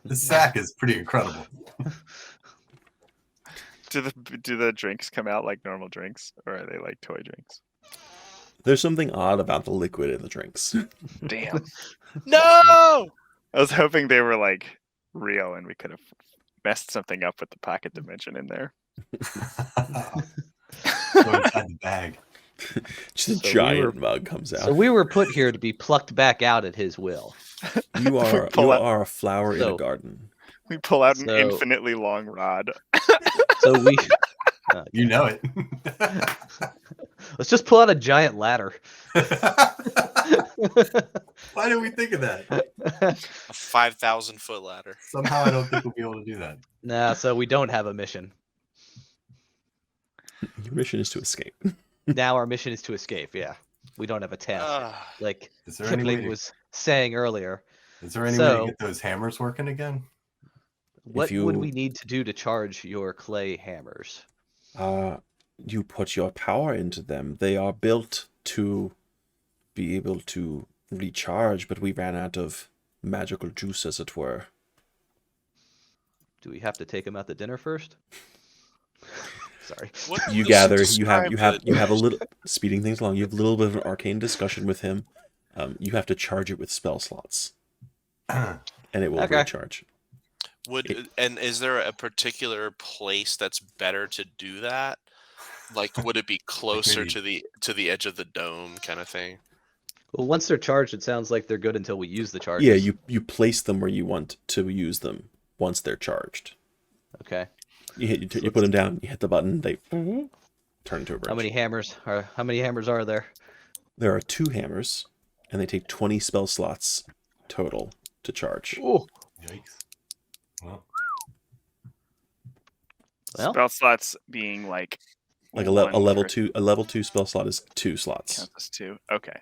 This sack is pretty incredible. Do the drinks come out like normal drinks, or are they like toy drinks? There's something odd about the liquid in the drinks. Damn. No! I was hoping they were like real and we could have messed something up with the pocket dimension in there. Go inside the bag. Just a giant mug comes out. So we were put here to be plucked back out at his will. You are a flower in a garden. We pull out an So- infinitely long rod. So we You know it. let's just pull out a giant ladder. Why didn't we think of that? A 5,000-foot ladder. Somehow I don't think we'll be able to do that. Nah, so we don't have a mission. Your mission is to escape. Now our mission is to escape. Yeah, we don't have a task, like Is there any way Kipling to, was saying earlier. is there any way So- to get those hammers working again? What you- would we need to do to charge your clay hammers? You put your power into them. They are built to be able to recharge, but we ran out of magical juice, as it were. Do we have to take him out to dinner first? Sorry. What You was gather you described have a little speeding things along. You have a little bit of an arcane discussion with him. You have to charge it with spell slots, and it will Okay. recharge. And is there a particular place that's better to do that? Like, would it be closer maybe- to the edge of the dome, kind of thing? Well, once they're charged, it sounds like they're good until we use the charges. Yeah, you place them where you want to use them once they're charged. Okay. You put them down. You hit the button. They turn into a bridge. How many hammers are there? There are 2 hammers, and they take 20 spell slots total to charge. Oh, Yikes. Well, Well. Spell slots being like A one level per- 2 spell slot is 2 slots. counts as 2. Okay.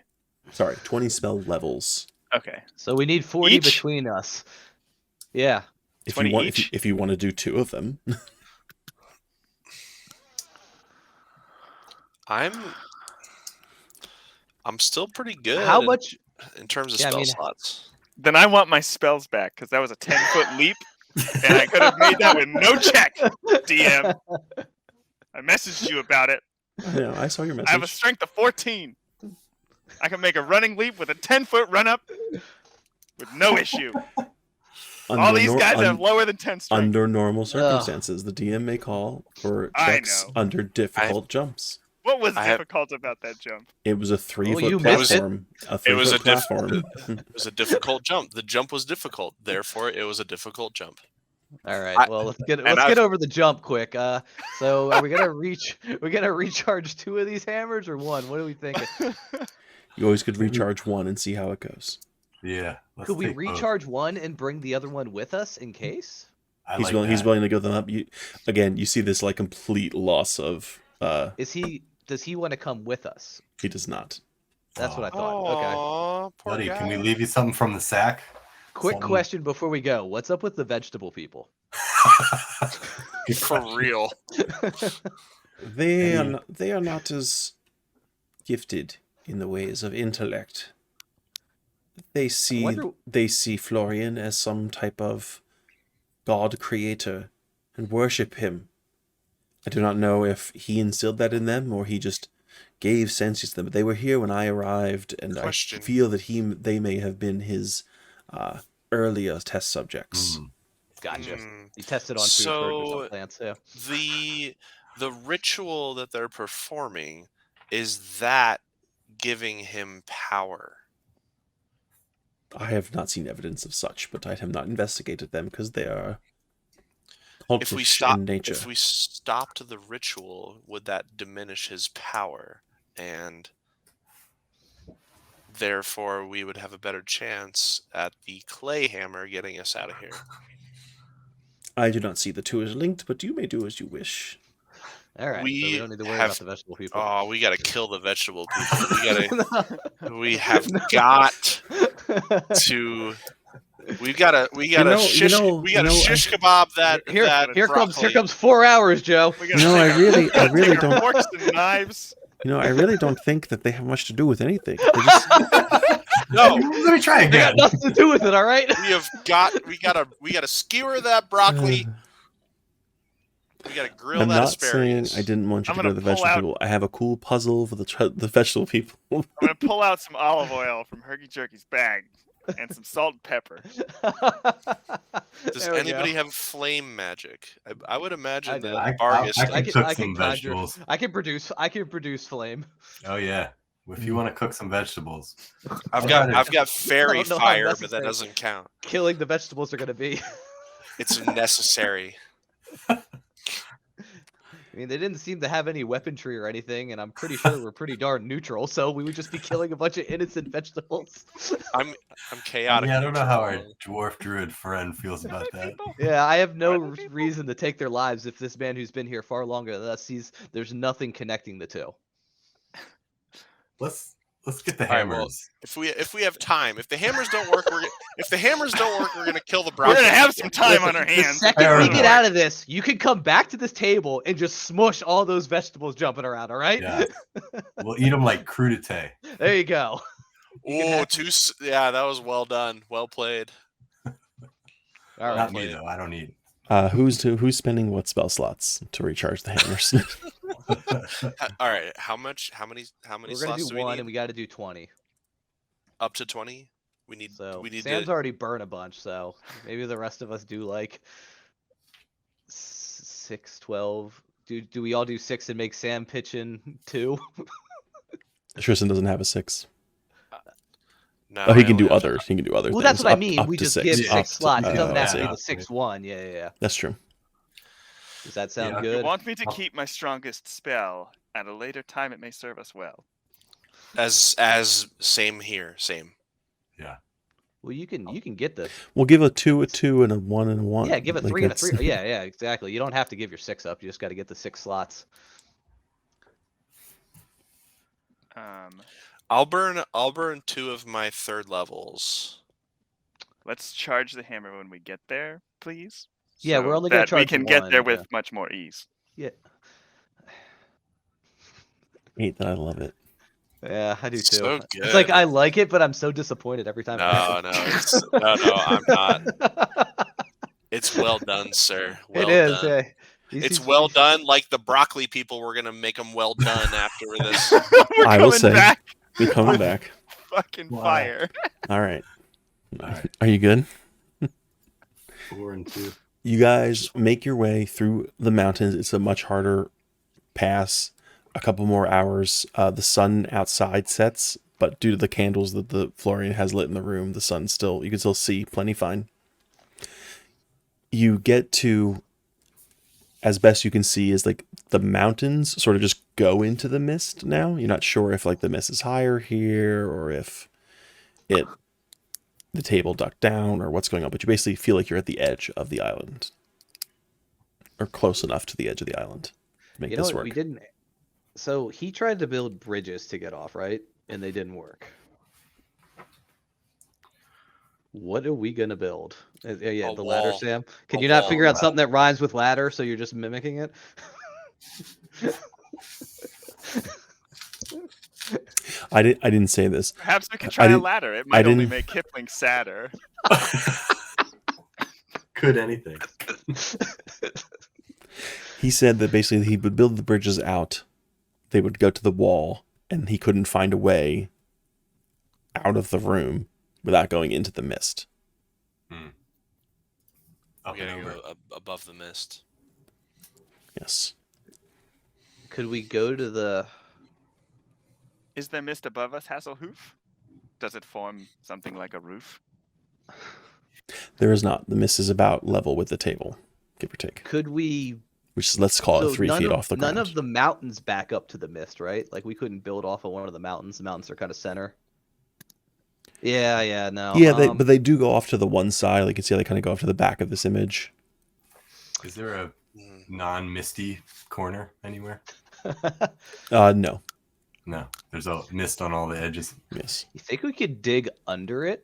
Sorry, 20 spell levels. Okay. So we need 40 Each? between us. Yeah. If 20 you want, each? if you want to do 2 of them, I'm still pretty good. How much? in terms of Yeah, I spell mean- slots? Then I want my spells back because that was a 10-foot leap, and I could have made that with no check. DM, I messaged you about it. I know, I saw your I have a message. strength of 14. I can make a running leap with a 10-foot run up with no issue. All these guys have lower than 10 strength. Under normal circumstances, the DM may call for I checks know. under difficult jumps. What was I have- difficult about that jump? It was a 3-foot you missed it. platform. A It was 3-foot platform. It was a difficult jump. The jump was difficult. Therefore, it was a difficult jump. All right. Well, let's get over the jump quick. So are we gonna recharge 2 of these hammers or 1? What are we thinking? You always could recharge 1 and see how it goes. yeah. let's Could we take both. recharge 1 and bring the other one with us in case? He's willing to go them up. You see this like complete loss of. Does he want to come with us? He does not. That's what I thought. Okay. Aw, poor Buddy, guy. can we leave you something from the sack? Quick Something- question before we go. What's up with the vegetable people? For real. They are not as gifted in the ways of intellect. They see Florian as some type of god creator and worship him. I do not know if he instilled that in them or he just gave senses to them. But they were here when I arrived, and Question. I feel that they may have been his earlier test subjects. Gotcha. Hmm. You tested on food So- on plants, yeah. The ritual that they're performing, is that giving him power? I have not seen evidence of such, but I have not investigated them because they are cultish in nature. If we stopped the ritual, would that diminish his power, and therefore we would have a better chance at the clay hammer getting us out of here? I do not see the two as linked, but you may do as you wish. All right. So we We don't need to worry have- about the vegetable people. Oh, we gotta kill the vegetable people. We have got to. We gotta shish kebab that. Here comes 4 hours, Joe. We gotta No, I take our- really take our don't. forks and knives. I really don't think that they have much to do with anything. They just, No, Let me try They got again. nothing to do with it, all right? we gotta skewer that broccoli. We gotta grill I'm that not asparagus. saying I didn't want you I'm to go to gonna the pull vegetable out- people. I have a cool puzzle for the vegetable people. I'm gonna pull out some olive oil from Herky Jerky's bag and some salt and pepper. Does There we anybody go. have flame magic? I would imagine I do. that I Vargas. can can- cook I can some conjure- vegetables. I can produce flame. Oh yeah. If you want to cook some vegetables. I've I got fairy don't know how fire, but that necessary. doesn't count. Killing the vegetables are gonna be. It's necessary. I mean, they didn't seem to have any weaponry or anything, and I'm pretty sure we're pretty darn neutral. So we would just be killing a bunch of innocent vegetables. I'm chaotic. Yeah, I don't know how our neutral. dwarf druid friend feels about that. Yeah, I have no Random people? reason to take their lives if this man who's been here far longer than us sees there's nothing connecting the two. Let's get the All right, well, hammers. If we have time, if the hammers don't work, we're gonna kill the We're broccoli. gonna have some time Listen, on our the hands. second Fair we enough. get out of this, you can come back to this table and just smush all those vegetables jumping around. All right? Yeah. We'll eat them like crudité. There you go. Oh, yeah, that was well done. Well played. All Well right. Not me played. though. I don't eat. Who's spending what spell slots to recharge the hammers? All right, how many We're gonna slots do do we one, need? and we got to do 20. Up to 20? We need So to Sam's already burned a bunch, so maybe the rest of us do like 6, 12. Do we all do 6 and make Sam pitch in 2? Tristan doesn't have a 6. No, Oh, he I can do only have- other. He can do other Well, things. that's what I up- mean. up We to just 6. give Yeah. 6 slots. It Oh, doesn't have to be yeah. the 6th one. Yeah. That's true. Does that sound Yeah. You good? want me to keep my strongest spell at a later time? It may serve us well. as same here, same. Yeah. Well, you can get the We'll give a 2, a 2, and a 1 and a 1. yeah, give a Like, 3 and a that's- 3. Yeah, exactly. You don't have to give your 6 up. You just got to get the 6 slots. I'll burn 2 of my 3rd levels. Let's charge the hammer when we get there, please. Yeah, we're so only gonna that we charge can get there one, with much more ease. Yeah. hate that I love it. Yeah, I do too. So It's like good. I like it, but I'm so disappointed every time. No, I'm not. It's well done, sir. Well It is. done. Yeah. It's well done, like the broccoli people were gonna make them well done after this. We're I will coming say- back We're coming back. fucking Why? fire. All right. All right. Are you good? 4 and 2. You guys make your way through the mountains. It's a much harder pass. A couple more hours. The sun outside sets, but due to the candles that the Florian has lit in the room, the sun you can still see plenty fine. You get to, as best you can see, is like the mountains sort of just go into the mist now. You're not sure if like the mist is higher here or if the table ducked down or what's going on, but you basically feel like you're at the edge of the island. Or close enough to the edge of the island to make You know this what? work. We didn't. So he tried to build bridges to get off, right? And they didn't work. What are we gonna build? Yeah, A the ladder, wall. Sam. Can A you not wall. figure out something that rhymes with ladder, so you're just mimicking it? I didn't say this. Perhaps we could I try a didn't- ladder. It I might only didn't- make Kipling sadder. Could anything. He said that basically he would build the bridges out. They would go to the wall, and he couldn't find a way out of the room without going into the mist. Up We and gotta over. go above the mist. Yes. Could we go to the? Is there mist above us, Hasselhoof? Does it form something like a roof? There is not. The mist is about level with the table, give or take. Could we? Which is, let's call it 3 none feet of, off the ground. None of the mountains back up to the mist, right? Like we couldn't build off of one of the mountains. The mountains are kind of center. Yeah, no. Yeah, but they do go off to the one side. Like you can see, they kind of go off to the back of this image. Is there a Mm. non-misty corner anywhere? No. No. There's a mist on all the edges. Yes. You think we could dig under it?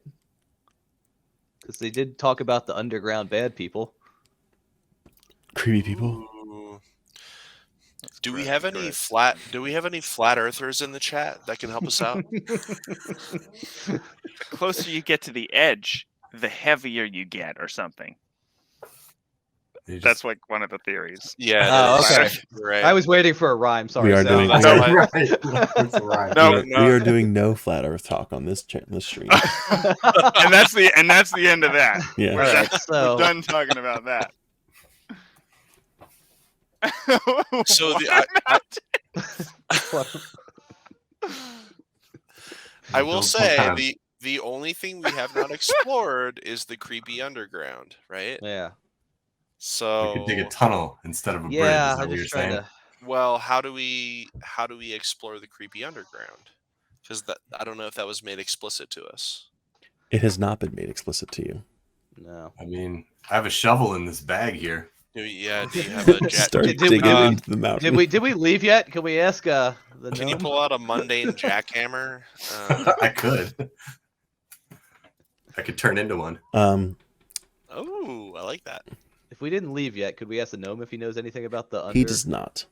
Because they did talk about the underground bad people. Creepy people. Ooh. Do we gross, have any gross. flat earthers in the chat that can help us out? The closer you get to the edge, the heavier you get, or something. They just- That's like one of the theories. Yeah. Oh, that okay. is right. I was waiting for a rhyme. Sorry, We are Sam. doing- That's No, why- right. That's right. No, we are doing no flat Earth talk on this this stream. and that's the end of that. Yeah. We're, All done, right, so we're done talking about that. So What? I will Build some say kind of- the only thing we have not explored is the creepy underground, right? yeah, So We could dig a tunnel instead of a bridge. yeah. Is that I'm what you're just trying saying? to. well, how do we explore the creepy underground? Because I don't know if that was made explicit to us. It has not been made explicit to you. No. I mean, I have a shovel in this bag here. Do you have a jet? Start Did- digging uh, into the mountain. Did we leave yet? Can we ask the Can you gnome? pull out a mundane jackhammer? I could. I could turn into one. Oh, I like that. If we didn't leave yet, could we ask the gnome if he knows anything about the under? He does not.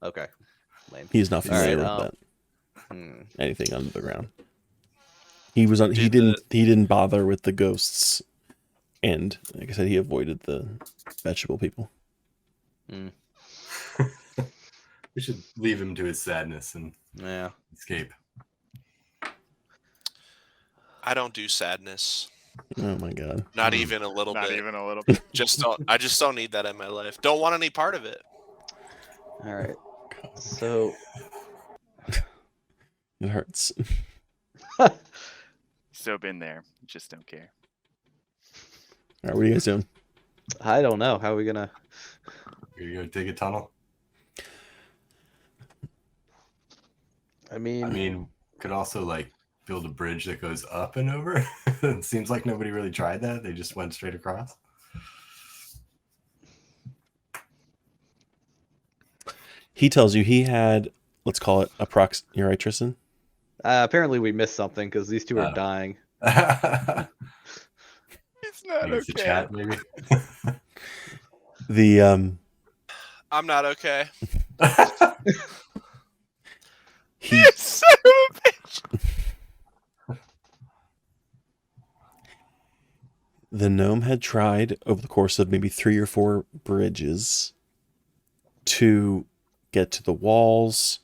Okay. Lame. He is not All right, familiar with that. Hmm. Anything under the ground. He was on. He Did didn't bother with the ghosts, and like I said, he avoided the vegetable people. We should leave him to his sadness and Yeah. escape. I don't do sadness. Oh my god. Not even a little Not bit. even a little bit. I just don't need that in my life. Don't want any part of it. All right. So It hurts. So been there. Just don't care. All right, what are you guys doing? I don't know. How are we gonna? You're gonna go dig a tunnel. I mean, I mean, could also like build a bridge that goes up and over. It seems like nobody really tried that. They just went straight across. He tells you he had, let's call it you're right, Tristan? Apparently we missed something because these two are Oh. dying. It's not Use the okay. chat, maybe. The I'm not okay. he You son of a bitch! the gnome had tried over the course of maybe 3 or 4 bridges to get to the walls,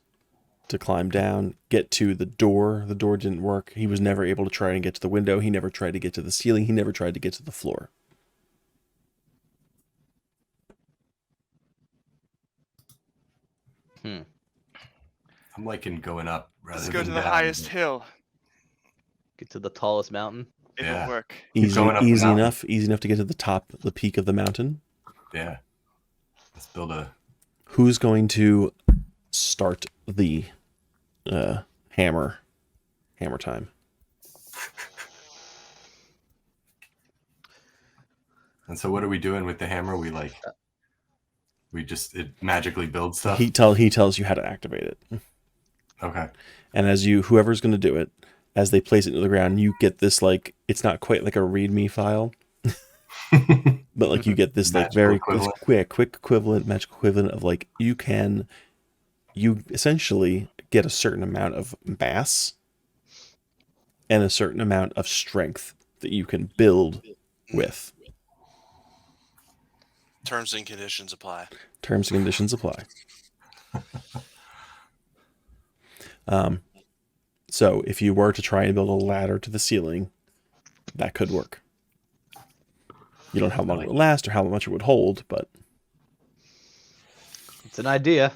to climb down, get to the door. The door didn't work. He was never able to try and get to the window. He never tried to get to the ceiling. He never tried to get to the floor. I'm liking going up rather Let's go than to the down, highest but- hill. Get to the tallest mountain. It'll Yeah. work. Easy, going up the easy mountain. enough. Easy enough to get to the top, the peak of the mountain. Yeah. Let's build a. Who's going to start the hammer time? And so, what are we doing with the hammer? We just it magically builds stuff. He tells you how to activate it. Okay. And as whoever's going to do it, as they place it into the ground, you get this, like, it's not quite like a README file, but like you get this like Magical very equivalent. quick equivalent, magical equivalent of like you essentially get a certain amount of mass and a certain amount of strength that you can build with. Terms and conditions apply. Terms and conditions apply. So if you were to try and build a ladder to the ceiling, that could work. You don't know how long it would last or how much it would hold, but It's an idea.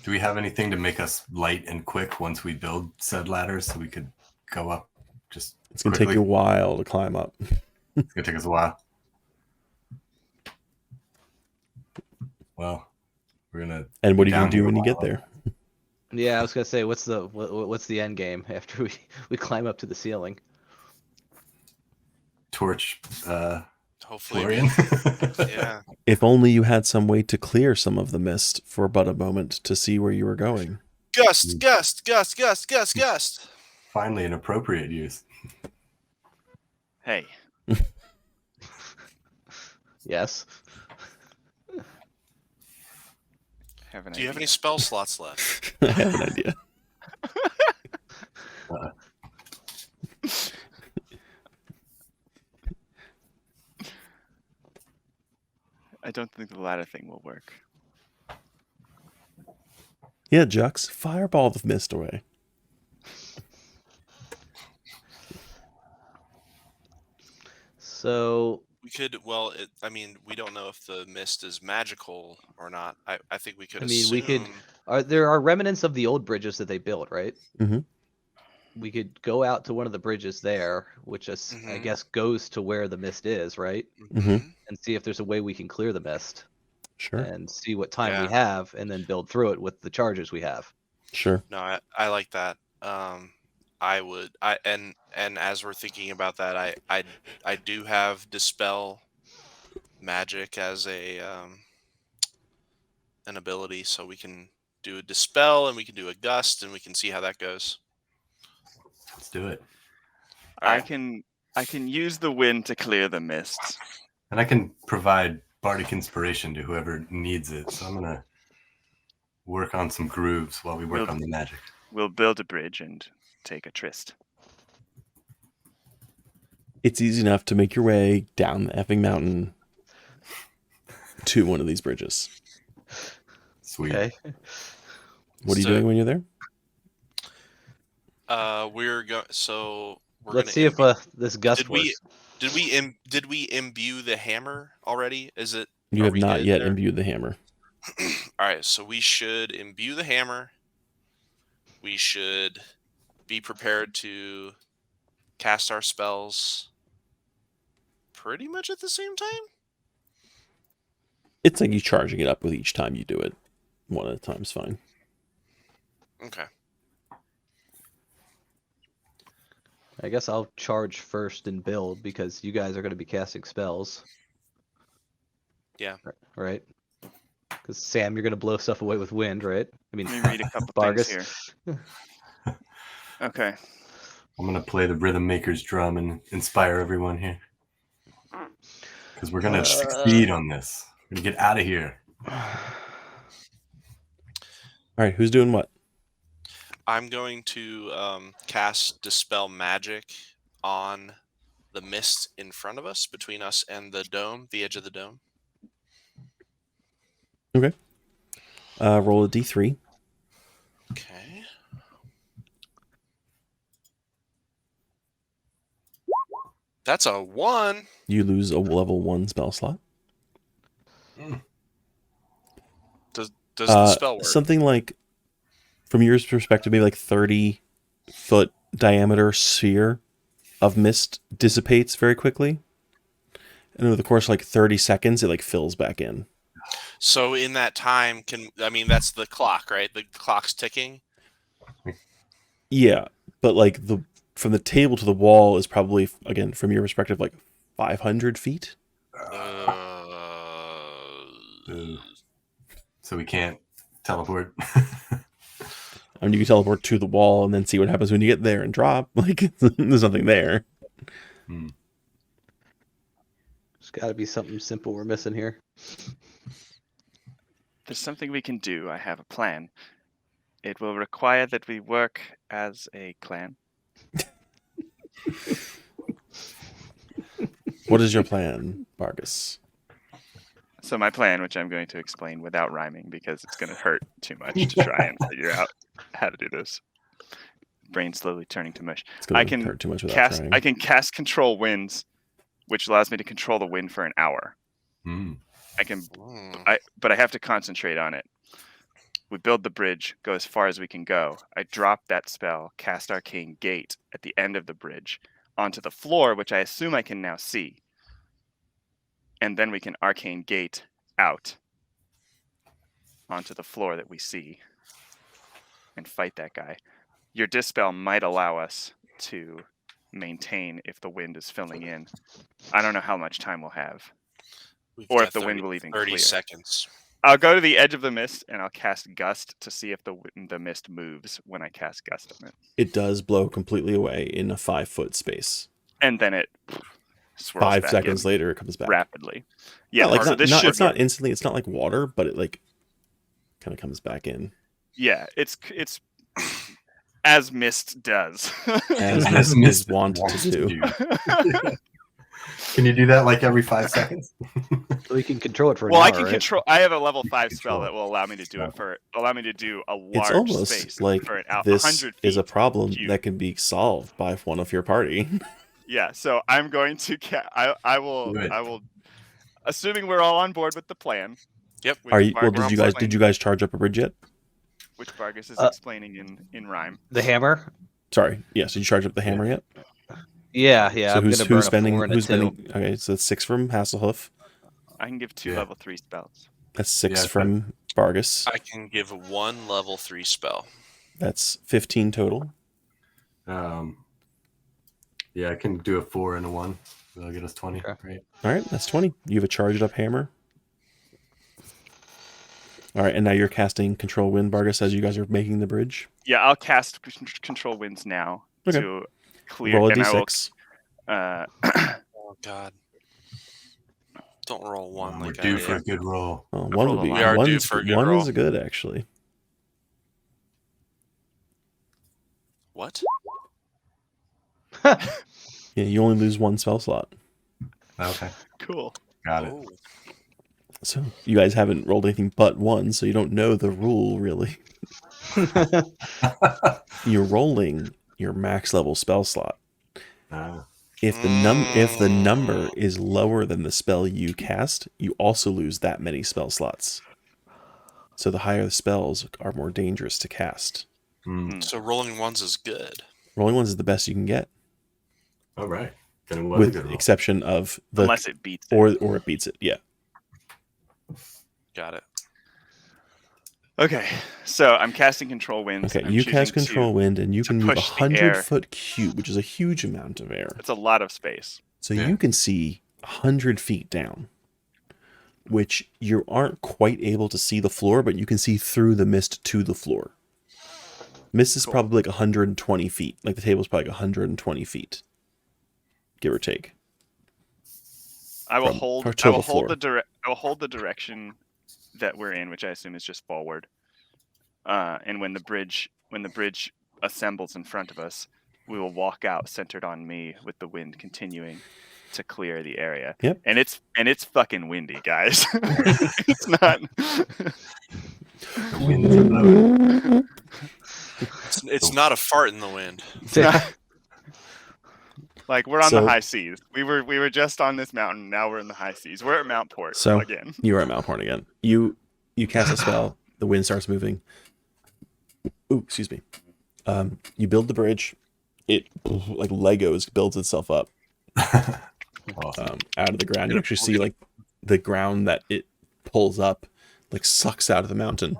Do we have anything to make us light and quick once we build said ladders so we could go up just it's going to take quickly? you a while to climb up. It's going to take us a while. Well, we're going to... And what are you going Down to do here when a you get while. there? Yeah, I was gonna say, what's the end game after we climb up to the ceiling? torch Hopefully. Florian. Yeah. If only you had some way to clear some of the mist for but a moment to see where you were going. Gust, gust, gust, gust, gust, gust. Finally, an appropriate use. Hey, Yes. have an Do you have any idea. spell slots left? I have an idea. I don't think the ladder thing will work. Yeah, Jux, fireball the mist away. So We could, well, I mean, we don't know if the mist is magical or not. I think we could I mean, we could- assume- there are remnants of the old bridges that they built, right? Mhm. We could go out to one of the bridges there, which is, I Mhm. guess, goes to where the mist is, right? Mhm. And see if there's a way we can clear the mist Sure, and see what time Yeah. we have, and then build through it with the charges we have. sure. No, I like that. I would. And as we're thinking about that, I do have dispel magic as a an ability, so we can do a dispel and we can do a gust and we can see how that goes. Let's do it. All I right. can use the wind to clear the mist. And I can provide bardic inspiration to whoever needs it. So I'm going to work on some grooves while we work Well- on the magic. We'll build a bridge and take a tryst. It's easy enough to make your way down the effing mountain to one of these bridges. Sweet. Okay. What are you So- doing when you're there? We're going. So we're Let's gonna see if this gust did we- works. did we imbue the hammer already? Is it? You Are have we not good yet there? imbued the hammer. All right, so we should imbue the hammer. We should be prepared to cast our spells pretty much at the same time. It's like you charging it up with each time you do it. One at a time's fine. Okay. I guess I'll charge first and build because you guys are going to be casting spells. Yeah. Right? Because Sam, you're going to blow stuff away with wind, right? I mean, Let me read a couple Vargas. things here. Okay. I'm gonna play the rhythm maker's drum and inspire everyone here. Because we're gonna succeed on this. We're gonna get out of here. All right, who's doing what? I'm going to cast Dispel Magic on the mist in front of us, between us and the dome, the edge of the dome. Okay. Roll a d3. Okay. That's a 1. You lose a level 1 spell slot. Does the spell work? Something like, from your perspective, maybe like 30-foot diameter sphere of mist dissipates very quickly. And over the course of like 30 seconds, it like fills back in. So in that time, that's the clock, right? The clock's ticking. Yeah, but like from the table to the wall is probably, again, from your perspective, like 500 feet. So we can't teleport. I mean, you can teleport to the wall and then see what happens when you get there and drop. Like, there's nothing there. Hmm. There's got to be something simple we're missing here. There's something we can do. I have a plan. It will require that we work as a clan. What is your plan, Vargas? So my plan, which I'm going to explain without rhyming because it's going to hurt too much to try and figure out how to do this. Brain slowly turning to mush. It's going I to can hurt too much without cast. trying. I can cast control winds, which allows me to control the wind for an hour. Hmm. But I have to concentrate on it. We build the bridge, go as far as we can go. I drop that spell, cast Arcane Gate at the end of the bridge onto the floor, which I assume I can now see. And then we can Arcane Gate out onto the floor that we see and fight that guy. Your Dispel might allow us to maintain if the wind is filling in. I don't know how much time we'll have. We've Or got if the wind will even 30 clear. seconds. I'll go to the edge of the mist and I'll cast Gust to see if the mist moves when I cast Gust on it. It does blow completely away in a 5-foot space. And then it swirls 5 back seconds in later, it comes back. rapidly. Yeah, like so this should it's not work. instantly. It's not like water, but it like kind of comes back in. Yeah, it's as mist does. As As mist is wont to do. Can you do that like every 5 seconds? So we can control it for an Well, hour, I can right? control. I have a level 5 spell Control. that will allow me to do it allow me to do a It's large almost space like for an this 100 feet. is a problem cube. that can be solved by one of your party. Yeah, so I'm going to. I will. Do it. I will. Assuming we're all on board with the plan. Yep. which Are you? Well, Vargas did you guys charge up a bridge yet? Which Vargas is explaining in rhyme. The hammer? Sorry. Yes. Did you charge up the hammer yet? Yeah. So I'm who's gonna burn who's a spending? 4 and a Who's 2. spending? Okay, so that's 6 from Hasselhoof. I can give 2 Yeah. level 3 spells. That's 6 Yeah, from Vargas. I can give 1 level 3 spell. That's 15 total. Yeah, I can do a 4 and a 1. That'll get us 20. Okay. Great. All right, that's 20. You have a charged up hammer. All right, and now you're casting Control Wind, Vargas, as you guys are making the bridge. Yeah, I'll cast control winds now Okay. to clear. Roll a and d6. I will. Oh God! Don't roll 1 We're like I due did. for a good roll. Oh, I one rolled would be. a lot. We are due One's, for a good one roll. is good, actually. What? Yeah, you only lose 1 spell slot. Okay, Cool. got it. Oh. So you guys haven't rolled anything but 1, so you don't know the rule, really. You're rolling your max level spell slot. If the number is lower than the spell you cast, you also lose that many spell slots. So the higher the spells are more dangerous to cast. So rolling 1s is good. Rolling 1s is the best you can get, All right. Then it was a with good the roll. exception of the Unless it beats it. or it beats it. Yeah. Got it. Okay, so I'm casting control winds. Okay, I'm you choosing cast control wind, and you to can move push the air. 100-foot cube, which is a huge amount of air. It's a lot of space. So Yeah. you can see 100 feet down, which you aren't quite able to see the floor, but you can see through the mist to the floor. Mist is Cool. probably like 120 feet. Like the table's probably like 120 feet, give or take. I will From- hold. or I to will the floor. hold the direction that we're in, which I assume is just forward. And when the bridge assembles in front of us, we will walk out centered on me with the wind continuing to clear the area. Yep. And it's fucking windy, guys. It's not. The winds are blowing. It's not a fart in the wind. It's not like we're on So- the high seas. We were just on this mountain. Now we're in the high seas. We're at Mount Port So- again. You are at Mount Horn again. You cast a spell. The wind starts moving. Ooh, excuse me. You build the bridge. It like Legos builds itself up Awesome. out of the ground. You actually see like the ground that it pulls up, like sucks out of the mountain.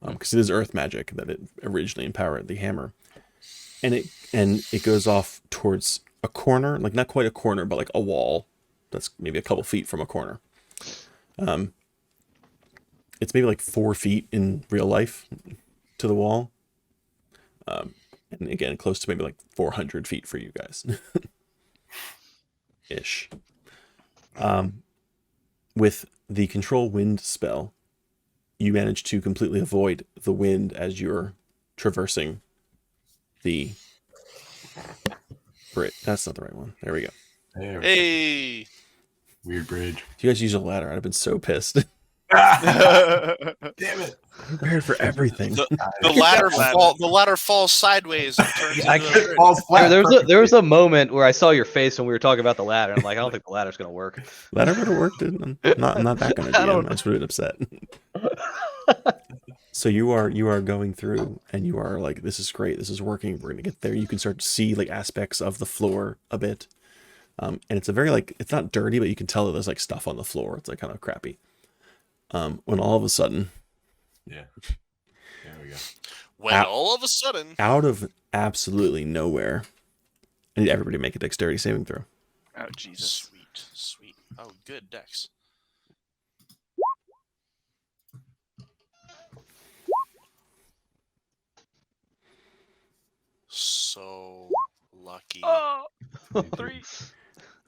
Because it is earth magic that it originally empowered the hammer, and it goes off towards a corner, like not quite a corner, but like a wall that's maybe a couple feet from a corner. It's maybe like 4 feet in real life to the wall, and again close to maybe like 400 feet for you guys, ish. With the control wind spell, you manage to completely avoid the wind as you're traversing the bridge. That's not the right one. There we go. There we go. Hey, Weird bridge. If you guys use a ladder, I'd have been so pissed. Damn it. Prepared for everything. the ladder falls sideways and turns I into a can't- bridge. Falls flat. There was a moment where I saw your face when we were talking about the ladder. And I'm like, I don't think the ladder's gonna work. Ladder would have worked. I'm not that kind of I don't DM. I just would have been upset. So you are going through, and you are like, this is great. This is working. We're gonna get there. You can start to see like aspects of the floor a bit, and it's a very like, it's not dirty, but you can tell that there's like stuff on the floor. It's like kind of crappy. When all of a sudden, Yeah. There we go. When Out- all of a sudden, out of absolutely nowhere, I need everybody to make a dexterity saving throw. Oh Jesus! sweet. Oh, good Dex. So lucky. Oh, 3.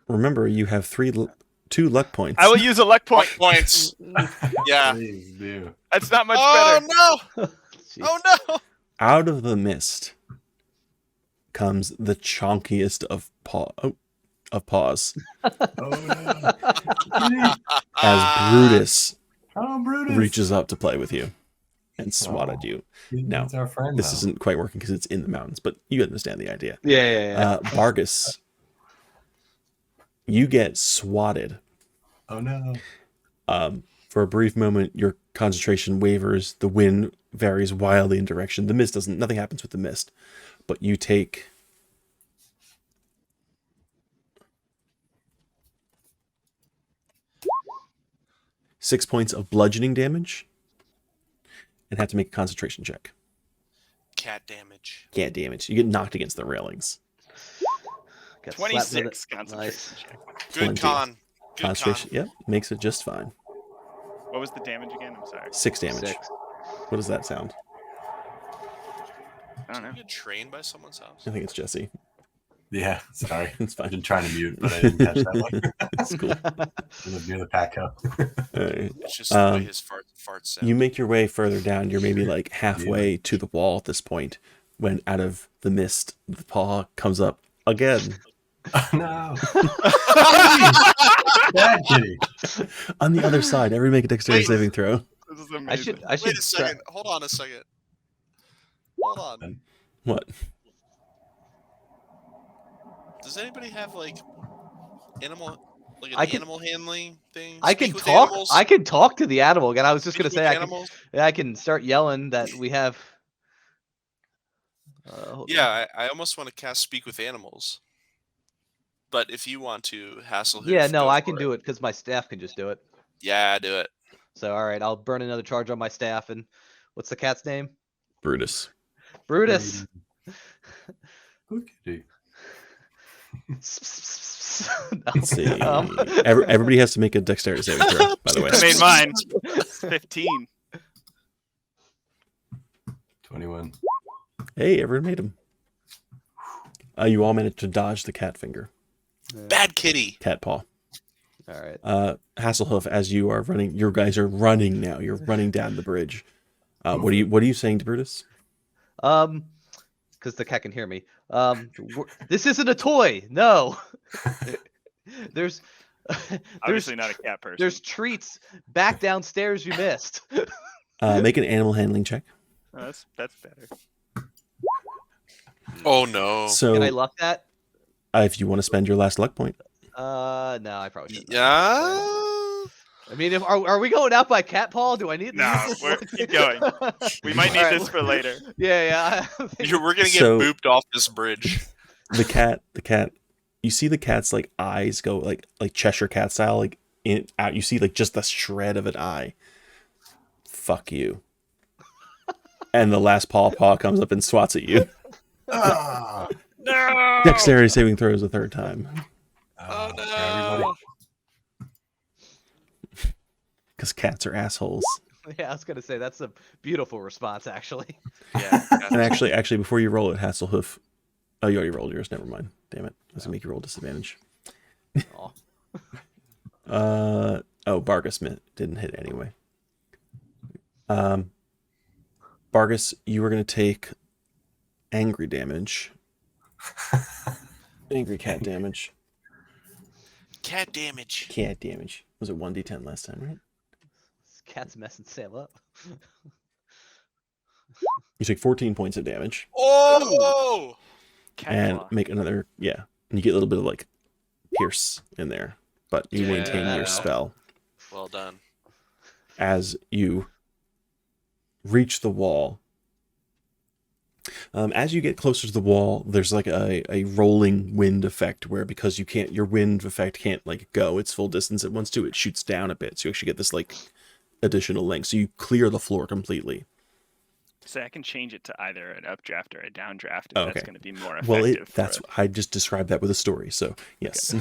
Remember, you have 2 luck points. I will use a luck point. Points. Yeah. Please do. That's not much Oh better. no! Oh no! Out of the mist comes the chonkiest of paws Oh, no. as Brutus Oh, Brutus. reaches up to play with you and swat at you. No, He's our friend This now. isn't quite working because it's in the mountains, but you understand the idea. Yeah. Vargas, you get swatted. Oh, no. For a brief moment, your concentration wavers. The wind varies wildly in direction. The mist doesn't. Nothing happens with the mist, but you take 6 points of bludgeoning damage, and have to make a concentration check. Cat damage. Can't damage. You get knocked against the railings. Got slapped with 26 it. concentration Nice. check. Good Plenty. con. Good Concentration. con. Yep, makes it just fine. What was the damage again? I'm sorry. 6 damage. 6. What does that sound? I don't know. You get trained by someone's house. I think it's Jesse. Yeah, sorry. It's I've fine. been trying to mute, but I didn't catch that one. It's cool. I live near the pack cup. All right. It's just the way Um, his farts sound. You make your way further down. You're maybe like halfway to the wall at this point when out of the mist, the paw comes up again. No. Bad kitty. On the other side, everybody make a dexterity Wait. saving throw. This is amazing. I should Wait a second. Hold on a second. Hold on. What? Does anybody have like animal, like an I can- animal handling thing? I Speak can with talk. animals? I can talk to the animal again. I was just Speak gonna with say animals? I can start yelling that we have. Hold on. Yeah, I almost want to cast Speak with Animals. But if you want to hassle him, Yeah, no, I can do it because my staff can just do it. Yeah, do it. So all right, I'll burn another charge on my staff. And what's the cat's name? Brutus. Brutus. Good kitty. No. Let's see. Um, Everybody has to make a dexterity saving throw, by the way. I made mine. 15. 21. Hey, everyone made them. You all managed to dodge the cat finger. Bad kitty. Cat paw. All right. Hasselhoof, as you are running, your guys are running now. You're running down the bridge. What are you saying to Brutus? Because the cat can hear me. This isn't a toy. No. There's Obviously not a cat person. there's treats back downstairs you missed. Make an animal handling check. Oh, that's better. Oh no. So, Can I luck that? if you want to spend your last luck point, No, I probably shouldn't. Yeah. I mean, are we going out by cat paw? Do I need No, this? keep going. We might need Alright, this for later. Yeah. We're gonna get So- booped off this bridge. the cat, you see the cat's like eyes go like Cheshire cat style, like in out. You see like just the shred of an eye. Fuck you. And the last paw comes up and swats at you. Ah! No. Dexterity saving throws a third time. Oh no. Everybody. Because cats are assholes. Yeah, I was gonna say that's a beautiful response, actually. Yeah. And actually, before you roll it, Hasselhoof. Oh, you already rolled yours. Never mind. Damn it. Does it make you roll disadvantage? Aw. Bargus didn't hit anyway. Bargus, you were gonna take angry damage. Angry cat damage. Cat damage. Cat damage. Was it 1d10 last time, right? This cat's messing Sam up. You take 14 points of damage Oh. Cat and claw. make another, and you get a little bit of like pierce in there, but you maintain Yeah. your spell. Well done. As you reach the wall. As you get closer to the wall, there's like a rolling wind effect where because your wind effect can't like go its full distance at once it shoots down a bit. So you actually get this like additional length. So you clear the floor completely. So I can change it to either an updraft or a downdraft if Oh, that's okay. going to be more effective. Well, I just described that with a story. So yes,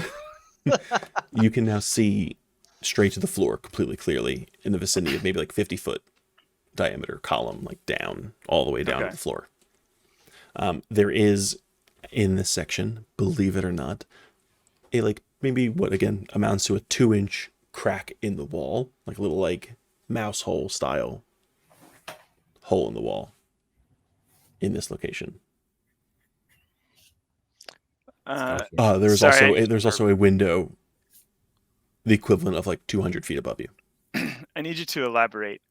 you can now see straight to the floor completely clearly in the vicinity of maybe like 50-foot diameter column, like down all the way down to Okay. the floor. There is in this section, believe it or not, a like maybe what again amounts to a 2-inch crack in the wall, like a little like mouse hole style hole in the wall in this location. There's Sorry. also a window the equivalent of like 200 feet above you. I need you to elaborate.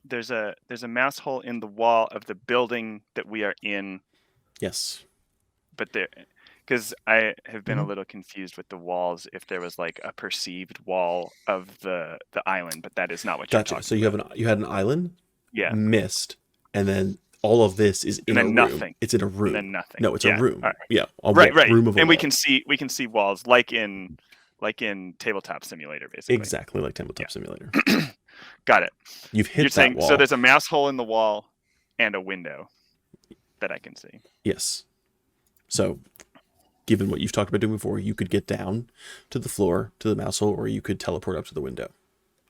There's a mouse hole in the wall of the building that we are in, Yes. but because I have been Mhm. a little confused with the walls. If there was like a perceived wall of the island, but that is not what you're Gotcha. talking So you about. had an island, Yeah, mist, and then all of this is in And a then room. nothing. It's in a room. and then nothing. No, it's Yeah, a room. all right. Yeah, a Right. room of a And we wall. can see walls like in Tabletop Simulator, basically. Exactly like Tabletop Simulator. Got it. You've hit You're that saying wall. so there's a mouse hole in the wall and a window that I can see. Yes. So, given what you've talked about doing before, you could get down to the floor, to the mouse hole, or you could teleport up to the window.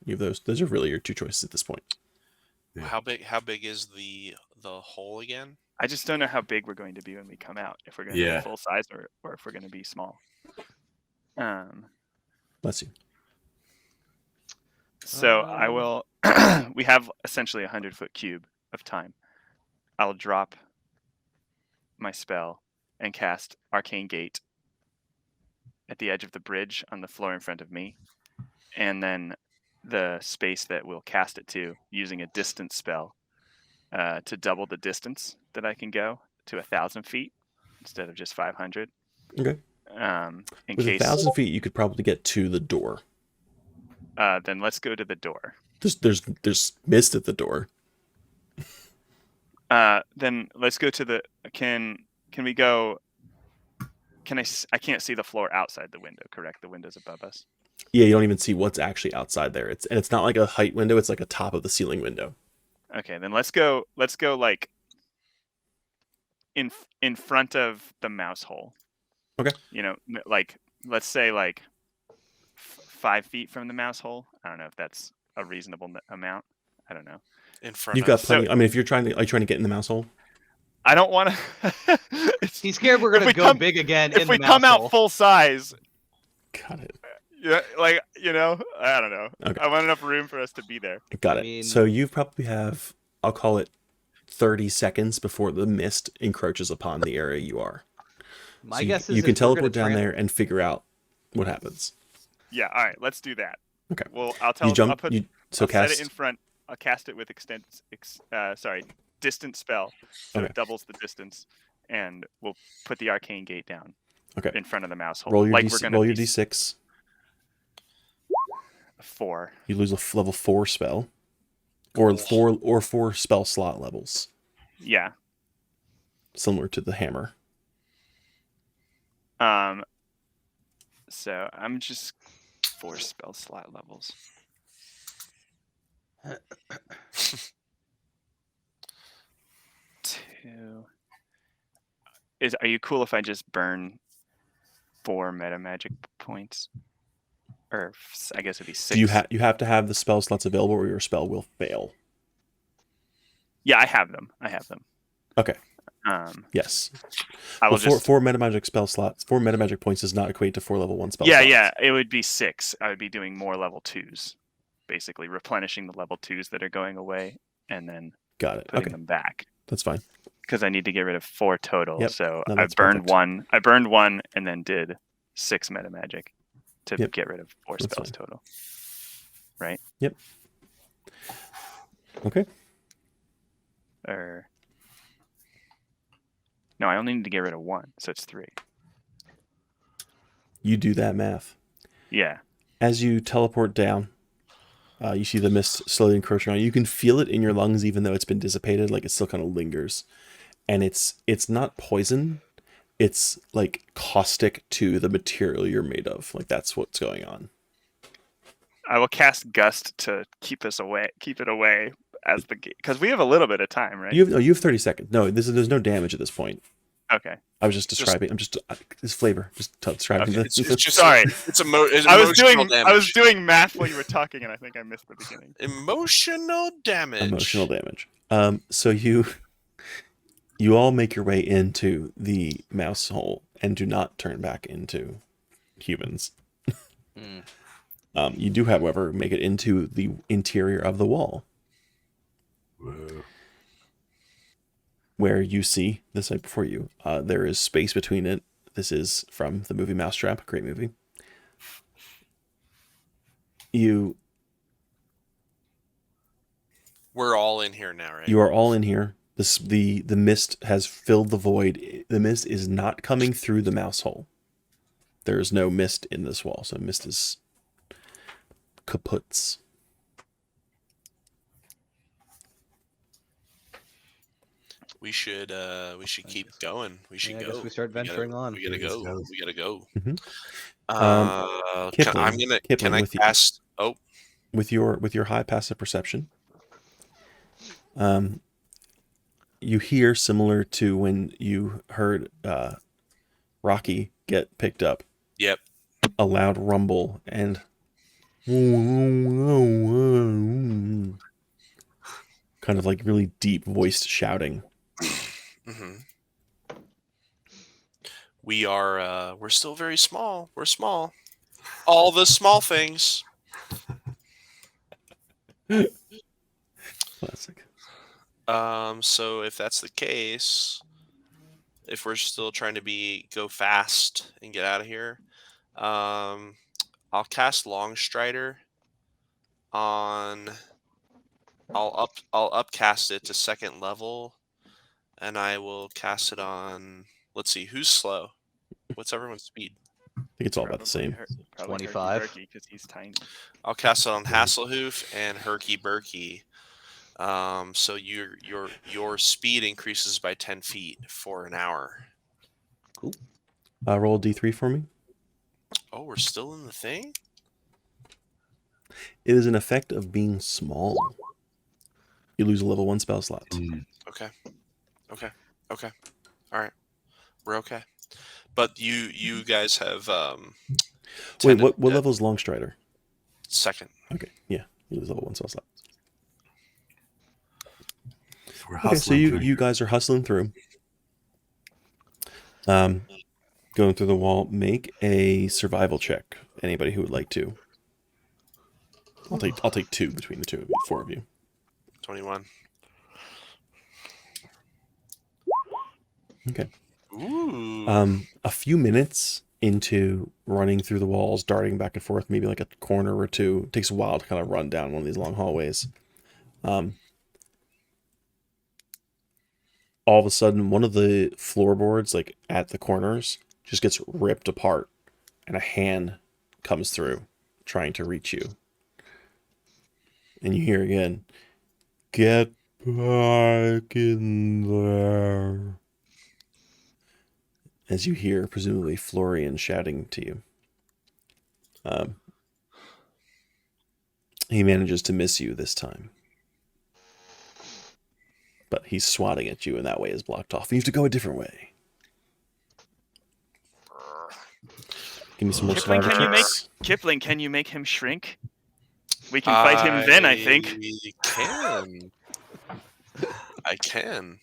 You have those. Those are really your two choices at this point. Yeah. How big is the hole again? I just don't know how big we're going to be when we come out. If we're going to Yeah. be full size or if we're going to be small. Let's see. So I will. We have essentially a 100-foot cube of time. I'll drop my spell and cast Arcane Gate at the edge of the bridge on the floor in front of me, and then the space that we'll cast it to using a distance spell to double the distance that I can go to 1,000 feet instead of just 500. Okay. In With case, 1,000 feet, you could probably get to the door. then let's go to the door. There's mist at the door. Then let's go to the. Can we go I can't see the floor outside the window, correct? The window's above us. Yeah, you don't even see what's actually outside there. It's not like a height window. It's like a top of the ceiling window. Okay, then let's go like in front of the mouse hole. Okay. Like let's say like 5 feet from the mouse hole. I don't know if that's a reasonable amount. I don't know. In front You've got of. plenty. I mean, if you're trying to get in the mouse hole, I don't want to. He's scared we're gonna go big again. If in we the come mouse out hole. full size, got it. yeah, like I don't know. Okay. I want enough room for us to be there. Got I it. mean- So you probably have, I'll call it 30 seconds before the mist encroaches upon the area you are. My So guess is you can if we're gonna teleport down there and figure out what happens. Yeah. All right. Let's do that. Okay. Well, I'll tell. You jump. I'll put. You so I'll set cast. it in front. I'll cast it with distant spell, so Okay. it doubles the distance, and we'll put the arcane gate down. Okay. In front of the mouse hole. Roll your like D, we're gonna roll your be d6. 4. You lose a level 4 spell, or four spell slot levels, Yeah. similar to the hammer. So I'm just 4 spell slot levels. Two. Are you cool if I just burn 4 meta magic points? Or I guess it'd be 6. Do you have to have the spell slots available, or your spell will fail? Yeah, I have them. Okay. Yes. I will Well, just. four meta magic spell slots. 4 meta magic points does not equate to 4 level 1 spell Yeah, slots. yeah. It would be 6. I would be doing more level 2s, basically replenishing the level 2s that are going away, and then Got it. putting Okay, them back. that's fine. Because I need to get rid of 4 total. Yep. So No, I that's burned perfect. 1. I burned 1 and then did 6 meta magic to Yep. get rid of 4 That's spells fine. total. Right? Yep. Okay. Or no, I only need to get rid of 1, so it's 3. You do that math. Yeah. As you teleport down, you see the mist slowly encroaching on you. You can feel it in your lungs, even though it's been dissipated. Like it still kind of lingers, and it's not poison. It's like caustic to the material you're made of. Like that's what's going on. I will cast Gust to keep it away as the because we have a little bit of time, right? You have 30 seconds. No, there's no damage at this point. Okay. I was just describing. I'm just this flavor. Just describing Okay. this. It's just Sorry. It's I was emotional damage. I was doing math while you were talking, and I think I missed the beginning. Emotional damage. Emotional damage. So you all make your way into the mouse hole and do not turn back into humans. Hmm. You do, however, make it into the interior of the wall, Whoa. where you see this right before you. There is space between it. This is from the movie Mousetrap, a great movie. We're all in here now, right? You are all in here. The mist has filled the void. The mist is not coming through the mouse hole. There is no mist in this wall, so mist is kaputs. We should keep going. We should Yeah, I go. guess we start venturing on. We gotta go. Let's We gotta go. Mhm. I'm gonna. Kipling, Can I with you. cast? Oh, With your high passive perception, you hear, similar to when you heard Rocky get picked up, yep. a loud rumble and kind of like really deep voiced shouting. hmm We are. We're still very small. We're small. All the small things. Classic. So if that's the case, if we're still trying to go fast and get out of here, I'll cast Longstrider on. I'll upcast it to 2nd level, and I will cast it on. Let's see, who's slow? What's everyone's speed? I think it's all about the same. 25. because he's tiny. I'll cast it on Hasselhoof and Herky Burky. So your speed increases by 10 feet for an hour. Cool. Roll a d3 for me. Oh, we're still in the thing? It is an effect of being small. You lose a level 1 spell slot. Okay. Okay. Okay. All right. We're okay. But you guys have Wait, what level is Longstrider? second. Okay, yeah, you lose level 1 spell slot. So we're Okay, so hustling through you guys are hustling through. Going through the wall. Make a survival check. Anybody who would like to. I'll take 2 between the 4 of you. 21. Okay. Ooh. A few minutes into running through the walls, darting back and forth, maybe like a corner or two. It takes a while to kind of run down one of these long hallways. All of a sudden, one of the floorboards, like at the corners, just gets ripped apart, and a hand comes through, trying to reach you. And you hear again, "Get back in there." As you hear, presumably, Florian shouting to you. He manages to miss you this time. But he's swatting at you, and that way is blocked off. You have to go a different way. Give me some more Kipling, survival checks. Kipling, can you make him shrink? We can fight him then, I think. I can.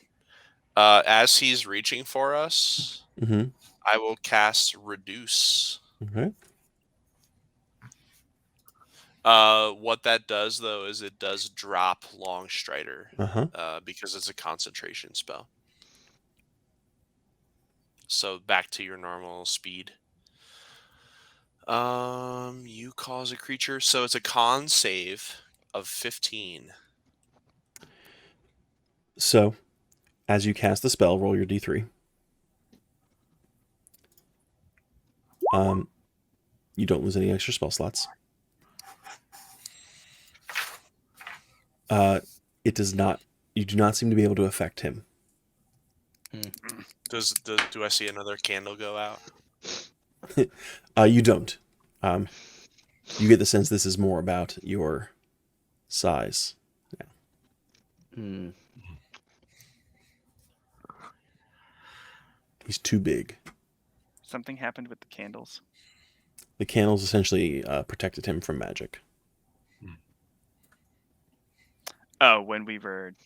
As he's reaching for us, Mm-hmm. I will cast Reduce. Okay. What that does, though, is it does drop Longstrider because it's a concentration spell. So back to your normal speed. You cause a creature, so it's a con save of 15. So, as you cast the spell, roll your d3. You don't lose any extra spell slots. It does not. You do not seem to be able to affect him. Do I see another candle go out? You don't. You get the sense this is more about your size. Yeah. He's too big. Something happened with the candles. The candles essentially protected him from magic. Oh, when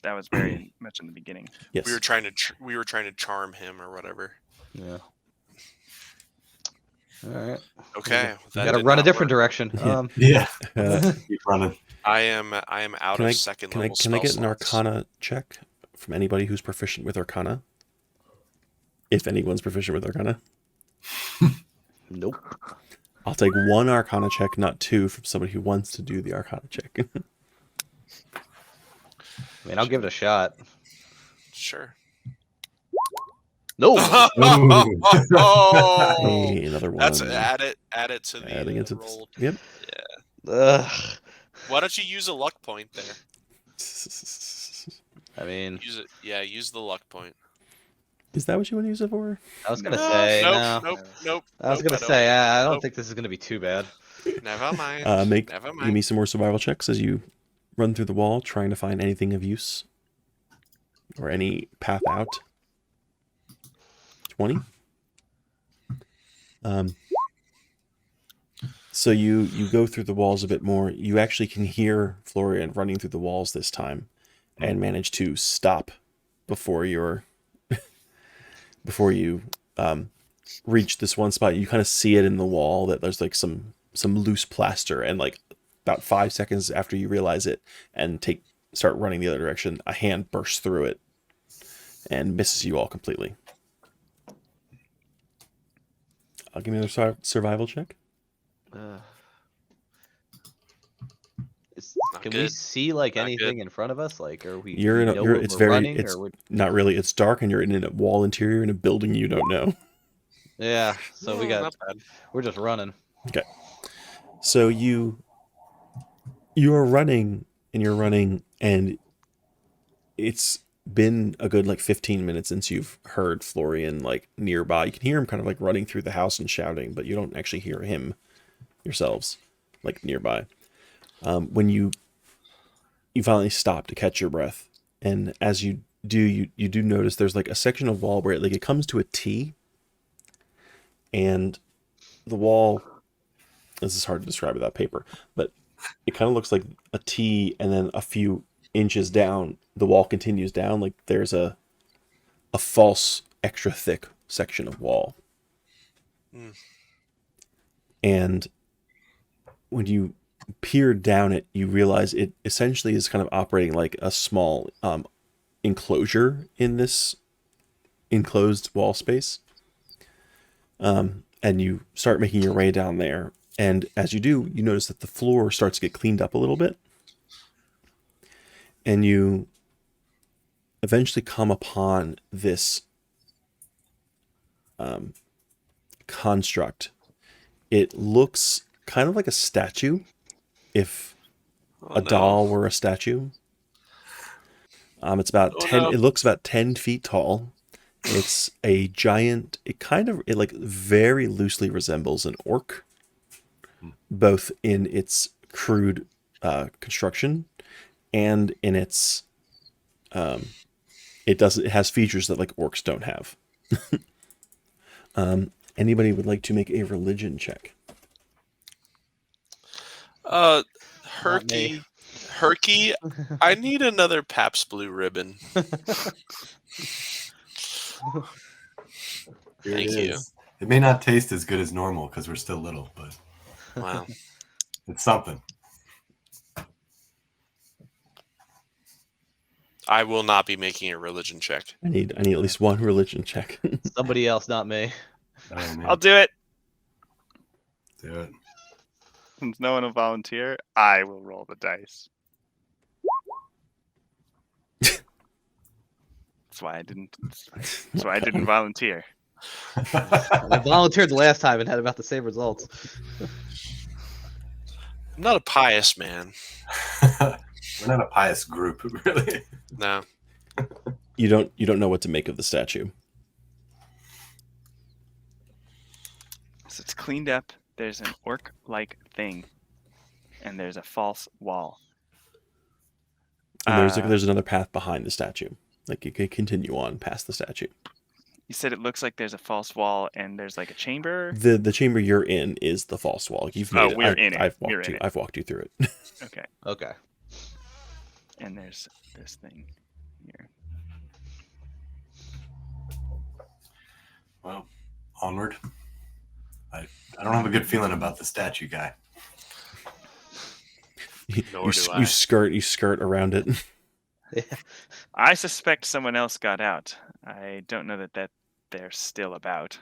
that was very much in the beginning. Yes. We were trying to charm him or whatever. Yeah. All right. Okay. We got to run a different direction. Yeah. Keep running. I am out of second level Can I get an slots. Arcana check from anybody who's proficient with Arcana? If anyone's proficient with Arcana. Nope. I'll take 1 Arcana check, not 2, from somebody who wants to do the Arcana check. I mean, I'll give it a shot. Sure. No. Oh, Hey, another one. that's add it to the Adding it to roll. Yep. Ugh. Why don't you use a luck point there? I mean, Use it. Yeah, use the luck point. Is that what you want to use it for? I was gonna say Nope. I was gonna say I don't think this is gonna be too bad. Never mind. Give me some more survival checks as you run through the wall, trying to find anything of use or any path out. 20. So you go through the walls a bit more. You actually can hear Florian running through the walls this time, and manage to stop before you reach this one spot. You kind of see it in the wall that there's like some loose plaster, and like about 5 seconds after you realize it and start running the other direction, a hand bursts through it and misses you all completely. I'll give me another survival check. Can we see like anything in front of us? Like, are we? It's not really. It's dark, and you're in a wall interior in a building you don't know. Yeah, so we're just running. Okay, so you are running, and it's been a good like 15 minutes since you've heard Florian like nearby. You can hear him kind of like running through the house and shouting, but you don't actually hear him yourselves like nearby. When you finally stop to catch your breath, and as you do, you do notice there's like a section of wall where it comes to a T, and the wall, this is hard to describe without paper, but it kind of looks like a T, and then a few inches down the wall continues down, like there's a false extra thick section of wall. And when you peer down it, you realize it essentially is kind of operating like a small enclosure in this enclosed wall space. And you start making your way down there, and as you do, you notice that the floor starts to get cleaned up a little bit, and you eventually come upon this construct. It looks kind of like a statue, if a doll were a statue. It's about 10. It looks about 10 feet tall. It's a giant. It like very loosely resembles an orc, both in its crude construction and in its it has features that like orcs don't have. Anybody would like to make a religion check? Herky, I need another Pabst Blue Ribbon. Thank you. It may not taste as good as normal because we're still little, but Wow, it's something. I will not be making a religion check. I need at least one religion check. Somebody else, not me. Oh, man. I'll do it. Do it. Since no one will volunteer, I will roll the dice. That's why I didn't. That's why I didn't volunteer. I volunteered the last time and had about the same results. I'm not a pious man. We're not a pious group, really. No. You don't know what to make of the statue. So it's cleaned up. There's an orc-like thing, and there's a false wall. And there's another path behind the statue. Like you could continue on past the statue. You said it looks like there's a false wall, and there's like a chamber. The chamber you're in is the false wall. You've made it. We're in it. I've You're walked in you. it. I've walked you through it. Okay. Okay. And there's this thing here. Well, onward. I don't have a good feeling about the statue guy. Nor do I. You skirt around it. I suspect someone else got out. I don't know that they're still about.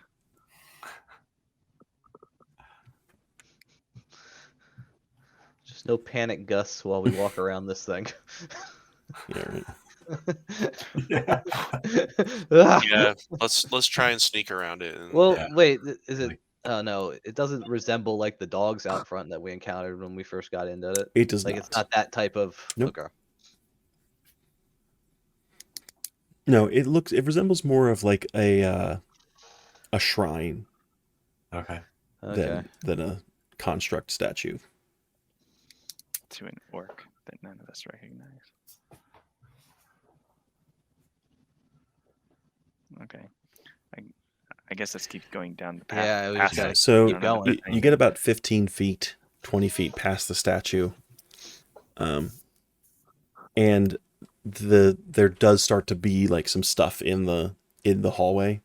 Just no panic gusts while we walk around this thing. Yeah, right. Yeah. Yeah, let's try and sneak around it. And, Well, Yeah. wait, is it? Oh no, it doesn't resemble like the dogs out front that we encountered when we first got into it. It does Like not. it's not that type of. Nope. Okay. No, it resembles more of like a shrine Okay. Okay. than a construct statue. To an orc that none of us recognize. Okay. I guess let's keep going down the path. Yeah, we past just gotta it. So keep going. you get about 15 feet, 20 feet past the statue, and there does start to be like some stuff in the hallway.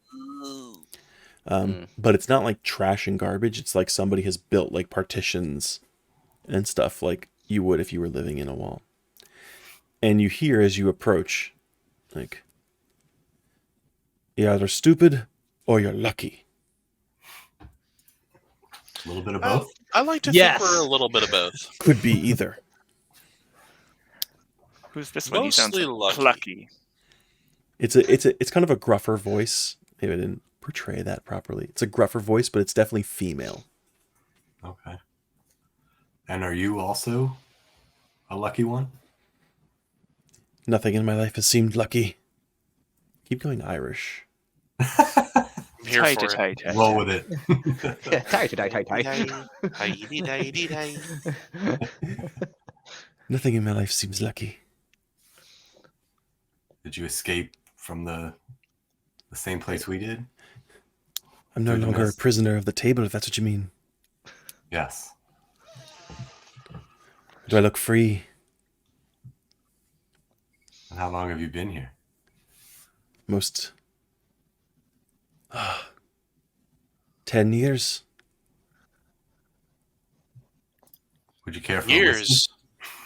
But it's not like trash and garbage. It's like somebody has built like partitions and stuff like you would if you were living in a wall. And you hear as you approach, like, you're either stupid or you're lucky. A little bit of both. I like to Yes. think we're a little bit of both. Could be either. Who's this one? He sounds Mostly like lucky. plucky. It's kind of a gruffer voice. Maybe I didn't portray that properly. It's a gruffer voice, but it's definitely female. Okay. And are you also a lucky one? Nothing in my life has seemed lucky. Keep going Irish. I'm here for it. Tight. Roll with it. Nothing in my life seems lucky. Did you escape from the same place we did? I'm no Through the longer a mist? prisoner of the table, if that's what you mean. Yes. Do I look free? And how long have you been here? Most 10 years. Would you care for Years.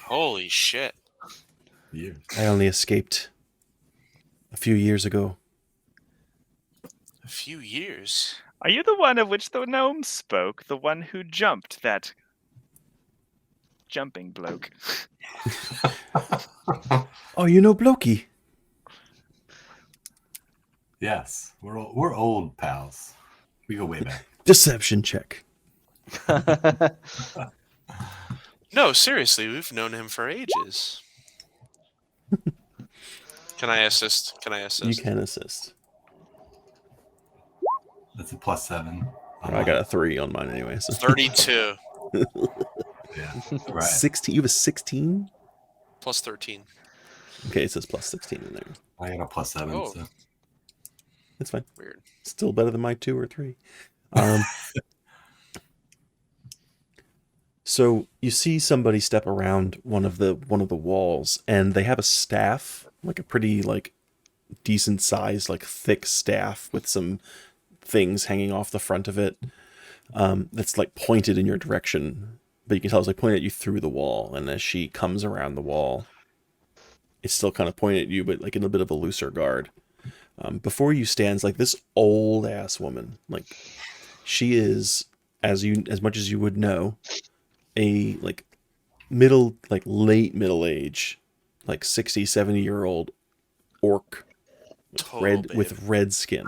Holy shit. Years. I only escaped a few years ago. A few years. Are you the one of which the gnome spoke? The one who jumped that jumping bloke? Oh, you know Blokey. Yes, we're old pals. We go way back. Deception check. No, seriously, we've known him for ages. Can I assist? You can assist. That's a +7. I got a 3 on mine anyway. So 32 Yeah, right. 16. You have a 16? plus 13. Okay, it says plus 16 in there. I got a +7. Oh. So. That's fine. Weird. Still better than my 2 or 3. So you see somebody step around one of the walls, and they have a staff, like a pretty decent sized, thick staff with some things hanging off the front of it. That's pointed in your direction, but you can tell it's pointed at you through the wall. And as she comes around the wall, it's still kind of pointed at you, but in a bit of a looser guard. Before you stands this old ass woman. She is, as much as you would know, a late middle age, 60, 70-year-old orc with red skin.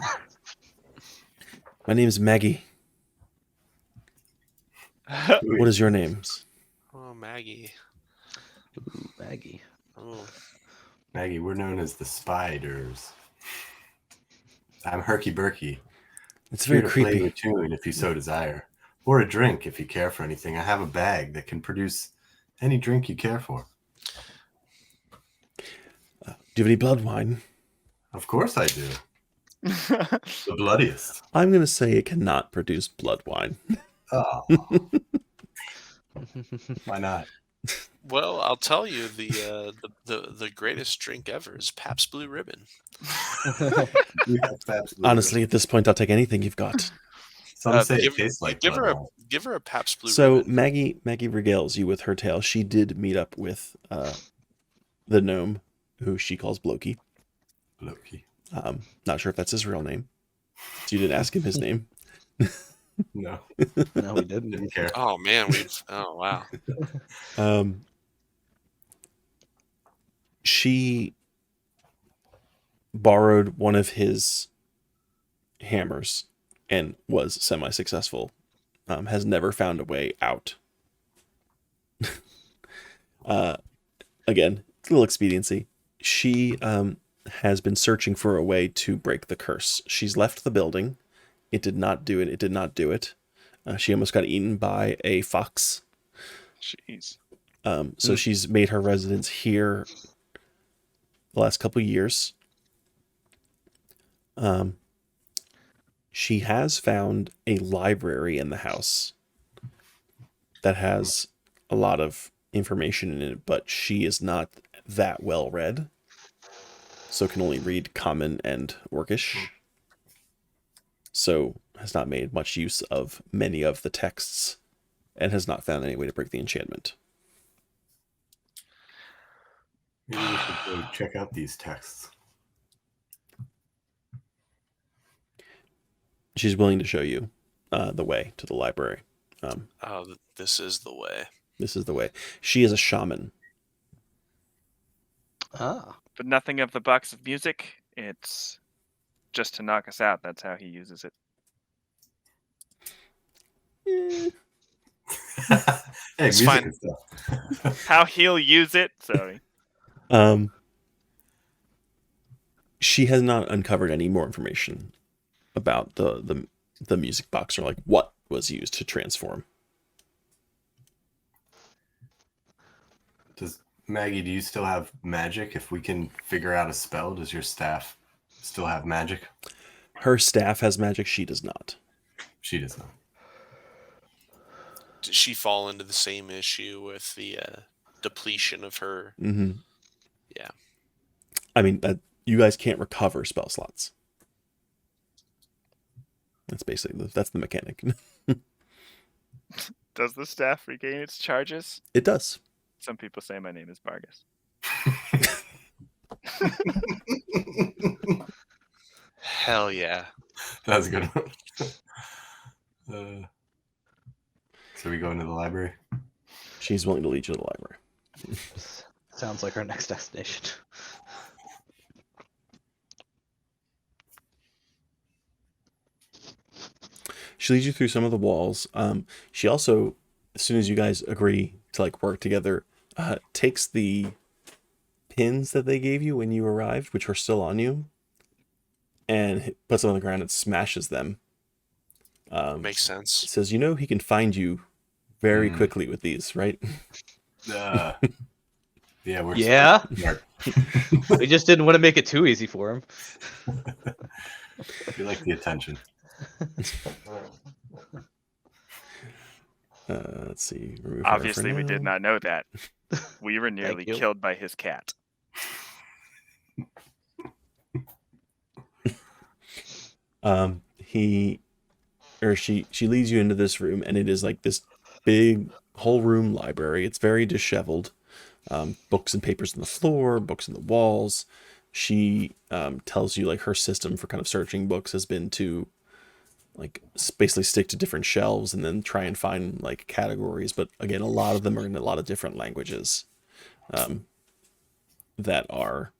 My name's Maggie. What is your name's? Oh, Maggie. Ooh, Maggie. Oh. Maggie, we're known as the Spiders. I'm Herky Burky. It's Here very to play you creepy. a tune if you so desire, or a drink if you care for anything. I have a bag that can produce any drink you care for. Do you have any blood wine? Of course I do. The bloodiest. I'm going to say it cannot produce blood wine. Oh. Why not? Well, I'll tell you, the greatest drink ever is Pabst Blue Ribbon. We got absolutely Honestly, at this point, I'll take anything you've got. Some say it tastes like give blood her a Pabst Blue So Ribbon. Maggie regales you with her tale. She did meet up with the gnome, who she calls Blokey. Loki. Not sure if that's his real name. So you didn't ask him his name. No, No, we didn't. didn't care. Oh man, oh wow. She borrowed one of his hammers and was semi-successful. Has never found a way out. Again, it's a little expediency. She has been searching for a way to break the curse. She's left the building. It did not do it. It did not do it. She almost got eaten by a fox. Jeez. So she's made her residence here the last couple of years. She has found a library in the house that has a lot of information in it, but she is not that well read, so can only read Common and Orcish. So has not made much use of many of the texts and has not found any way to break the enchantment. Maybe we should go check out these texts. She's willing to show you the way to the library. This is the way. This is the way. She is a shaman. Ah. But nothing of the box of music. It's just to knock us out. That's how he uses it. Hey, It's music fine. and stuff. How he'll use it. Sorry. She has not uncovered any more information about the music box, or like what was used to transform. Maggie, do you still have magic? If we can figure out a spell, does your staff still have magic? Her staff has magic. She does not. She does not. Did she fall into the same issue with the depletion of her? Mm-hmm. Yeah. I mean, that you guys can't recover spell slots. That's basically that's the mechanic. Does the staff regain its charges? It does. Some people say my name is Vargas. Hell yeah. That's a good one. So we go into the library. She's willing to lead you to the library. Sounds like our next destination. She leads you through some of the walls. She also, as soon as you guys agree to like work together, takes the pins that they gave you when you arrived, which are still on you, and puts them on the ground and smashes them. Makes sense. Says, you know, he can find you very quickly with these, right? Yeah, we're Yeah, we just didn't want to make it too easy for him. We like the attention. Let's see. Obviously, we did not know that. We were nearly you. killed by his cat. She leads you into this room, and it is like this big whole room library. It's very disheveled. Books and papers on the floor, books on the walls. She tells you like her system for kind of searching books has been to like basically stick to different shelves and then try and find like categories. But again, a lot of them are in a lot of different languages that are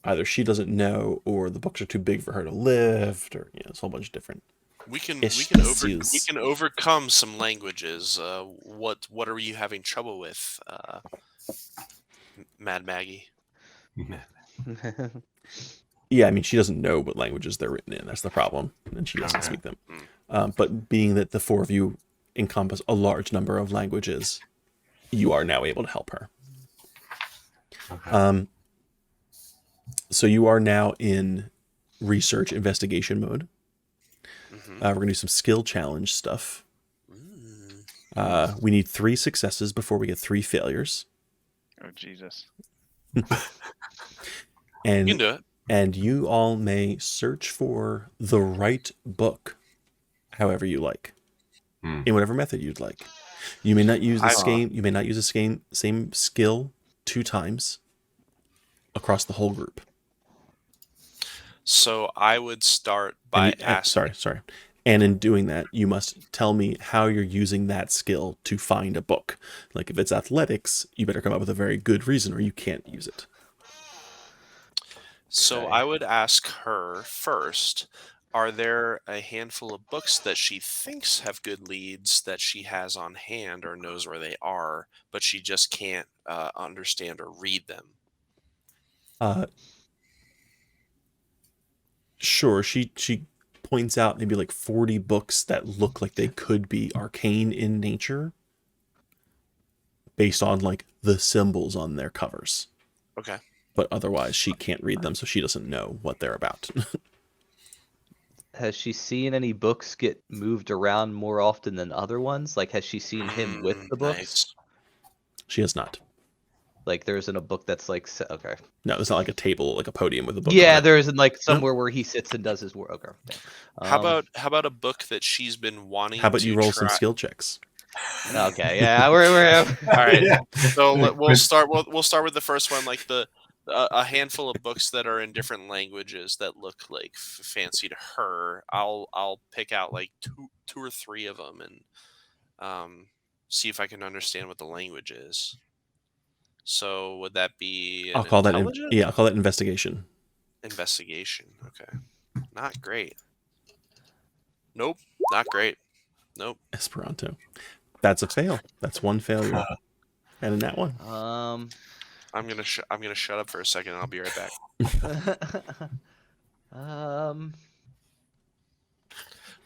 either she doesn't know or the books are too big for her to lift, or it's a whole bunch of different. We can issues. overcome some languages. What are you having trouble with, Mad Maggie? Yeah, I mean, she doesn't know what languages they're written in. That's the problem, and she doesn't speak them. But being that the four of you encompass a large number of languages, you are now able to help her. Okay. So you are now in research investigation mode. We're going to do some skill challenge stuff. We need 3 successes before we get 3 failures. Oh, Jesus. And You can do it. And you all may search for the right book however you like, in whatever method you'd like. You may not use the same skill 2 times across the whole group. So I would start by asking. Sorry. And in doing that, you must tell me how you're using that skill to find a book. Like if it's athletics, you better come up with a very good reason or you can't use it. So I would ask her first, are there a handful of books that she thinks have good leads that she has on hand or knows where they are, but she just can't understand or read them? Sure, she points out maybe like 40 books that look like they could be arcane in nature based on like the symbols on their covers. Okay. But otherwise she can't read them, so she doesn't know what they're about. Has she seen any books get moved around more often than other ones? Like, has she seen him with the books? Nice. She has not. Like, there isn't a book that's like, okay. No, it's not like a table, like a podium with a book. Yeah, on it. there isn't like somewhere where he sits and does his work. Okay. How about a book that she's been wanting? How about to you roll try? some skill checks? Okay, yeah, we're All right. Yeah. So we'll start with the first one, like a handful of books that are in different languages that look like fancy to her. I'll pick out like two or three of them and see if I can understand what the language is. So would that be? I'll call that intelligence? I'll call that investigation. Investigation. Okay. Not great. Nope. Not great. Nope. Esperanto. That's a fail. That's one failure. And in that one. I'm gonna shut up for a second and I'll be right back. um,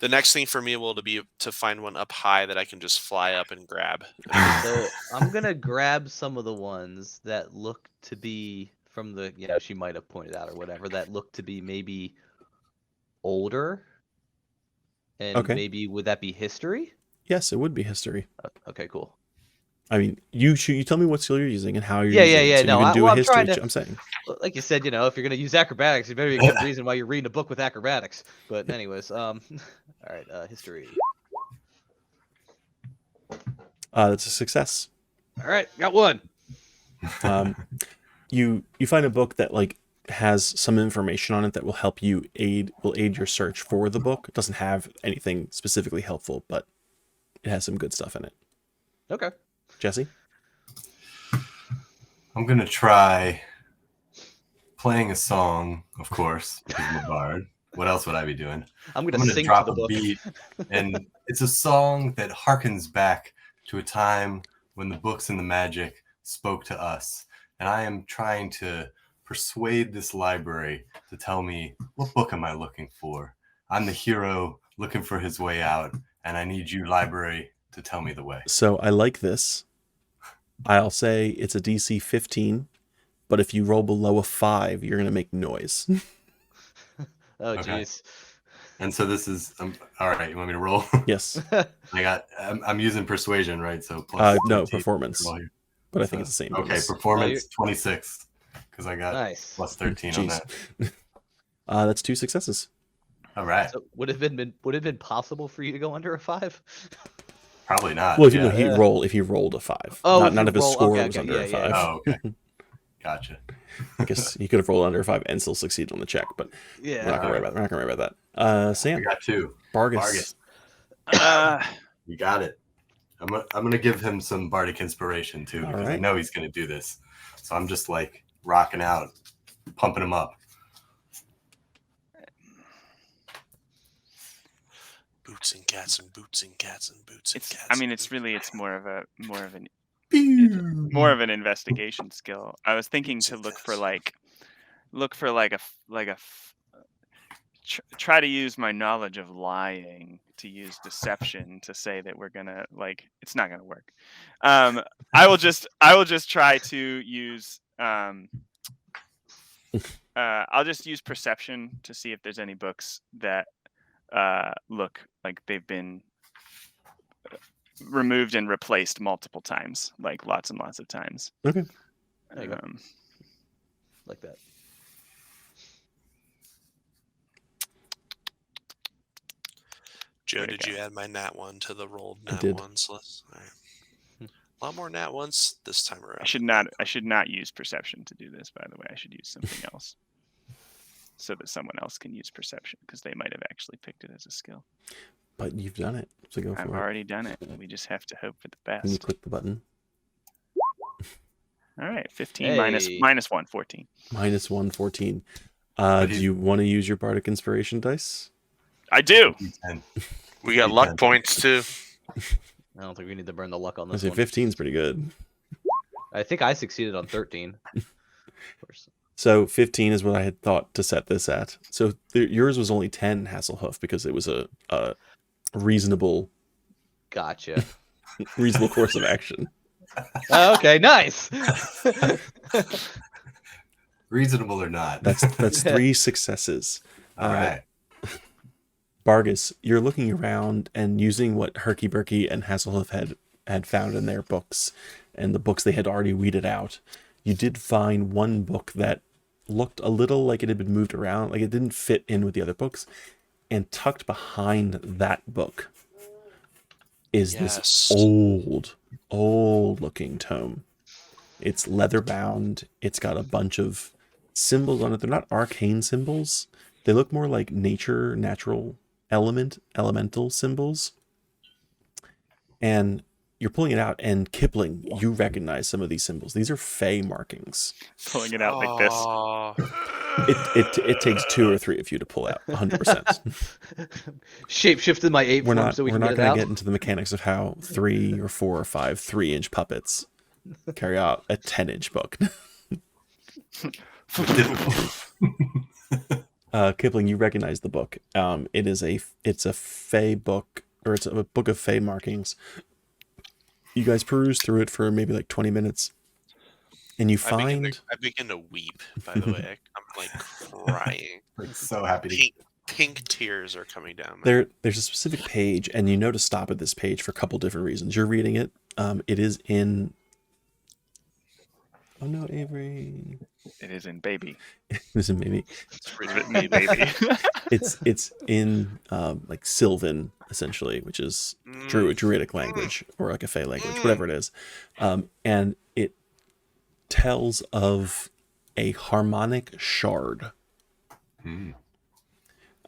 The next thing for me will be to find one up high that I can just fly up and grab. so I'm gonna grab some of the ones that look to be from the, she might have pointed out or whatever, that look to be maybe older, and Okay. maybe would that be history? Yes, it would be history. Okay, cool. I mean, you tell me what skill you're using and how you're Yeah, using yeah, it. yeah, So no, you can do well, a I'm history. trying to- I'm saying. Like you said, if you're gonna use acrobatics, it better be a good reason why you're reading a book with acrobatics. But anyways, all right, history. That's a success. All right, got one. You find a book that like has some information on it that will help you will aid your search for the book. It doesn't have anything specifically helpful, but it has some good stuff in it. Okay. Jesse? I'm gonna try playing a song, of course, because I'm a bard. What else would I be doing? I'm I'm gonna gonna sing to drop the a book. beat, and it's a song that harkens back to a time when the books and the magic spoke to us. And I am trying to persuade this library to tell me, what book am I looking for? I'm the hero looking for his way out, and I need you, library, to tell me the way. So I like this. I'll say it's a DC 15, but if you roll below a 5, you're going to make noise. Oh, Okay. jeez. And so this is all right. You want me to roll? Yes. I'm using persuasion, right? So plus No, 13 performance. roll here. But I think it's the same. Okay, bonus. performance 26 because I got Nice. plus 13 on Jeez. that. That's 2 successes. All right, So would it have been possible for you to go under a 5? probably not. Well, if yeah. he rolled a 5. Oh, not if his score okay, was okay, under a 5. Oh, okay. Gotcha. I guess he could have rolled under a 5 and still succeed on the check, but Yeah. we're not going to worry about that. Sam, We got 2. Bargus. You got it. I'm gonna give him some bardic inspiration too, All because I right. know he's gonna do this. So I'm just like rocking out, pumping him up. Boots and cats and boots and cats and boots and It's. cats. I mean, it's more of an investigation skill. I was thinking to look for try to use my knowledge of lying to use deception to say that we're gonna it's not gonna work. I will just try to use I'll just use perception to see if there's any books that look like they've been removed and replaced multiple times, like lots and lots of times. Okay. There you go. Like that. Joe, There you did go. you add my nat 1 to the rolled I nat did. 1s list? All right. A lot more nat 1s this time around. I should not use perception to do this, by the way. I should use something else. So that someone else can use perception, because they might have actually picked it as a skill. But you've done it, so go I've for it. already done it. We just have to hope for the Can you best. click the button? All right, 15 minus Hey. 1, 14. -1, 14. But Do he's- you want to use your bardic inspiration dice? I do. D10. We got D10. luck points too. I don't think we need to burn the luck on I this say one. 15 is pretty good. I think I succeeded on 13. Of course. So 15 is what I had thought to set this at. So yours was only 10, Hasselhoff, because it was a reasonable Gotcha. course of action. Oh, okay, nice. Reasonable or not. That's 3 successes. All right. Bargus, you're looking around and using what Herky Burky and Hasselhoff had found in their books and the books they had already weeded out. You did find one book that looked a little like it had been moved around, like it didn't fit in with the other books, and tucked behind that book is this Yes. old looking tome. It's leather bound. It's got a bunch of symbols on it. They're not arcane symbols. They look more like natural elemental symbols. And you're pulling it out, and Kipling, you recognize some of these symbols. These are Fey markings. Pulling it out like this. Aw. It takes 2 or 3 of you to pull out 100%. Shapeshifted my ape We're form not so we we're can not get it going out. to get into the mechanics of how 3 or 4 or 5 3-inch puppets carry out a 10-inch book. Kipling, you recognize the book. It's a Fey book, or it's a book of Fey markings. You guys peruse through it for maybe like 20 minutes, and you find I begin to weep. By the way, I'm like crying. Like, so happy to. Pink tears are coming down. there's a specific page, and you know to stop at this page for a couple different reasons. You're reading it. It is in. Oh no, Avery. It is in baby. It is in maybe. It's written in baby. It's in like Sylvan, essentially, which is druidic language, or like a Fey language, whatever it is, and it tells of a harmonic shard.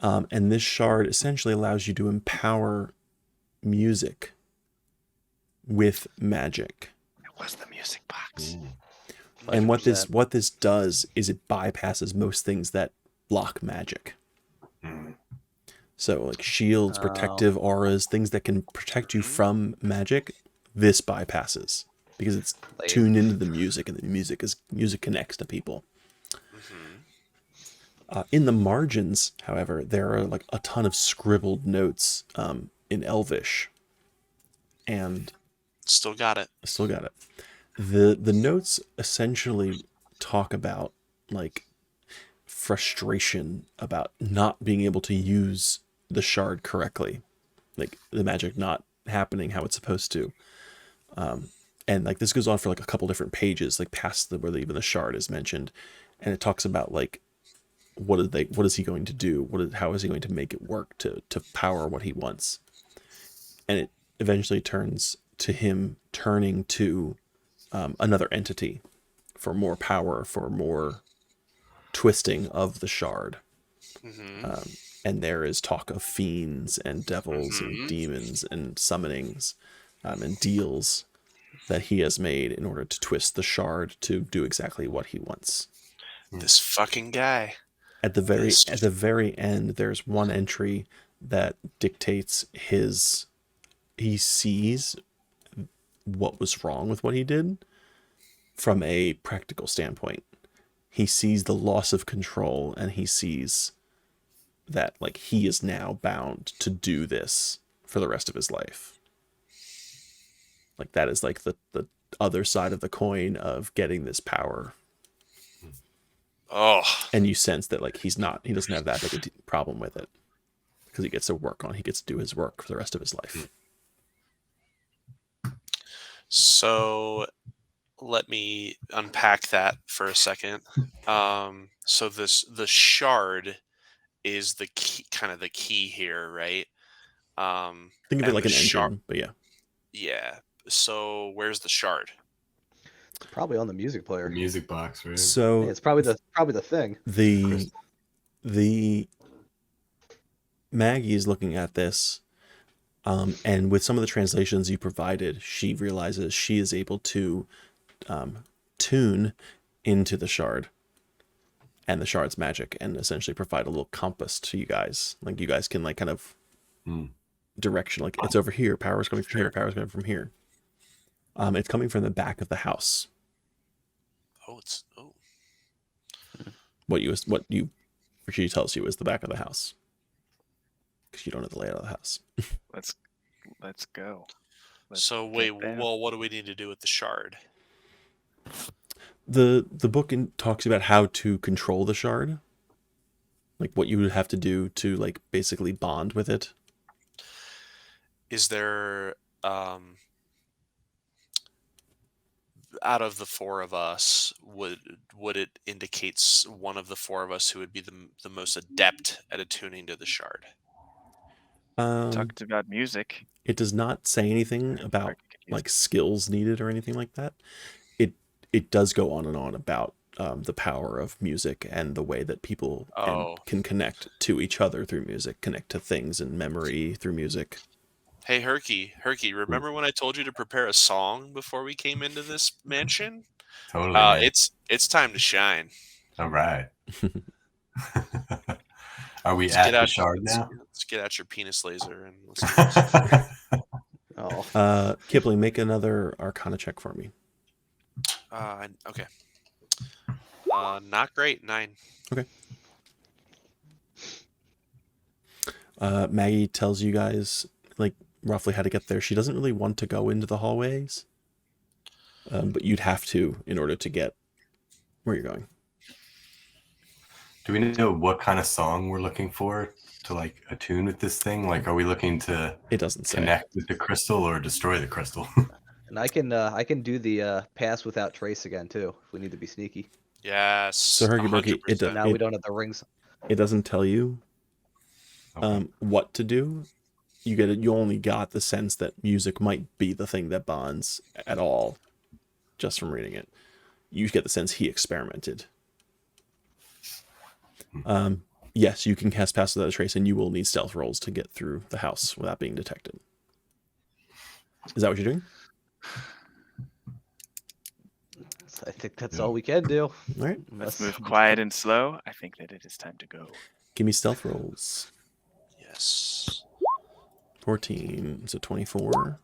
And this shard essentially allows you to empower music with magic. It was the music box. And what 100%. what this does is it bypasses most things that block magic. So like shields, protective auras, things that can protect you from magic, this bypasses because it's tuned into the music, and the music connects to people. In the margins, however, there are like a ton of scribbled notes in Elvish, and Still got it. The notes essentially talk about like frustration about not being able to use the shard correctly, like the magic not happening how it's supposed to. And like this goes on for like a couple different pages, like past where even the shard is mentioned, and it talks about like what is he going to do? How is he going to make it work to power what he wants? And it eventually turns to him turning to another entity for more power, for more twisting of the shard. And there is talk of fiends and devils and demons and summonings and deals that he has made in order to twist the shard to do exactly what he wants. This fucking guy. At the very end, there's one entry that dictates he sees what was wrong with what he did from a practical standpoint. He sees the loss of control, and he sees that like he is now bound to do this for the rest of his life. Like that is like the other side of the coin of getting this power. Oh. And you sense that like he doesn't have that big a problem with it, because he gets to do his work for the rest of his life. So let me unpack that for a second. So the shard is the key, kind of the key here, right? Think of it like an shard. engine, but yeah. Yeah. So where's the shard? Probably on the music player. Music box, right? So It's probably the thing. the Maggie is looking at this, and with some of the translations you provided, she realizes she is able to tune into the shard and the shard's magic, and essentially provide a little compass to you guys. Like you guys can like kind of direction, like it's over here, power's coming from here, power's coming from here. It's coming from the back of the house. What she tells you is the back of the house, because you don't know the layout of the house. Let's go. What do we need to do with the shard? The book talks about how to control the shard, like what you would have to do to like basically bond with it. Is there out of the four of us, would it indicate one of the four of us who would be the most adept at attuning to the shard? Talked about music. It does not say anything about like skills needed or anything like that. It does go on and on about the power of music and the way that people can connect to each other through music, connect to things and memory through music. Hey, Herky, remember when I told you to prepare a song before we came into this mansion? Totally. Man. It's time to shine. All right. Are we at the shard now? Let's get out your penis laser and let's Kipling, make another Arcana check for me. okay. Not great. 9. Maggie tells you guys like roughly how to get there. She doesn't really want to go into the hallways, but you'd have to in order to get where you're going. Do we know what kind of song we're looking for to like attune with this thing? Like, are we looking to It doesn't say. connect with the crystal or destroy the crystal? And I can do the pass without trace again too if we need to be sneaky. Yes. So Herky Burky, 100%. Now we don't have the rings. It doesn't tell you Okay. what to do. You only got the sense that music might be the thing that bonds at all, just from reading it. You get the sense he experimented. Yes, you can cast Pass Without a Trace, and you will need stealth rolls to get through the house without being detected. Is that what you're doing? I think that's all we can do. All right. Let's Unless- move quiet and slow. I think that it is time to go. Give me stealth rolls. Yes. 14, so 24.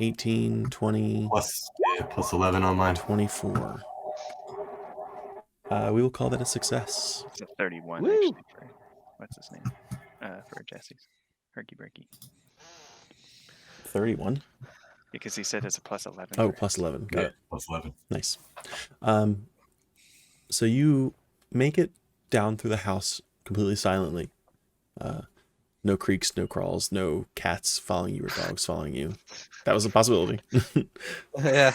18, 20, Plus 11 on mine. 24. We will call that a success. It's a 31 Woo! actually for what's his name? For Jesse's. Herky Burky. 31. Because he said it's a plus 11. Oh, for- plus 11. Got Yeah, it. plus 11. Nice. So you make it down through the house completely silently. No creaks, no crawls, no cats following you or dogs following you. That was a possibility. Yeah,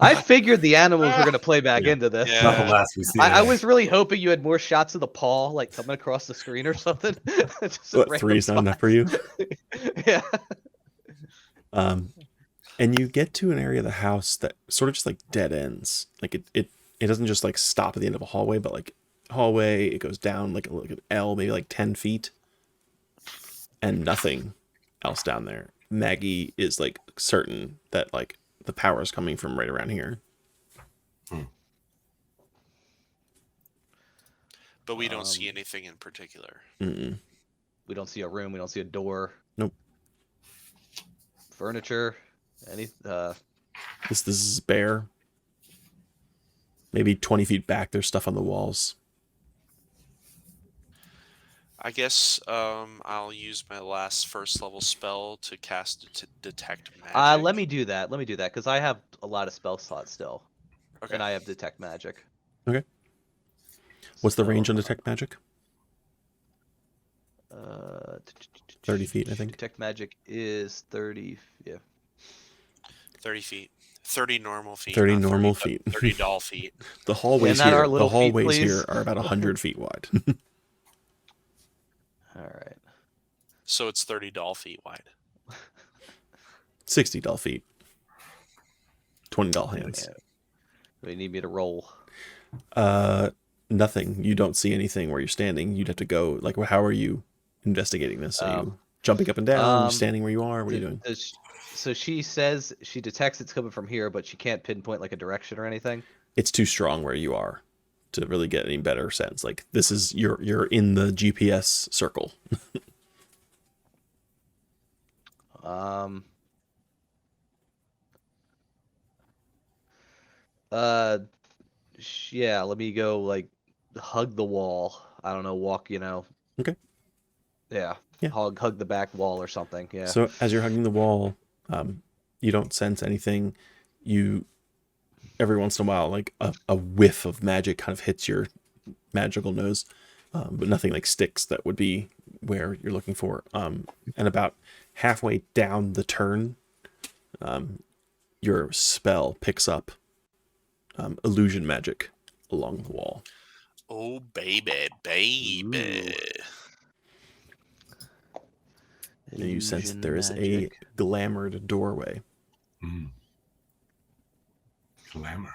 I figured the animals were gonna play back Yeah. into this. Yeah. Not the last we see. I was really hoping you had more shots of the paw, like coming across the screen or something. Just a What, random 3 is not spot. enough for you? Yeah. And you get to an area of the house that sort of just like dead ends. Like it doesn't just like stop at the end of a hallway, but like hallway, it goes down like an L, maybe like 10 feet. And nothing else down there. Maggie is like certain that like the power is coming from right around here. But we don't see anything in particular. Mm-mm. We don't see a room. We don't see a door. Nope. Furniture. This is bare. Maybe 20 feet back, there's stuff on the walls. I guess I'll use my last first level spell to cast detect magic. Let me do that. Because I have a lot of spell slots still. Okay. And I have detect magic. Okay. What's the So, range on detect magic? 30 feet, I think. Detect magic is 30. Yeah. 30 feet. 30 normal feet. 30 not normal 30 feet. 30 doll feet. The hallways not our here, little the feet, hallways please. here are about 100 feet wide. All right. So it's 30 doll feet wide. 60 doll feet. 20 doll hands. Yeah. We need me to roll. Nothing. You don't see anything where you're standing. You'd have to go. Like, how are you investigating this? Are you jumping up and down? Are you standing where you are? What are you doing? So she says she detects it's coming from here, but she can't pinpoint like a direction or anything. It's too strong where you are to really get any better sense. Like, this is you're in the GPS circle. Yeah, let me go like hug the wall. I don't know, walk, Okay. Yeah. Yeah. Hug the back wall or something. Yeah. So as you're hugging the wall, you don't sense anything. You every once in a while, like a whiff of magic kind of hits your magical nose, but nothing like sticks that would be where you're looking for. And about halfway down the turn, your spell picks up illusion magic along the wall. Oh, baby, baby. And you sense that there is Illusion a glamored doorway. Glamour.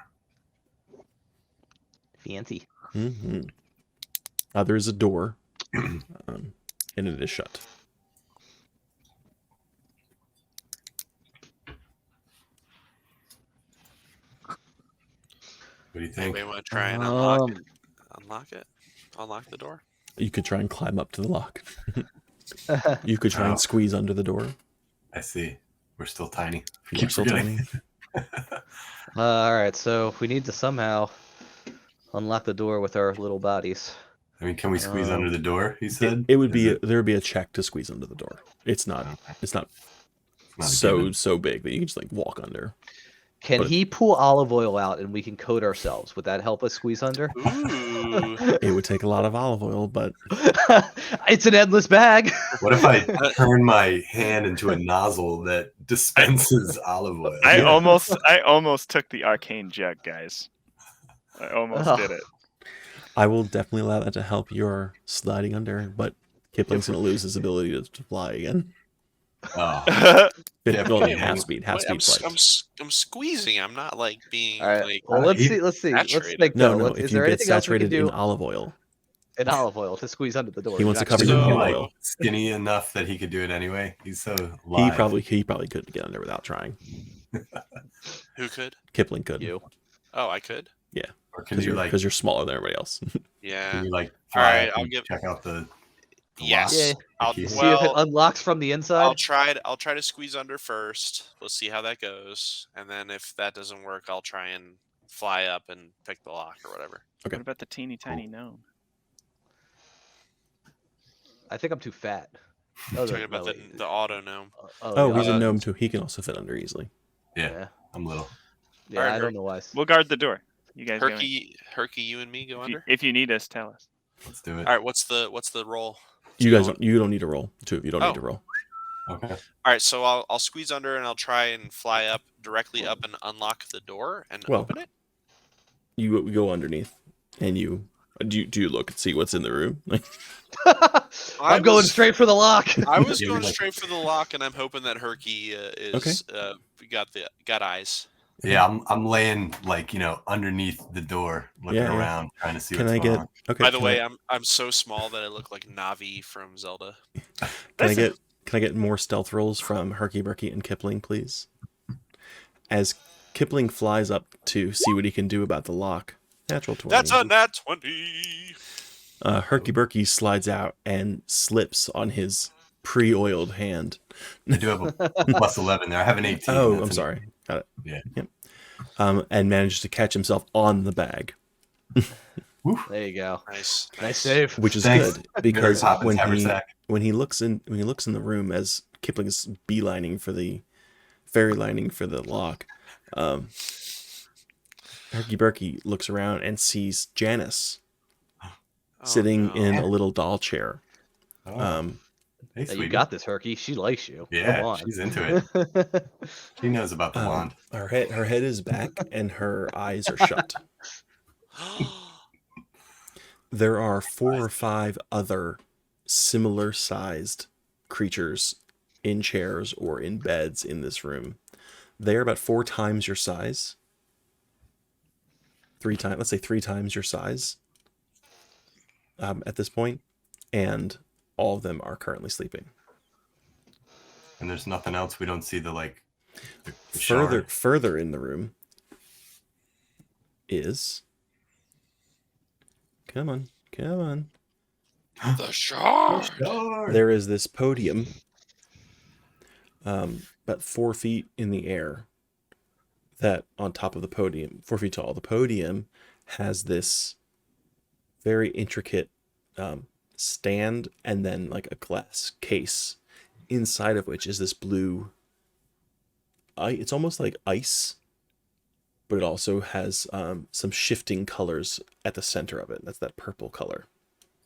fancy. Mm-hmm. There is a door, and it is shut. What do you think? Anybody want to try and unlock Um, it? Unlock it? Unlock the door? You could try and climb up to the lock. You could try and squeeze under the door. I see. We're still tiny. You're still tiny. All right, so we need to somehow Unlock the door with our little bodies. I mean, can we squeeze under the door? He It, said it would Is be there would be a check to squeeze under the door. It's not It's not a given. so big that you can just like walk under. Can But- he pull olive oil out and we can coat ourselves? Would that help us squeeze under? Ooh. It would take a lot of olive oil, but It's an endless bag. What if I turn my hand into a nozzle that dispenses olive oil? I Yeah. almost took the arcane jug, guys. I almost Oh. did it. I will definitely allow that to help your sliding under. But Kipling's gonna lose his ability to fly again. Oh, Well, Definitely. half speed Wait, I'm, flight. I'm squeezing. I'm not like being All right. like. Well, let's he- see. Let's saturated. think No, though. no. Is If there you get anything else we can saturated in do olive oil, in olive oil to squeeze under the door? He wants to Exactly. cover you Isn't in he olive like oil. skinny enough that he could do it anyway? He's so he live. probably could get under without trying. Who could? Kipling could, You. Oh, I could. Or can because you like you're smaller than everybody else. Yeah. can you like All fly right, up I'll and give- check out the Yes. Yeah. I'll, See See if it well, unlocks from the inside. I'll try to squeeze under first. Let's see how that goes, and then if that doesn't work, I'll try and fly up and pick the lock or whatever. Okay. What about the teeny tiny gnome? I think I'm too fat. Talking about the auto gnome. Oh, he's a yeah. gnome too. He can also fit under easily. Yeah, I'm little. Yeah, Alright, I Herc. don't know why. We'll guard the door. You guys go in. Herky, you and me go under. If you need us, tell us. Let's do it. All right, what's the roll? You guys Go don't. You don't need to roll. Two of you don't Oh. need to roll. Okay. All right, so I'll squeeze under and I'll try and fly up directly up and unlock the door and Well, open it. You go underneath, and you do you look and see what's in the room? I'm going straight for the lock. I was Yeah, going like- straight for the lock, and I'm hoping that Herky is got eyes. Yeah, I'm laying like underneath the door, looking Yeah, yeah. around, trying to see Can what's I going get? on. Okay. By the can way, I, I'm so small that I look like Navi from Zelda. can I get more stealth rolls from Herky Burky and Kipling, please? As Kipling flies up to see what he can do about the lock. Natural 20. That's a nat 20. Herky Burky slides out and slips on his pre-oiled hand. I do have a plus 11 there. I have an 18. Oh, That's I'm an- sorry. Got it. Yeah. Yep. And manages to catch himself on the bag, There you go. Nice. Nice save. which is Thanks. good because Mary Poppins when haversack. he looks in the room as Kipling is beelining for the fairy lining for the lock, Herky Burky looks around and sees Janice Oh, sitting no. in a little doll chair. Oh, Um, hey, Hey, sweetie. you got this, Herky. She likes you. Yeah, Come on. she's into it. She knows about the wand. her head is back and her eyes are shut. There are 4 or 5 other similar sized creatures in chairs or in beds in this room. They're about 4 times your size. 3 times, let's say 3 times your size at this point, and all of them are currently sleeping. And there's nothing else. We don't see the shard. Further in the room is. Come on. The shard. Shard. There is this podium, about 4 feet in the air. That on top of the podium, 4 feet tall. The podium has this very intricate stand and then like a glass case, inside of which is this blue. It's almost like ice, but it also has some shifting colors at the center of it. That's that purple color.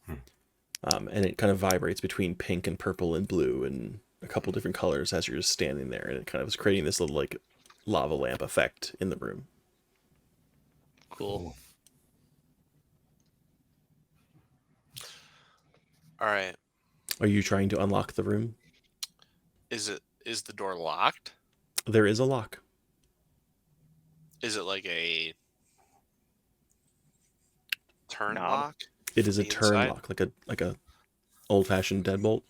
And it kind of vibrates between pink and purple and blue and a couple different colors as you're just standing there. And it kind of is creating this little like lava lamp effect in the room. Cool. All right. Are you trying to unlock the room? Is the door locked? There is a lock. Is it like a turn Knob. lock? It is a The turn inside? lock, like a old-fashioned deadbolt.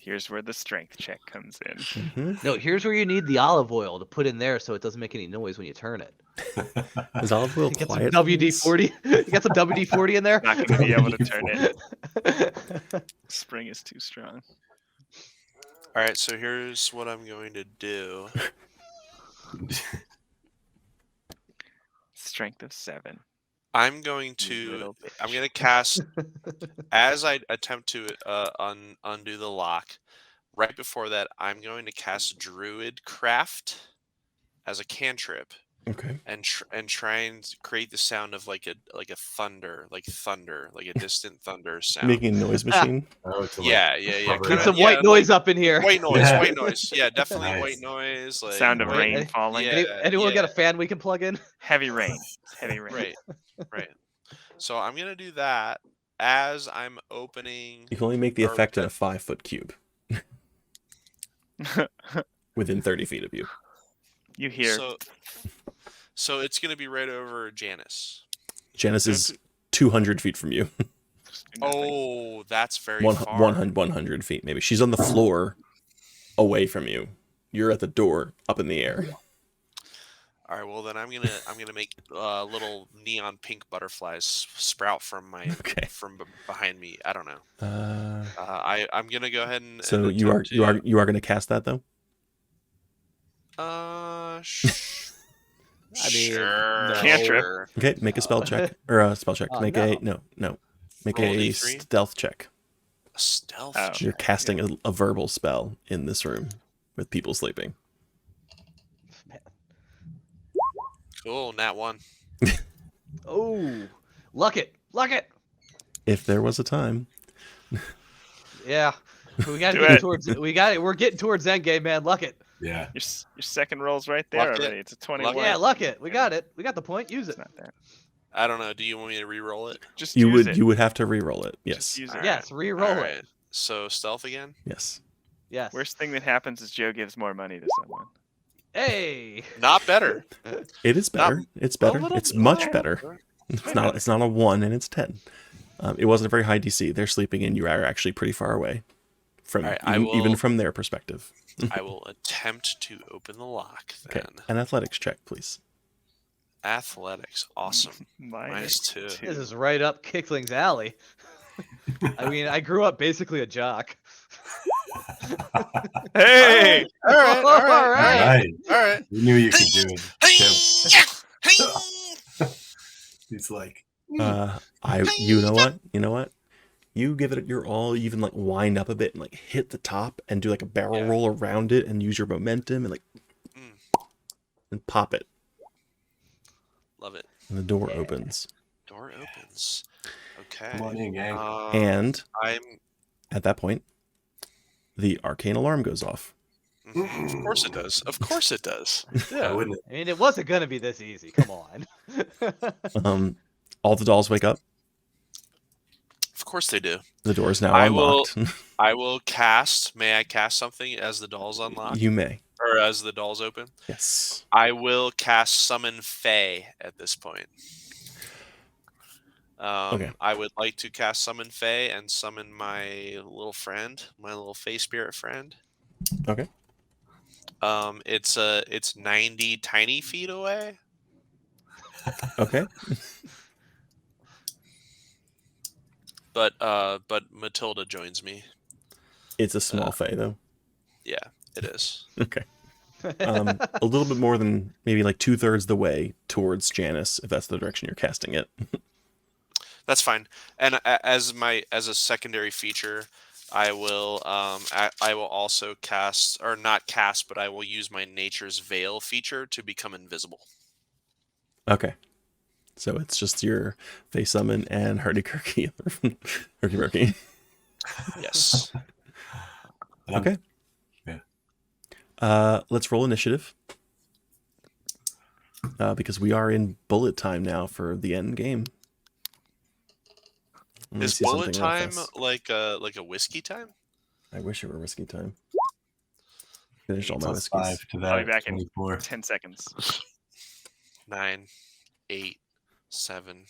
Here's where the strength check comes in. Mm-hmm. No, here's where you need the olive oil to put in there so it doesn't make any noise when you turn it. Is olive oil You got some quiet? WD-40. You got some WD-40 in there? Not going to be able to turn it. Spring is too strong. All right, so here's what I'm going to do. Strength of 7. I'm going You to little I'm bitch. going to cast as I attempt to undo the lock. Right before that, I'm going to cast Druid Craft as a cantrip Okay. and try and create the sound of like a thunder, like a distant thunder sound. Making a noise machine. Oh, to Yeah. cover Need it some up. white noise up in here. White noise, Yeah. white noise. Yeah, definitely white Nice. noise. Like Sound of Right. rain Any- falling. Yeah, Anyone got a yeah. fan we can plug in? Heavy rain. Heavy rain. Right, right. So I'm gonna do that as I'm opening. You can only make the Or- effect in a 5-foot cube within 30 feet of you. You hear. So it's gonna be right over Janice. Janice is 200 feet from you. Oh, that's very One- far. 100 feet, maybe. She's on the floor away from you. You're at the door, up in the air. All right, well then I'm gonna make little neon pink butterflies sprout from Okay. behind me. I don't know. Uh, I'm gonna go ahead and so and you are attempt you are to- you are going to cast that though? I mean, sure. no. Cantrip. Sure. Okay, make a spell check or a spell check. Make no. make Roll a a D3? stealth check. Stealth. Oh. check. You're casting a verbal spell in this room with people sleeping. Cool. Nat 1. Oh, luck it. If there was a time. Yeah, we got to Do get it. towards. We're getting towards endgame, man. Luck it. Yeah. Your second roll's right there Luck it. already. It's a 21. Luck Yeah, luck it. We got it. We got the point. Use It's it. not that. I don't know. Do you want me to re-roll it? Just You use would it. you would have to re-roll it. Just Yes. use it. All Yes, re-roll All it. right. So stealth again. Yes. Yes. Worst thing that happens is Joe gives more money to someone. Hey. Not better. It is Not- better. It's better. little It's bit much better. better. It's not a 1 and it's 10. It wasn't a very high DC. They're sleeping and you are actually pretty far away from All right, I even will- from their perspective. I will attempt to open the lock Okay. then. An athletics check, please. Athletics. Awesome. Minus -2. This is right up Kickling's alley. I mean, I grew up basically a jock. Hey! All right. All right. All right. Right. All right. You knew you could do it. Tim. Hey! He's like, You know what? You give it your all, you even like wind up a bit and like hit the top and do like a barrel Yeah. roll around it and use your momentum and like Mm. and pop it. Love it. And the door Yeah. opens. Door opens. Okay. come on in, gang. And I'm. at that point, the arcane alarm goes off. Of course it does. Of course it does. Why Yeah. wouldn't it? I mean, it wasn't gonna be this easy. Come on. All the dolls wake up. Of course they do. The door is now I will- unlocked. I will cast. May I cast something as the dolls unlock You may. or as the dolls open? Yes. I will cast Summon Fae at this point. Okay. I would like to cast Summon Fae and summon my little friend, my little Fae spirit friend. Okay. It's 90 tiny feet away. Okay. But Matilda joins me. It's a small fae though. Yeah, it is. Okay. A little bit more than maybe like 2/3 the way towards Janice, if that's the direction you're casting it. That's fine. And as a secondary feature, I will I will also cast, or not cast, but I will use my Nature's Veil feature to become invisible. Okay. So it's just your face summon and hurdy-gurdy. Hurdy-gurdy. Yes. Okay. Yeah. Let's roll initiative. Because we are in bullet time now for the end game. Let me Is see bullet something real time fast. like a whiskey time? I wish it were whiskey time. Finish all my Plus whiskeys. 5 to that. I'll be back in 24. 10 seconds. 9, 8, 7.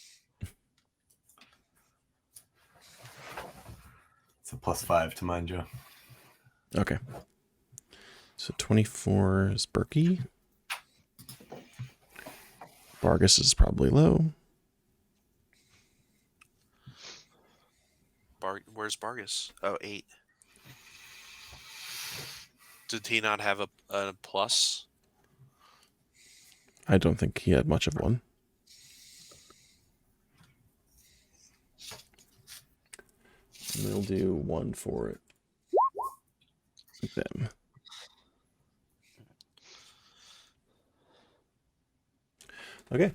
It's a plus 5 to mine, Joe. Okay. So 24 is Berkey. Vargas is probably low. Where's Vargas? Oh, 8. Did he not have a plus? I don't think he had much of one. do one for them. Okay.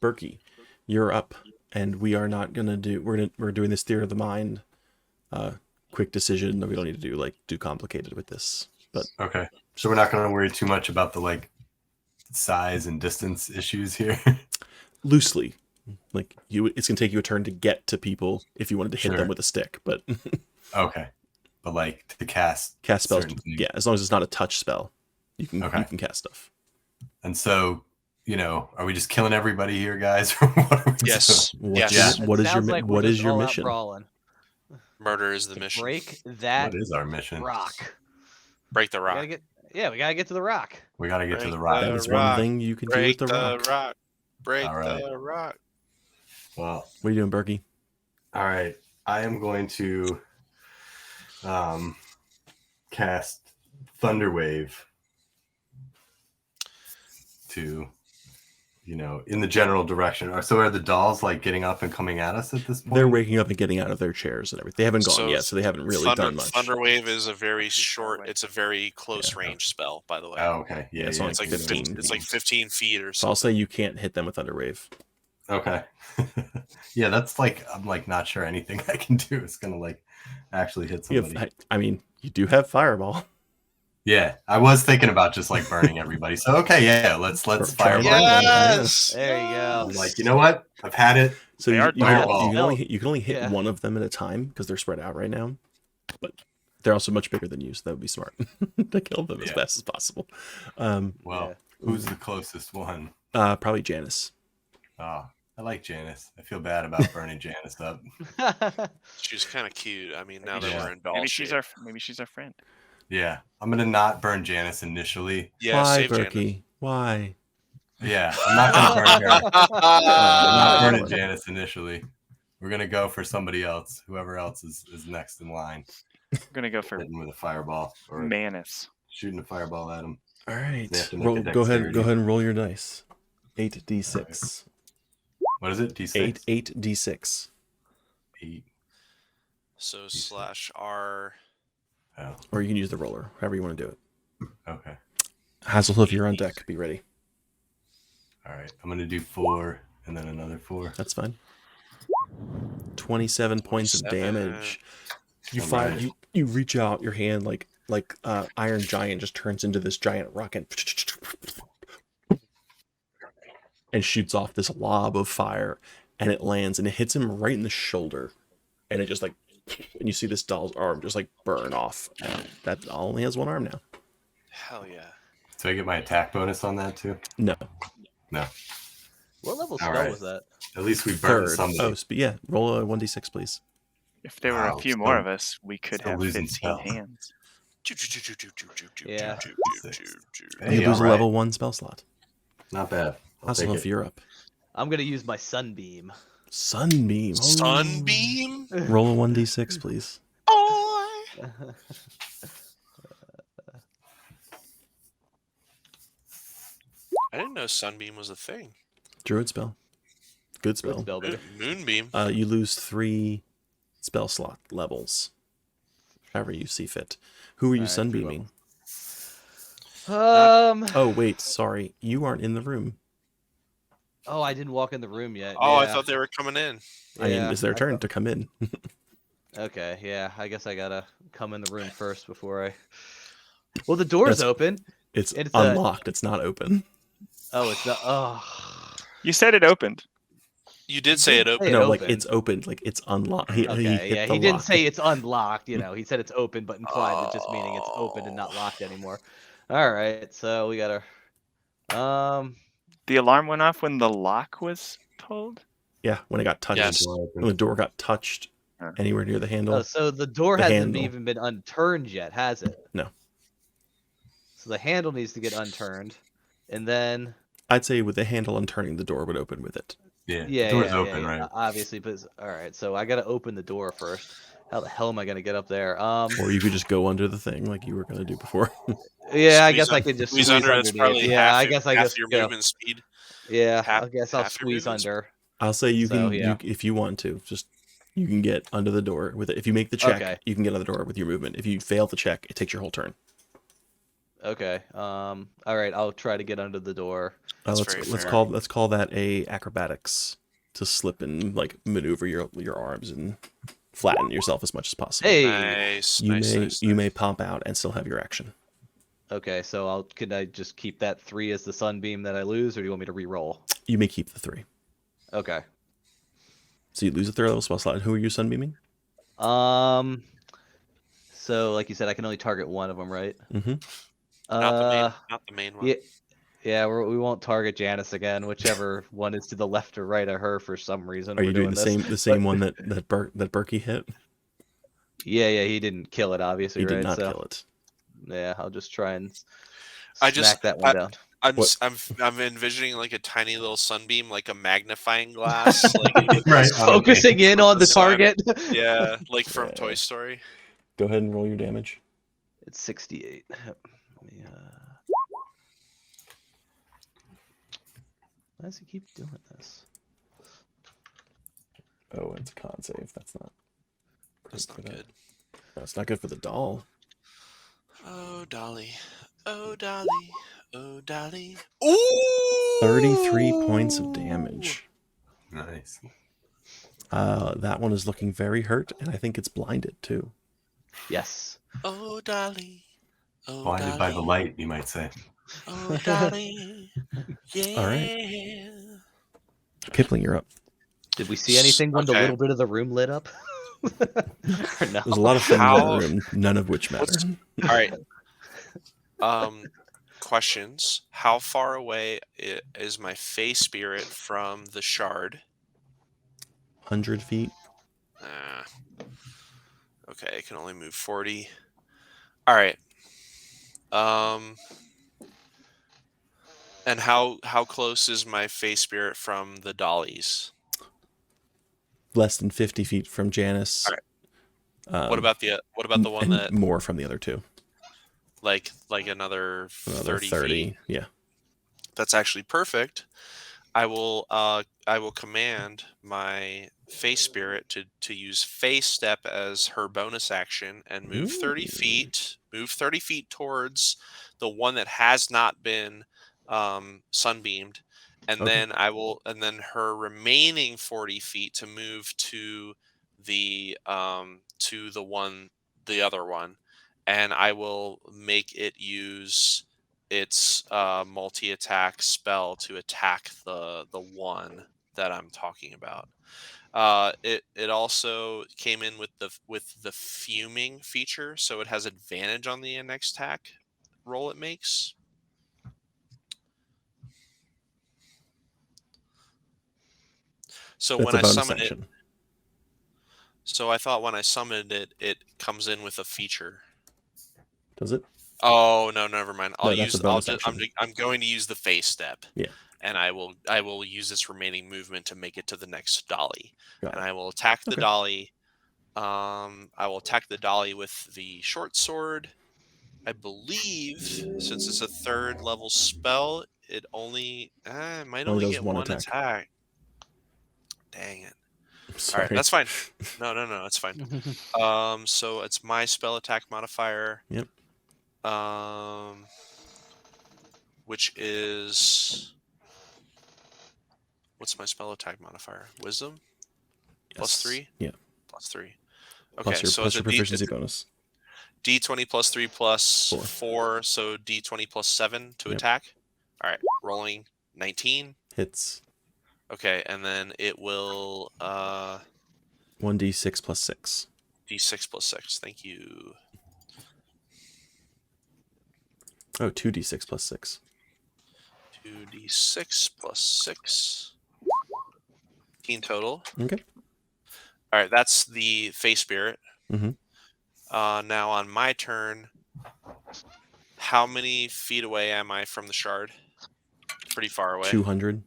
Berkey, you're up, and we are not gonna do. We're doing this theory of the mind. Quick decision. We don't need to do complicated with this. But Okay. So we're not going to worry too much about the like size and distance issues here. loosely, like it's gonna take you a turn to get to people if you wanted to hit Sure. them with a stick. But Okay. But like to cast spells, certain things. yeah, as long as it's not a touch spell, you can cast stuff. And so, are we just killing everybody here, guys? Or what are we Yes. doing? What's Yes. your, what is your Sounds like we're what is just your all out mission? brawling. Murder is the To mission. break that What is our mission? rock. Break the We rock. gotta get to the rock. We got to get to Break the rock. That is rock. one thing you can do Break with the rock. Break All right. the rock. Well, What are you doing, Berkey? all right. I am going to cast Thunderwave to, in the general direction. So are the dolls like getting up and coming at us at this point? They're waking up and getting out of their chairs and everything. They haven't gone So yet, so they haven't really done much. Thunderwave is a very short. It's a very close range spell, by the way. Oh, okay. Yeah, Yeah, it's yeah, only It's like 15 It's like 15 feet or So I'll something. say you can't hit them with Thunderwave. Okay. Yeah, that's like I'm like not sure anything I can do is gonna like actually hit You somebody. have, you do have Fireball. Yeah, I was thinking about just like burning everybody. So okay, yeah, let's Try fireball. it. Yes. There you go. I'm like, you know what? I've had it. So They you, are you, can, fireball. you can only hit Yeah. one of them at a time because they're spread out right now. But they're also much bigger than you, so that would be smart to kill them as Yeah. fast as possible. Well, Yeah. who's the closest one? Probably Janice. Oh, I like Janice. I feel bad about burning Janice up. She was kind of cute. I mean, now Yeah. that we're in doll Maybe shape. she's our friend. Yeah, I'm gonna not burn Janice initially. Yeah, Why, save Janice. Berkey? Why? Yeah, I'm not gonna burn her. I'm not Uh, burning Janice initially. We're gonna go for somebody else. Whoever else is next in line. I'm gonna go for Hitting with a fireball or Manus. shooting a fireball at him. All right. They have to make Roll, a go ahead dexterity. and roll your dice. 8d6. What is it? D6? 8d6. 8. So /R. Oh, Or you can use the roller, however you want to do it. okay. Hasselhoof, you're on deck. Be ready. All right. I'm gonna do 4 and then another 4. That's fine. 27 points of 27. damage. You All find right. you reach out your hand like Iron Giant just turns into this giant rocket and shoots off this lob of fire, and it lands and it hits him right in the shoulder, and it just like, and you see this doll's arm just like burn off. And that doll only has one arm now. Hell yeah. So I get my attack bonus on that too? No, No. What level All spell right. was that? At least we burned third. somebody. Oh, yeah. Roll a 1d6, please. If there were Wow, a few still- more of us, we could still have losing 15 spell. hands. Yeah. Hey, you lose all a right. level 1 spell slot. Not bad. I'll take Hasselhoof, it. you're up. I'm gonna use my sunbeam. Sunbeam. Oh. Sunbeam? Roll a 1d6, please. Oh. I didn't know Sunbeam was a thing. Druid spell. Good spell. Good spell, baby. Moonbeam. You lose 3 spell slot levels. However you see fit. Who are you Alright, 3 sunbeaming? Oh, wait. Sorry. You aren't in the room. Oh, I didn't walk in the room yet. Oh, I yeah. thought they were coming in. I mean, Yeah, it's their I turn thought- to come in. Okay, yeah. I guess I gotta come in the room first before I. Well, the door's That's- open. It's It's unlocked. It's not open. Oh, it's not. Oh. You said it opened. You did say it Hey, opened. it No, like opened. it's opened. Like it's unlocked. He Okay, hit yeah. the He didn't lock. say it's unlocked. He said it's open, but implied it just meaning it's open and not locked anymore. All right, so we gotta. The alarm went off when the lock was pulled. Yeah, when it got touched. Yes. When the door got touched Huh. anywhere near the handle. Oh, so the door The hasn't handle. even been unturned yet, has it? No. So the handle needs to get unturned, and then I'd say with the handle unturning, the door would open with it. Yeah, yeah, the door's yeah, open, yeah, right? Obviously, but all right. So I gotta open the door first. How the hell am I gonna get up there? Or you could just go under the thing like you were going to do before. Yeah, I Squeeze guess I un- could just squeeze squeeze under. It's underneath. probably Yeah, half I your- guess I half just your go. movement speed. Yeah, half- I guess I'll half your squeeze movement speed. under. I'll say you So, can, yeah. if you want to, just you can get under the door with it. If you make the check, Okay. you can get under the door with your movement. If you fail the check, it takes your whole turn. Okay. All right. I'll try to get under the door. That's let's very let's fair. call that a acrobatics to slip and like maneuver your arms and flatten yourself as much as possible. Hey. Nice. you nice, may nice, you nice. may pop out and still have your action. Okay. So can I just keep that 3 as the sunbeam that I lose, or do you want me to re-roll? You may keep the 3. Okay. So you lose a 3rd level spell slot. And who are you sunbeaming? So like you said, I can only target one of them, right? Mm-hmm. Not the main one. Yeah. Yeah, we won't target Janice again, whichever one is to the left or right of her for some reason. Are you we're doing this. the same one that Berkey hit? Yeah, he didn't kill it, obviously, He right? did not So kill it. yeah, I'll just try and I smack just- that one down. What? I'm envisioning like a tiny little sunbeam, like a magnifying glass, like Right. Focusing in on the sun. target. Yeah, like from Yeah. Toy Story. Go ahead and roll your damage. It's 68. Let me, why does he keep doing this? Oh, it's a con save. That's not. That's for not that. good. No, it's not good for the doll. Oh Dolly, oh Dolly, oh Dolly. Ooh! 33 points of damage. Nice. That one is looking very hurt, and I think it's blinded too. Yes. Oh Dolly, oh Blinded by the Dolly, light, you might say. oh Dolly. Yeah. All right. Kipling, you're up. Did we see anything when the Okay. little bit of the room lit up? Or no? There's a lot of things in How- the room, none of which matter. What's- All right. Questions. How far away is my Fey spirit from the shard? 100 feet. Okay, I can only move 40. All right. And how close is my Fey spirit from the dollies? Less than 50 feet from Janice. All right. What about the one and that more from the other two? like another 30 feet? Yeah. That's actually perfect. I will command my Fey spirit to use Fey step as her bonus action and move 30 Ooh. feet. Move 30 feet towards the one that has not been sunbeamed, and Okay. then her remaining 40 feet to move to the other one, and I will make it use its multi-attack spell to attack the one that I'm talking about. It also came in with the fuming feature, so it has advantage on the next attack roll it makes. So That's when a I bonus summon it, action. so I thought when I summoned it, it comes in with a feature. Does it? Oh no, never mind. No, that's a bonus action. I'm going to use the Fey step. Yeah. And I will use this remaining movement to make it to the next dolly. Got And it. I will attack the Okay. dolly. I will attack the dolly with the short sword. I believe since it's a 3rd level spell, it only might Only only does get one one attack. attack. Dang it. Sorry. All right, that's fine. No, it's fine. So it's my spell attack modifier. Yep. Which is what's my spell attack modifier? Wisdom plus Yes. 3. Yeah. Plus 3. Okay, Plus your, so plus it's your a proficiency bonus. D20 plus 3 plus 4. 4, so D20 plus 7 to Yep. attack. All right, rolling 19. Hits. Okay, and then it will 1d6 plus 6. D6 plus 6. Thank you. Oh, 2d6 plus 6. 2d6 plus 6. 15 total. Okay. All right, that's the Fey Spirit. Mhm. Now on my turn, how many feet away am I from the shard? Pretty far away. 200.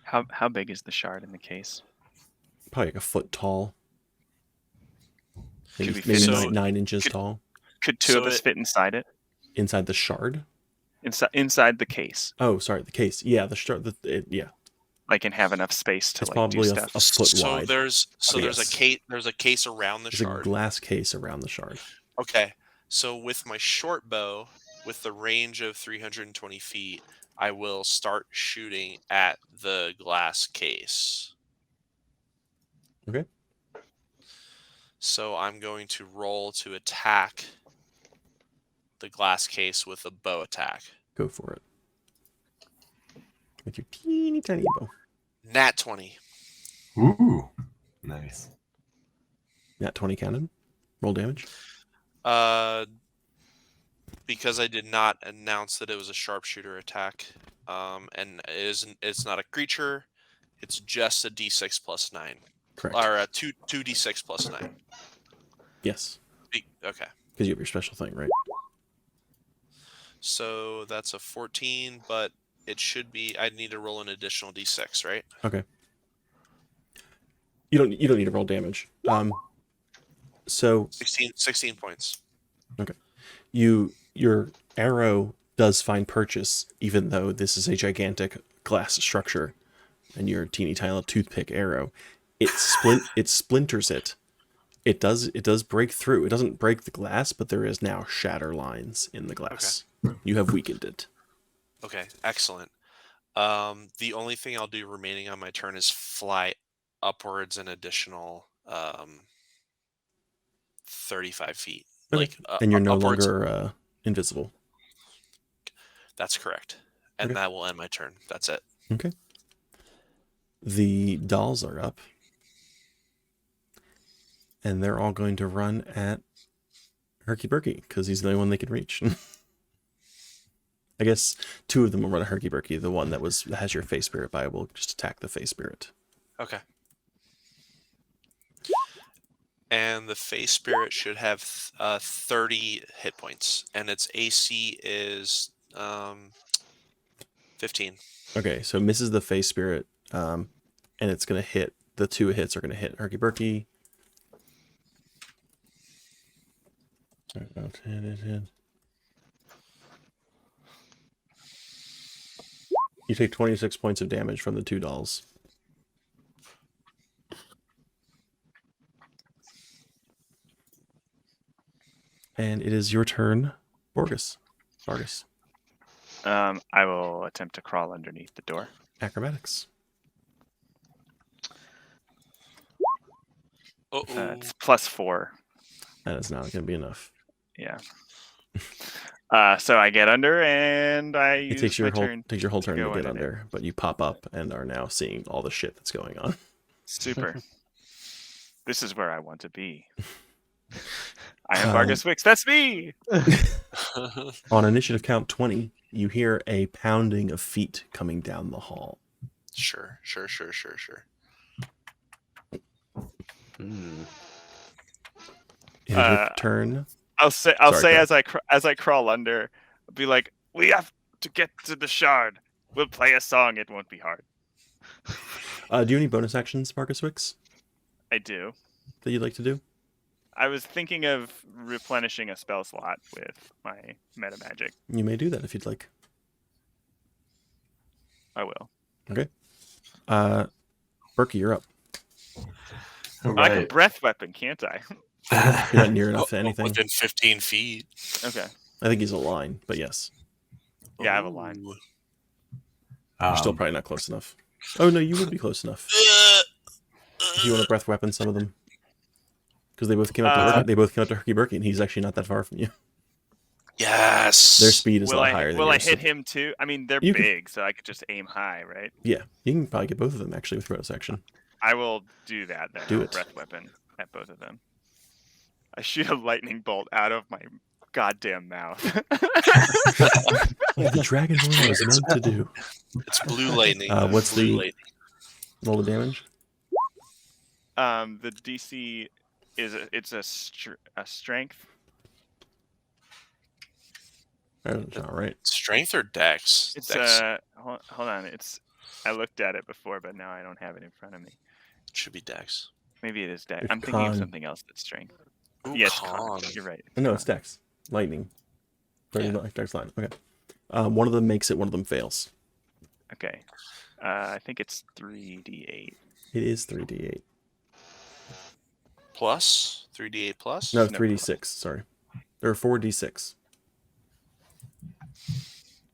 How big is the shard in the case? Probably like a foot tall. Maybe, we maybe fit it? 9 inches Could- tall. Could two So of us it- fit inside it? Inside the shard? inside the case, Oh, sorry, the case. Yeah, the shard. Yeah, like, and have enough space to it's like do probably stuff. a foot So wide. there's Yes. a case around the There's a shard. glass case around the shard. Okay, so with my short bow, with the range of 320 feet, I will start shooting at the glass case. Okay. So I'm going to roll to attack the glass case with a bow attack. Go for it. With your teeny tiny bow. Nat 20. Ooh, nice. Nat 20 cannon. Roll damage. Because I did not announce that it was a sharpshooter attack, and it's not a creature. It's just a d6 plus 9, Correct. or a 2d6 plus 9. Yes. Okay, Because you have your special thing, right? so that's a 14, but it should be. I'd need to roll an additional d6, right? Okay. You don't need to roll damage. So 16 points. your arrow does find purchase, even though this is a gigantic glass structure, and your teeny tiny little toothpick arrow. It splinters it. It does break through. It doesn't break the glass, but there is now shatter lines in the glass. You have weakened it. Okay, excellent. The only thing I'll do remaining on my turn is fly upwards an additional 35 feet. Okay. Like, And you're no upwards. longer invisible. That's correct. And Okay. that will end my turn. That's it. Okay. The dolls are up. And they're all going to run at Herky Burky, because he's the only one they can reach. I guess 2 of them will run at Herky Burky. The one that has your face spirit by will just attack the face spirit. Okay. And the face spirit should have 30 hit points, and its AC is 15. Okay, so it misses the face spirit, and it's going to hit. The 2 hits are going to hit Herky Burky. You take 26 points of damage from the 2 dolls. And it is your turn, Vargas. I will attempt to crawl underneath the door. Acrobatics. It's +4. That is not going to be enough. Yeah. So I get under, and I It use takes my your turn. whole turn to go get under there. under, but you pop up and are now seeing all the shit that's going on. Super. This is where I want to be. I am Vargas Wicks. That's me. On initiative count 20, you hear a pounding of feet coming down the hall. Sure. Hmm. It is your turn. I'll say Sorry, as I crawl under, I'll be like, we have to get to the shard. We'll play a song. It won't be hard. Do you have any bonus actions, Marcus Wicks, I do. that you'd like to do? I was thinking of replenishing a spell slot with my meta magic. You may do that if you'd like. I will. Okay. Berkey, you're up. All I can right. breath weapon, can't I? You're not near enough to anything. Within 15 feet. Okay. I think he's a line, but yes. Yeah, I have a line. Ooh. You're still probably not close enough. Oh, no, you would be close enough. If you want to breath weapon some of them. Because they both came up to Herky Burky, and he's actually not that far from you. Yes. Their speed is a Will lot I higher than will I yours. hit him too? I mean, they're You can- big, so I could just aim high, right? Yeah, you can probably get both of them actually with bonus action. I will do that then. Do I'll it. breath weapon at both of them. I shoot a lightning bolt out of my goddamn mouth. Like the Dragon Ball was meant to do. It's blue lightning. What's blue the- lightning. Roll the damage. The DC is a strength. That's not right. Strength or dex? It's Dex hold on. I looked at it before, but now I don't have it in front of me. should be dex. Maybe it is dex. It's I'm thinking of con. something else that's strength. Ooh, Yes, con. You're right. No, it's Dex. Lightning. Yeah. Dex line. Okay. One of them makes it, one of them fails. Okay. I think it's 3d8. It is 3d8. Plus 3d8 plus. No, No. 3d6. Sorry, or 4d6.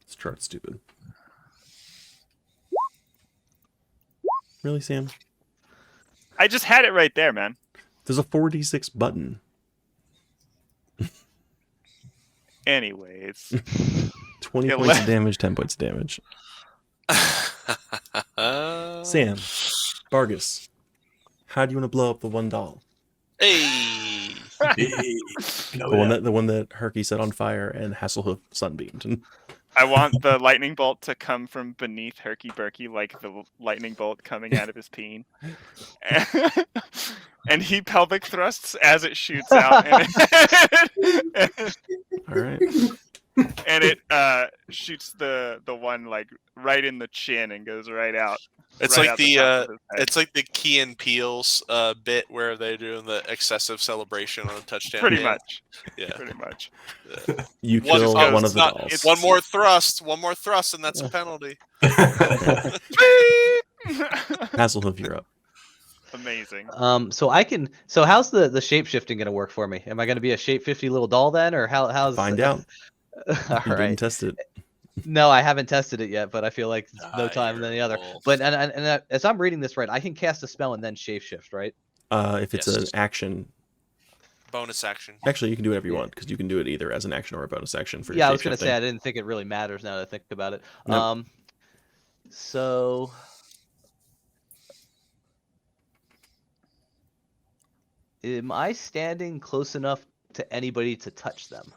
This chart's stupid. Really, Sam? I just had it right there, man. There's a 4d6 button. Anyways. 20 Yeah, points of damage, 10 points of damage. Sam, Vargas, how do you want to blow up the one doll? Hey. The one that Herky set on fire and Hasselhoof sunbeamed. I want the lightning bolt to come from beneath Herky Burky, like the lightning bolt coming out of his peen. And he pelvic thrusts as it shoots out. All right. And it shoots the one like right in the chin and goes right out. It's right like out the top of his head. it's like the Key and Peele's bit where they're doing the excessive celebration on a touchdown. Pretty game. much. Yeah. Pretty much. You One kill goes, one of the not- dolls. One more thrust, and that's a penalty. Hasselhoof, you're up. Amazing. So how's the shape shifting gonna work for me? Am I gonna be a shape 50 little doll then, or how's Find out. All You didn't right. test it. No, I haven't tested it yet, but I feel like it's no Ah, time you're than the a other. wolf. But and as I'm reading this right, I can cast a spell and then shape shift, right? If it's an Yes. action, Bonus action. actually, you can do whatever you Yeah. want because you can do it either as an action or a bonus action for your Yeah, I was gonna shapeshifting. say I didn't think it really matters now that I think about it. Nope. So am I standing close enough to anybody to touch them?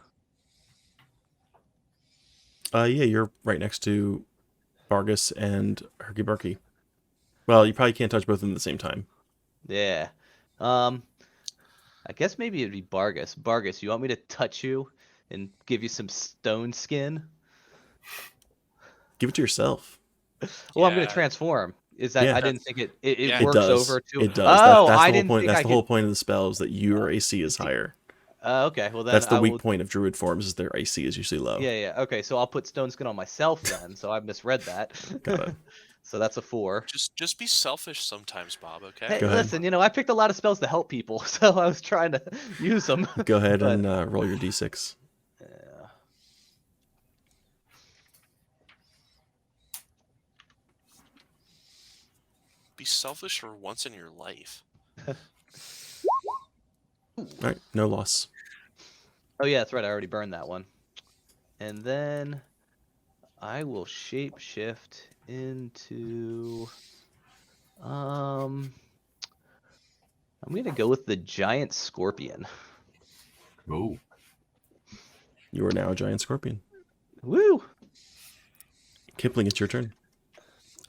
Yeah, you're right next to Vargas and Herky Burky. Well, you probably can't touch both of them at the same time. Yeah. I guess maybe it'd be Bargus. Bargus, you want me to touch you and give you some stone skin? Give it to yourself. Well, I'm gonna Yeah. transform. Is that Yeah. I didn't think it Yeah. It works does. over to It does. Oh, That's I the whole didn't point. think That's I the could. whole point of the spell is that your AC is higher. Okay, well then That's the I weak will. point of druid forms is their AC is usually low. Yeah. Okay, so I'll put stone skin on myself then. So I misread that. Got it. So that's a 4. Just be selfish sometimes, Bob. Okay. Hey, Go ahead. listen, I picked a lot of spells to help people, so I was trying to use them. Go ahead But- and roll your d6. Yeah. Be selfish for once in your life. All right, no loss. Oh yeah, that's right. I already burned that one. And then I will shape shift into I'm gonna go with the giant scorpion. Oh, You are now a giant scorpion. Woo! Kipling, it's your turn.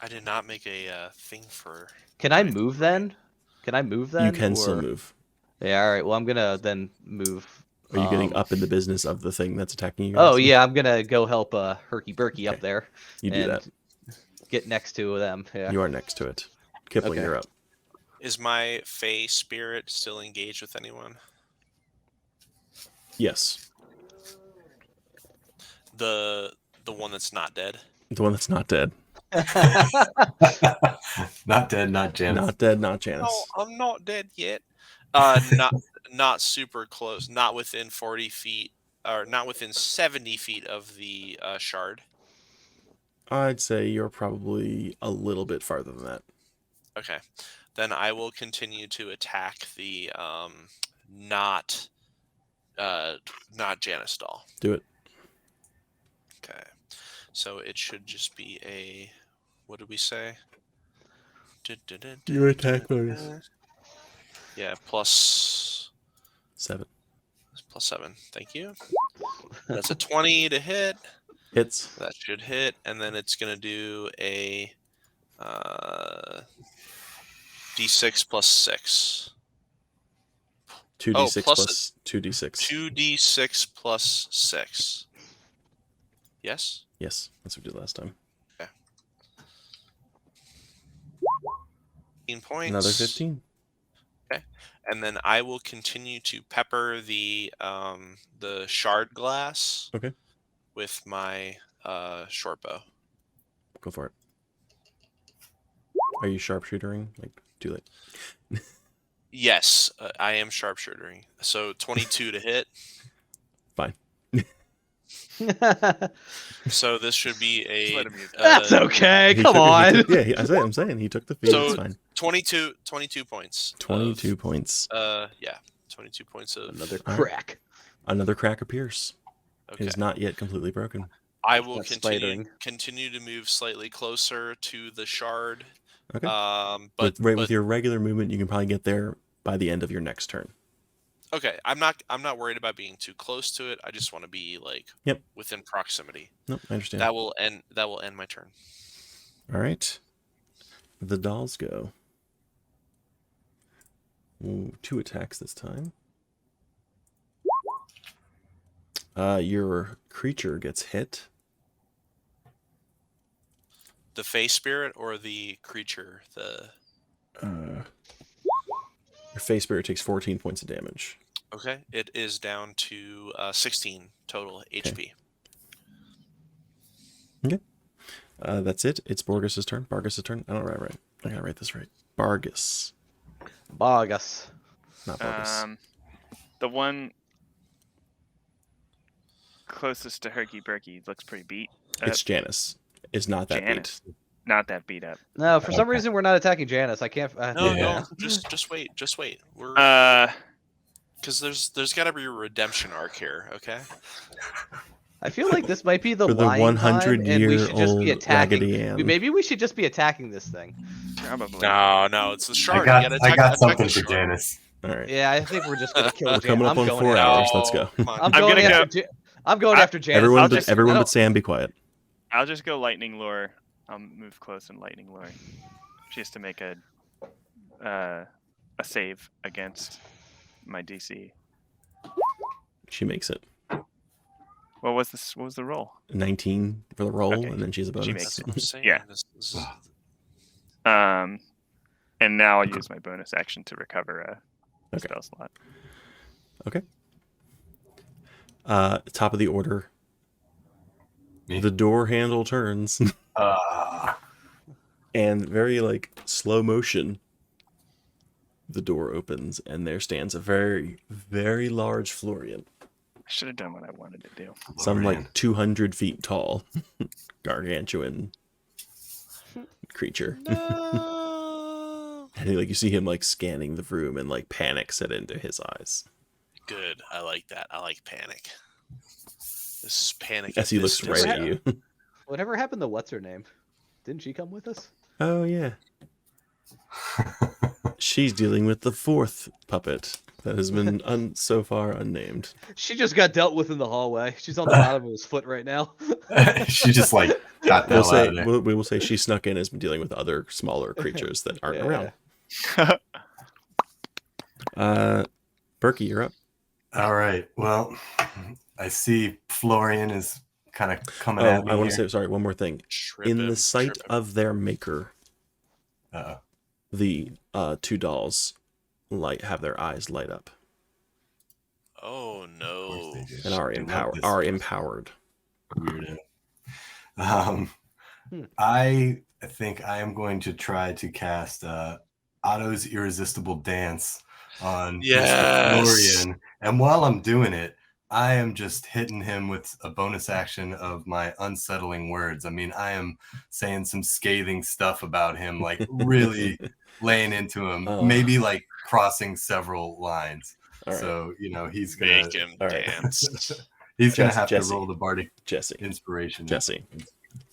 I did not make a thing for. Can I move then? Can I move then? You can still or- move. Yeah, all right. Well, I'm gonna then move. Are you getting um, up in the business of the thing that's attacking you? Oh guys? yeah, I'm gonna go help Herky Burky up Okay. there. You do and that. Get next to them. Yeah. You are next to it. Kipling, Okay. you're up. Is my Fey spirit still engaged with anyone? Yes. The one that's not dead. The one that's not dead. not dead, not Janice. Not dead, not Janice. No, I'm not dead yet. Not super close. Not within 40 feet, or not within 70 feet of the shard. I'd say you're probably a little bit farther than that. Okay, then I will continue to attack the not Janice doll. Do it. Okay, so it should just be a. What did we say? Your attack bonus. Yeah, plus 7. 7. Thank you. That's a 20 to hit. Hits. That should hit, and then it's gonna do a d6 plus 6. 2d6 plus plus 2d6. 2d6 plus 6. Yes. Yes, that's what we did last time. 15 points. Another 15. And then I will continue to pepper the shard glass. Okay. With my short bow. Go for it. Are you sharpshootering? Like, too late. Yes, I am sharpshootering. So 22 to hit. Fine. So this should be Just a. let him use it. That's okay. He Come took- he on. took- yeah, I'm saying he took the feed. So It's fine. 22 points. 22 points. Yeah, 22 points of. Another All right. crack. Another crack appears. Okay. It is not yet completely broken. I will That's continue to move slightly closer to the shard. Okay. But with your regular movement, you can probably get there by the end of your next turn. okay, I'm not worried about being too close to it. I just want to be like within proximity. Nope, I understand. That will end my turn. All right. The dolls go. Ooh, 2 attacks this time. Your creature gets hit. The Fey Spirit or the creature? Your face spirit takes 14 points of damage. Okay, it is down to 16 total HP. Okay. That's it. It's Borgus's turn. Bargus's turn. I don't write right. I gotta write this right. Bargus, Bogus. not Bargus. The one closest to Herky Burky looks pretty beat. It's Janice. It's not that Janice. beat. Not that beat up. No, for some Okay. reason we're not attacking Janice. I can't. No, Yeah. no, just wait. We're because there's got to be a redemption arc here. Okay. I feel like this might be the For the lying time, and we should just 100-year-old be attacking. Raggedy Ann. Maybe we should just be attacking this thing. Probably. No, it's the shard. I got, You gotta I attack- got attack something the for shard. Janice. All right. Yeah, I think we're just gonna kill. We're coming up on 4 after- hours. Let's go. Come on. I'm I'm going gonna after. I'm going after Janice. Everyone, I'll but, just- everyone I but don't- Sam, be quiet. I'll just go lightning lure. I'll move close and lightning lure. She has to make a save against my DC. She makes it. What was this? What was the roll? 19 for the roll, Okay. and then she's a bonus. She makes That's what I'm saying. Yeah. This is- And now I'll use my bonus action to recover a Okay. spell slot. Top of the order. Me? The door handle turns, and very like slow motion. The door opens, and there stands a very, very large Florian. I should have done what I wanted to do. Some Florian. like 200 feet tall, gargantuan creature. No. And like you see him like scanning the room, and like panic set into his eyes Good. I like that. I like panic. This is panic. as he at looks this right at disco. you. Whatever happened to what's her name? Didn't she come with us? Oh yeah, she's dealing with the 4th puppet that has been so far unnamed. She just got dealt with in the hallway. She's on the bottom of his foot right now. She just like got the We'll hell say out of there. we will say she snuck in and has been dealing with other smaller creatures that aren't Yeah. around. Berkey, you're up. All right. Well, I see Florian is kind of coming Oh, at me I want to here. say sorry. One more thing. In the sight of their maker, Uh-oh. the 2 dolls have their eyes light up Oh Of course no. they do. and are They love empowered. this Are stuff. empowered. Weirdo. Hmm. I think I am going to try to cast Otto's Irresistible Dance on Yes. Mr. Florian. And while I'm doing it, I am just hitting him with a bonus action of my unsettling words. I mean, I am saying some scathing stuff about him, like really laying into him, Oh. maybe like crossing several lines. All right, So, he's gonna Make him All right. dance. he's gonna Jesse- have Jesse. to roll the bardic Jesse. inspiration. Jesse.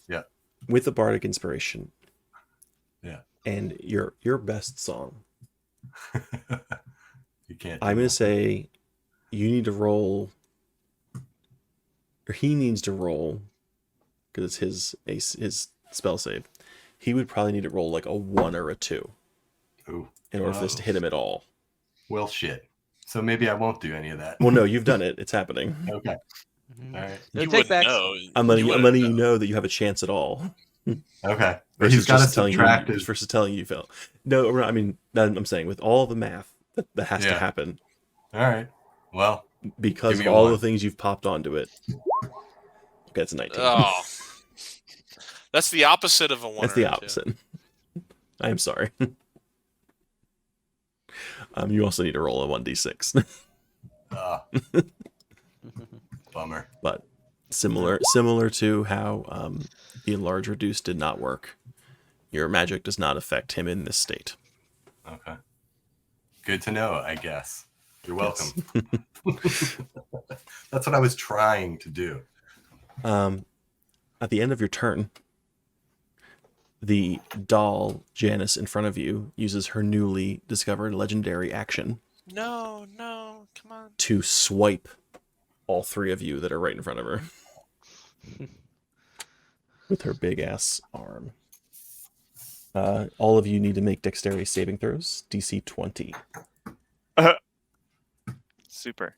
Yeah. With the bardic inspiration. Yeah. And your best song. You can't. I'm do gonna that. say you need to roll, or he needs to roll, because it's his spell save. He would probably need to roll like a 1 or a 2 Ooh. in order for this to hit him at all. Well, shit. So maybe I won't do any of that. Well, no, you've done it. It's happening. Okay. All right. No You take wouldn't backs. know. I'm letting wouldn't you know that you have a chance at all. Okay. But he's got to subtract his. versus telling you fail. No, I mean I'm saying with all the math that has to Yeah. happen All right. Well, because Give of me a all 1. the things you've popped onto it. Okay, it's a 19. Oh, That's the opposite of a 1 That's or the a 2. opposite. I am sorry. You also need to roll a 1d6. Bummer. But similar to how the enlarge reduce did not work. Your magic does not affect him in this state. Okay. Good to know, I guess. You're welcome. Yes. That's what I was trying to do. At the end of your turn, the doll Janice in front of you uses her newly discovered legendary action No, come on. to swipe all three of you that are right in front of her with her big ass arm. All of you need to make dexterity saving throws, DC 20. Super.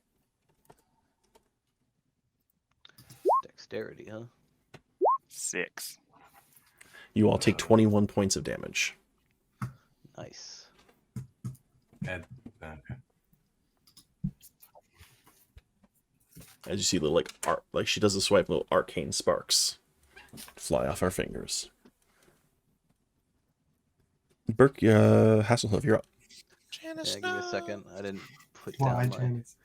Dexterity, huh? 6. You all take 21 points of damage. Nice. Okay. As you see little like she does a swipe, little arcane sparks fly off our fingers. Burke, Hasselhoff, you're up. Janice, Yeah, give me a second. I didn't put Why, down Janice?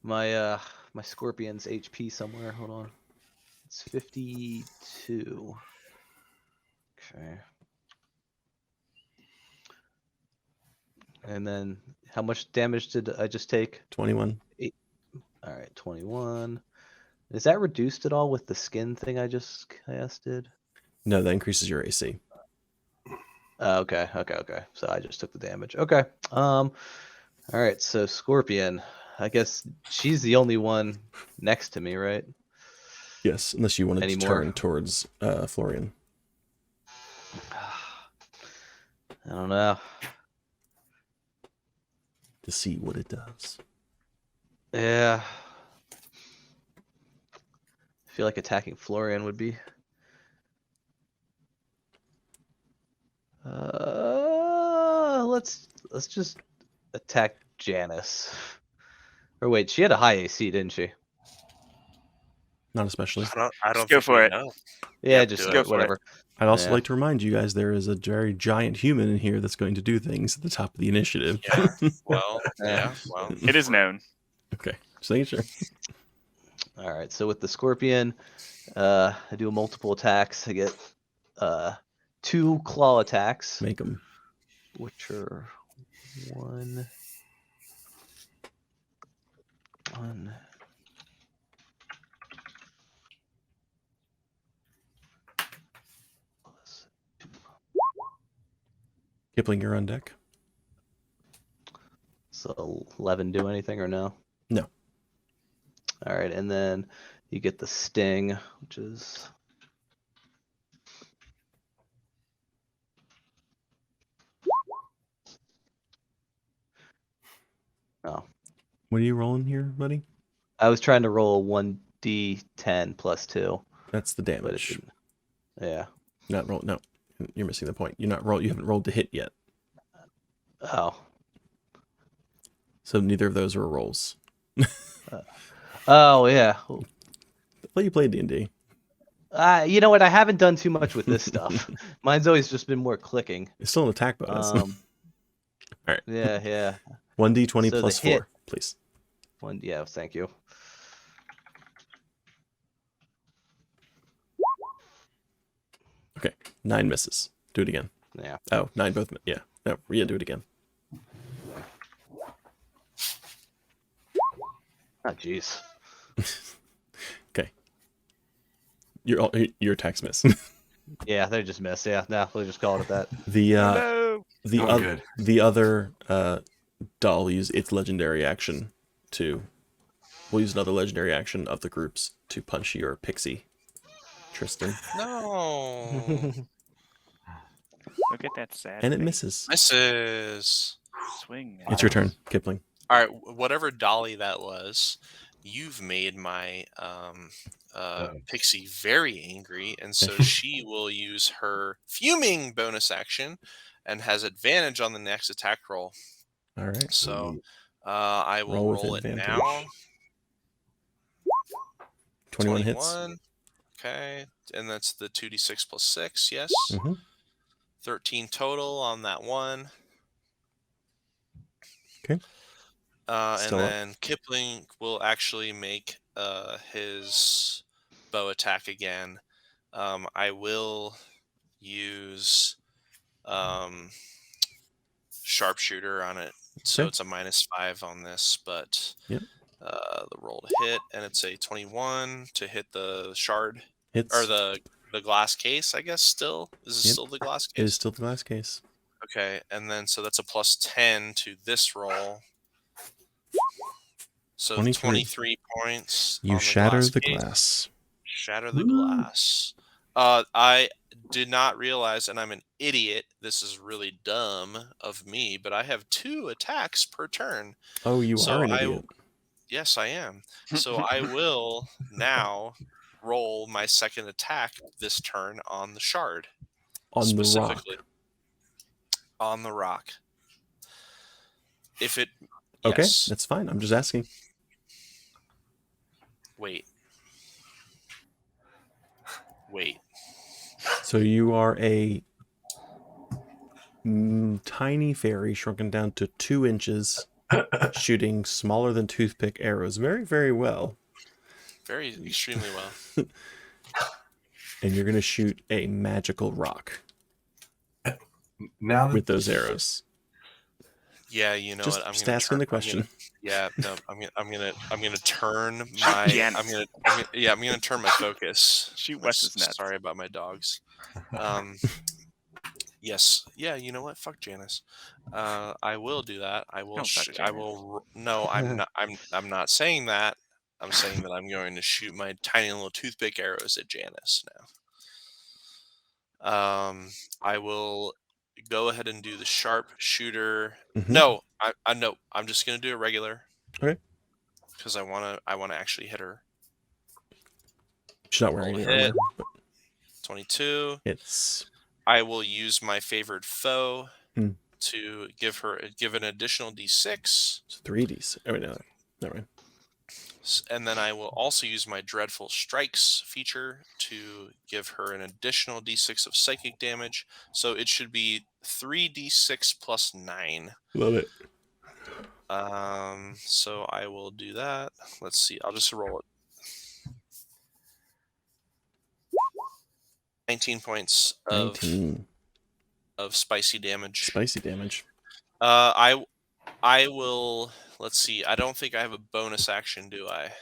my Scorpion's HP somewhere. Hold on. It's 52. Okay. And then how much damage did I just take? 21. All right, 21. Is that reduced at all with the skin thing I just casted? No, that increases your AC. Okay. So I just took the damage. Okay. All right. So Scorpion, I guess she's the only one next to me, right? Yes, unless you wanted Any to more? turn towards Florian. I don't know. To see what it does. Yeah. I feel like attacking Florian would be. Let's just attack Janice. Or wait, she had a high AC, didn't she? Not especially. I don't Just go think for we it. know. Yeah, Yep, just do it. Go for it. whatever. I'd also Yeah. like to remind you guys there is a very giant human in here that's going to do things at the top of the initiative. Yeah. Well, yeah. Well, It is known. Okay, just making sure. All right, so with the Scorpion, I do multiple attacks. I get 2 claw attacks, Make them. which are one. Plus 2. Kipling, you're on deck. So 11 do anything or no? No. All right, and then you get the sting, which is What are you rolling here, buddy? I was trying to roll 1d10 plus 2, That's the but it damage. didn't. Yeah. Not roll. No, you're missing the point. You're not roll. You haven't rolled to hit yet. Oh. So neither of those were rolls. Oh yeah. Well, you played D&D. You know what? I haven't done too much with this stuff. Mine's always just been more clicking. It's still an attack bonus. All right. Yeah. 1d20 So plus the hit- 4, please. Yeah, thank you. Okay, 9 misses. Do it again. Yeah. Oh, 9 both. Yeah. No, do it again. Oh jeez. Okay. Your attacks miss. Yeah, they just missed. Yeah, no, we'll just call it at that. No. Good. The other doll will use its legendary action to. We'll use another legendary action of the groups to punch your pixie, Tristan, no. Look at that sad and it face. misses. Misses. Swing. It's your turn, Kipling. All right, whatever dolly that was, you've made my pixie very angry, and so she will use her fuming bonus action and has advantage on the next attack roll. All right. So I will Roll with roll it advantage. now. 21 hits. Okay, and that's the 2d6 plus 6, yes? Mm-hmm. 13 total on that one. Okay. And Still up. then Kipling will actually make his bow attack again. I will use sharpshooter on it, so Okay. it's a -5 on this, but Yep. the roll to hit, and it's a 21 to hit the shard or Hits. the glass case. I guess still is it Yep. still the glass It is case? still the glass case. Okay, and then so that's a +10 to this roll. So 23. 23 points. You on shatter the case. glass. Shatter the glass. I did not realize, and I'm an idiot. This is really dumb of me, but I have 2 attacks per turn. Oh, you So are an idiot. Yes, I am. So I will now roll my second attack this turn on the shard. On the rock. Specifically. On the rock. If it. Okay, Yes. that's fine. I'm just asking. Wait. So you are a tiny fairy shrunken down to 2 inches, shooting smaller than toothpick arrows very, very well. Very extremely well. And you're going to shoot a magical rock Now that with those arrows. Yeah, you know Just, what? I'm just gonna asking the question. I'm gonna turn my. I'm gonna turn my focus. Shoot Wes's nuts. Sorry about my dogs. Yes. Yeah. You know what? Fuck Janice. I will do that. I will. Don't fuck I will. No, I'm not. I'm not saying that. I'm saying that I'm going to shoot my tiny little toothpick arrows at Janice now. I will go ahead and do the sharp shooter. Mhm. No, I no. I'm just gonna do a regular. Okay. Because I wanna actually hit her. She's not wearing Roll any hit. armor. But 22. it's I will use my favored foe Hmm. to give an additional d6, 3Ds. Oh, no. Never mind. and then I will also use my dreadful strikes feature to give her an additional d6 of psychic damage. So it should be 3d6 plus 9. Love it. So I will do that. Let's see. I'll just roll it. 19 points of 19. spicy damage. Spicy damage. I will. Let's see. I don't think I have a bonus action, do I?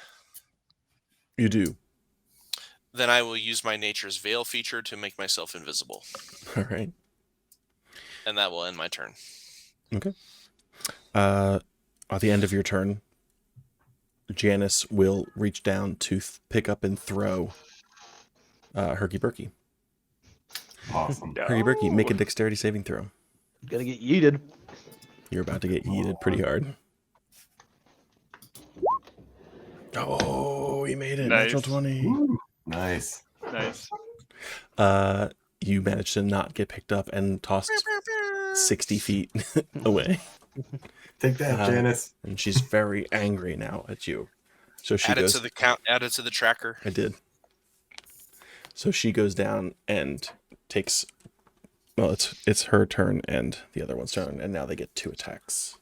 You do. Then I will use my Nature's Veil feature to make myself invisible, All right. and that will end my turn. Okay. At the end of your turn, Janice will reach down to pick up and throw Herky Burky. awesome. Herky Burky, make a No. dexterity saving throw. Gonna get yeeted. You're about to get yeeted pretty hard. Oh, you made it. Nice. Natural 20. Woo, nice. Nice. You managed to not get picked up and tossed 60 feet away. Take that, Uh, Janice. And she's very angry now at you. So she Add it goes, to the count. Add it to the tracker. I did. So she goes down and takes, well, it's her turn and the other one's turn, and now they get 2 attacks.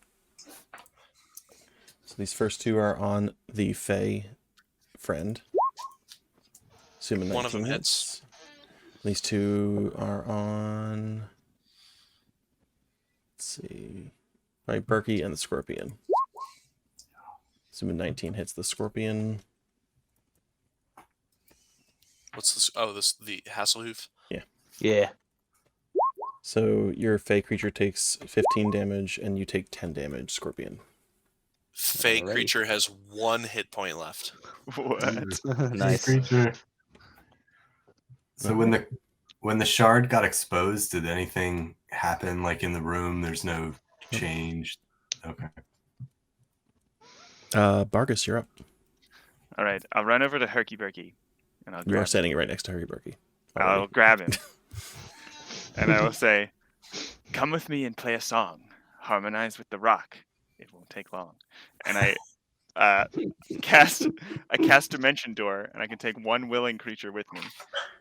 So these first 2 are on the Fey friend. Assuming 19 One of them hits. These 2 are on, let's see, by Berkey and the Scorpion. Assuming 19 hits the Scorpion. What's this? Oh, the Hasselhoof. Yeah. So your Fey creature takes 15 damage and you take 10 damage, Scorpion. Fey Alrighty. creature has 1 hit point left. What? Nice. Creature. So when the shard got exposed, did anything happen like in the room? There's no change. Okay. Bargus, you're up. All right. I'll run over to Herky Burky, and I'll You are grab him. standing right next to Herky Burky. I'll grab him, and I will say, "Come with me and play a song. Harmonize with the rock. It won't take long." And I I cast Dimension Door, and I can take one willing creature with me.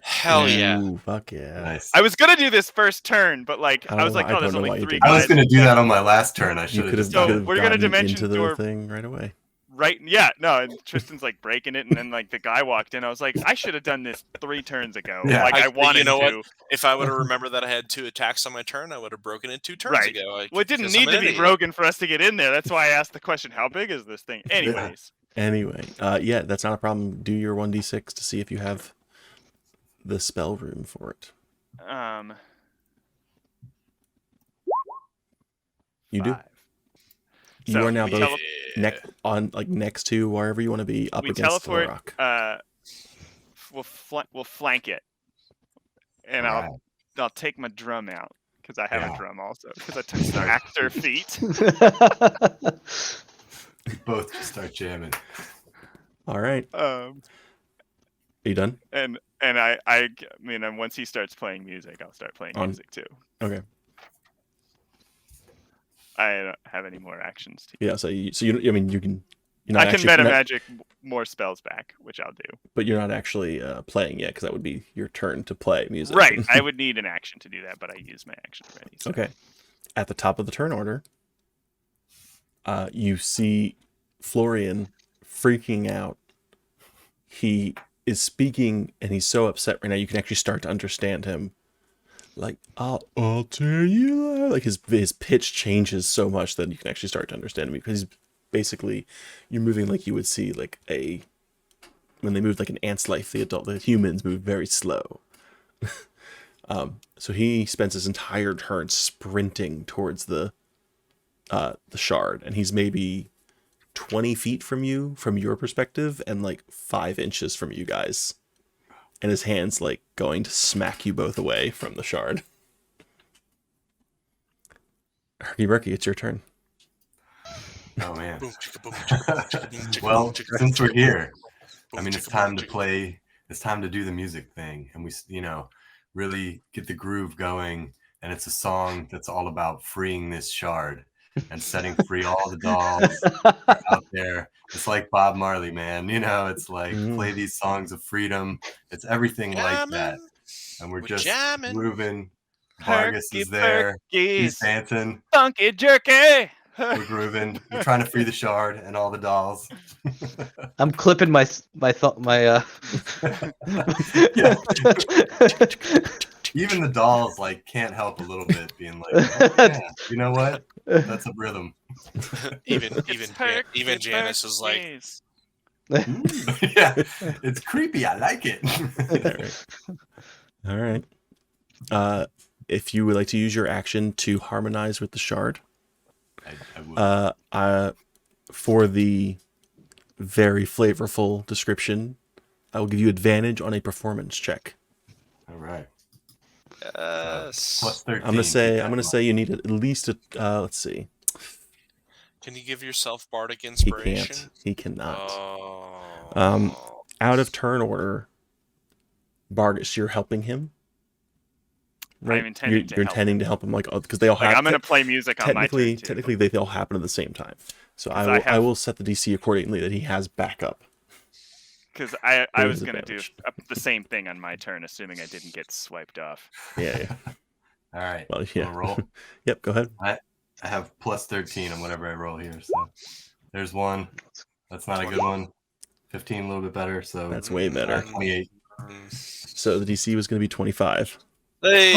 Hell yeah. Ooh, fuck yeah. Nice. I was gonna do this first turn, but like I I was don't like, know- I oh, there's don't know only why you 3 did that. I was guys. gonna do that on my last turn. I You should have could have just So done it. we're gonna gotten Dimension into the Door- thing right away. Right? Yeah, no. And Tristan's like breaking it, and then like the guy walked in. I was like, I should have done this 3 turns ago. Yeah. Like I wanted you know to. what? If I would have remembered that I had 2 attacks on my turn, I would have broken it 2 turns Right. ago. Well, it didn't because need I'm to an be idiot. broken for us to get in there. That's why I asked the question, how big is this thing? Anyways. Anyway, yeah, that's not a problem. Do your 1d6 to see if you have the spell room for it. You do. 5. You So are now we both Yeah. next to wherever you want to be, up We against teleport. the rock. We'll flank it, and All right. I'll take my drum out because I have Yeah. a drum also because I took some actor feat. We both just start jamming. All right, are Um, you done? and I mean, and once he starts playing music, I'll start playing On- music too. Okay. I don't have any more actions to Yeah. So you I mean, you can. You're not I can actually, meta not- magic more spells back, which I'll do. but you're not actually playing yet because that would be your turn to play music. Right. I would need an action to do that, but I use my action already. So. Okay. At the top of the turn order, you see Florian freaking out. He is speaking, and he's so upset right now. You can actually start to understand him. Like, I'll tear you alive. Like his pitch changes so much that you can actually start to understand him because he's basically you're moving like you would see like when they move like an ant's life. The humans move very slow. So he spends his entire turn sprinting towards the shard, and he's maybe 20 feet from you from your perspective and like 5 inches from you guys, and his hand's like going to smack you both away from the shard. Herky Burky, it's your turn. Oh man. Boom, chicka, boom, chicka, boom, chicka, boom, chicka, Well, boom, chicka, since boom, we're here, boom, I mean, it's chicka, time boom, to chicka. play. It's time to do the music thing, and we, really get the groove going. And it's a song that's all about freeing this shard and setting free all the dolls out there. It's like Bob Marley, man. It's like play these songs of freedom. It's everything like that, Jamming. and we're We're just jamming. grooving. Vargas Herky is there. He's Burkies, dancing. funky jerky. We're grooving. We're trying to free the shard and all the dolls. I'm clipping my Yeah. Even the dolls like can't help a little bit being like, oh, yeah, you know what? That's a rhythm. even Herky Janice is like, Burkies. Yeah, it's creepy. I like it. All right. If you would like to use your action to harmonize with the shard, I would. for the very flavorful description, I will give you advantage on a performance check. All right. yes. Plus 13. I'm gonna say you need at least a. Let's see. Can you give yourself bardic He inspiration? can't. He cannot. Oh. Out of turn order, Vargas, you're helping him. Right? I'm intending to you're help intending to help him, like because they all Like have. I'm gonna play music on my turn too. Technically, they all happen at the same time. So I I have- will set the DC accordingly that he has backup. Because I There was is gonna do advantage. the same thing on my turn, assuming I didn't get swiped off. Yeah. All right. Well, Wanna yeah. roll? Yep. Go ahead. I have plus 13 on whatever I roll here. So there's one. That's not a good one. 15, a little bit better. So That's way better. 28. So the DC was going to be 25. Hey!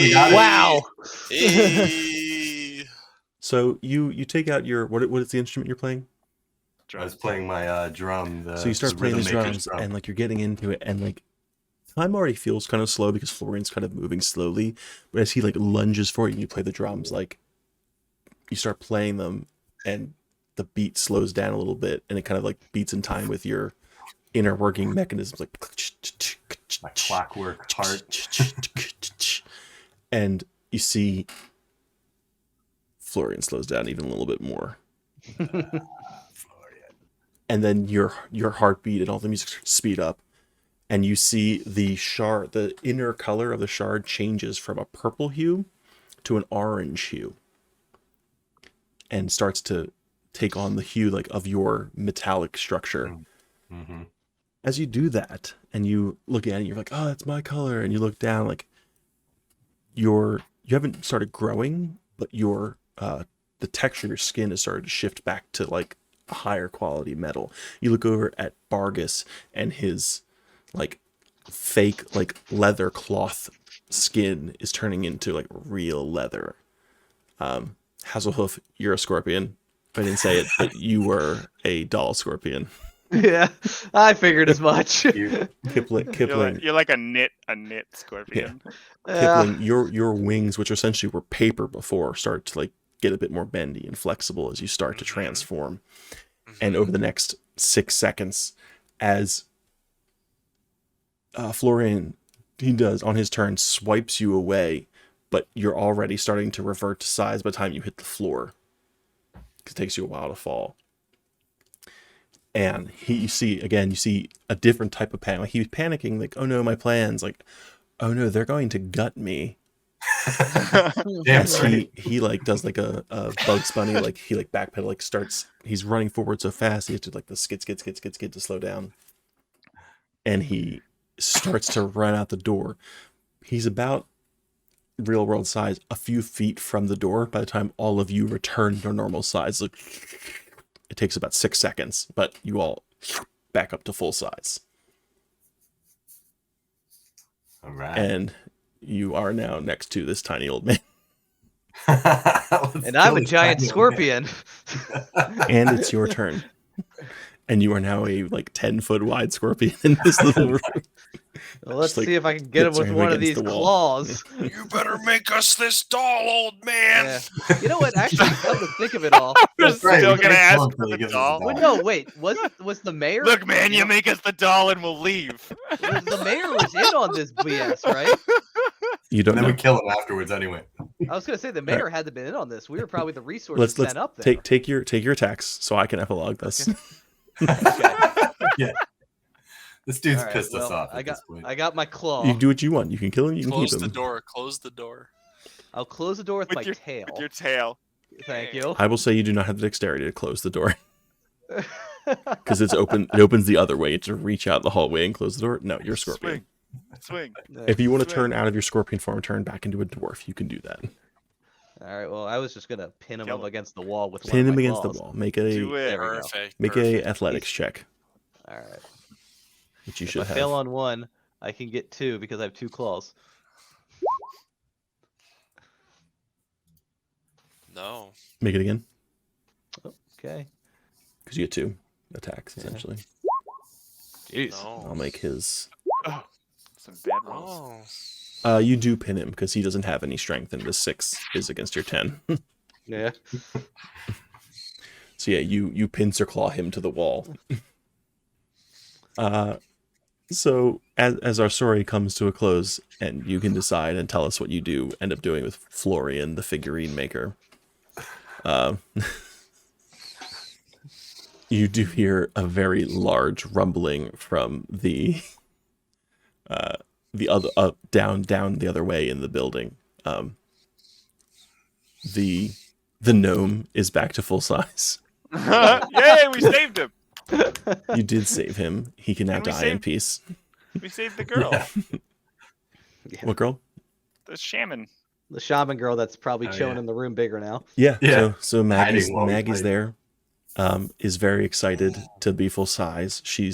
You got it. Wow. Hey! So you take out your what is the instrument you're playing? I was playing my drum. So you start the playing Rhythm these Maker's drums, and like you're getting into it, and like time already feels kind of slow because Florian's kind of moving slowly. But as he like lunges for you, and you play the drums, like you start playing them, and the beat slows down a little bit, and it kind of like beats in time with your inner working mechanisms, like my clockwork heart. and you see Florian slows down even a little bit more. And then your heartbeat and all the music starts to speed up, and you see the inner color of the shard changes from a purple hue to an orange hue, and starts to take on the hue like of your metallic structure. Mm-hmm. As you do that, and you look at it, you're like, oh, that's my color, and you look down, like you haven't started growing, but the texture of your skin has started to shift back to like a higher quality metal. You look over at Bargus, and his like fake like leather cloth skin is turning into like real leather. Hasselhoof, you're a scorpion. I didn't say it, but you were a doll scorpion. Yeah, I figured as much. Kipling, You're like a knit scorpion. Kipling, your wings, which essentially were paper before, start to like get a bit more bendy and flexible as you start to transform. And over the next 6 seconds, as Florian, he does on his turn, swipes you away, but you're already starting to revert to size by the time you hit the floor. It takes you a while to fall. And you see a different type of panic. Like he was panicking, like, oh no, my plans. Like, oh no, they're going to gut me. Damn As straight. he like does like a Bugs Bunny, like he like backpedal, like he's running forward so fast, he has to like the skid to slow down. And he starts to run out the door. He's about real world size, a few feet from the door by the time all of you return to normal size. Like, it takes about 6 seconds, but you all back up to full size. All right. And you are now next to this tiny old man. And I'm a giant scorpion. And it's your turn. And you are now a like 10-foot wide scorpion in this little room. Well, let's Just, like, see if I can get him hits with him one of against these the wall. claws. You better make us this doll, old man. Yeah. You know what? Actually, come to think of it all. We're That's right, still we gonna can't ask kill him for till he the gives us doll. the Well, no, wait. Was the mayor? Look, man, you know, make us the doll and we'll leave. the mayor was in on this BS, right? You And don't then know. we kill him afterwards anyway. I was gonna say the mayor had to been in on this. We were probably the resources Let's sent up there. take your attacks so I can epilogue this. Okay. Yeah. This dude's All right, pissed us well, off at this point. I got my claw. You can do what you want. You can kill him. You can Close keep the him. door. Close the door. I'll close the door with, my your, tail. With your tail. Thank you. I will say you do not have the dexterity to close the door because it's open. It opens the other way to reach out the hallway and close the door. No, you're a scorpion. Swing. If you want to Swing. turn out of your scorpion form, turn back into a dwarf. You can do that. All right. Well, I was just gonna pin him Kill up him. against the wall with Pin one of him my against claws. the wall. Make Do a it. There we go. Perfect. make perfect. a athletics check, All right. which you If should I have. fail on one, I can get two because I have two claws. No. Make it again Okay. because you get 2 attacks essentially. Jeez. No. I'll make his. Oh, some bad rolls. Oh. You do pin him because he doesn't have any strength, and the 6 is against your 10. Yeah. So yeah, you pincer claw him to the wall. So as our story comes to a close, and you can decide and tell us what you do end up doing with Florian, the figurine maker. You do hear a very large rumbling from the other down the other way in the building. The gnome is back to full size. Yay, we saved him. You did save him. He can now And we die in saved- peace. We saved the girl. Yeah. Yeah. What girl? The shaman. The shaman girl that's probably Oh, chilling yeah. in the room bigger now. Yeah. Yeah. So Maggie's Hiding while we Maggie's fight. there. Is very excited to be full size. She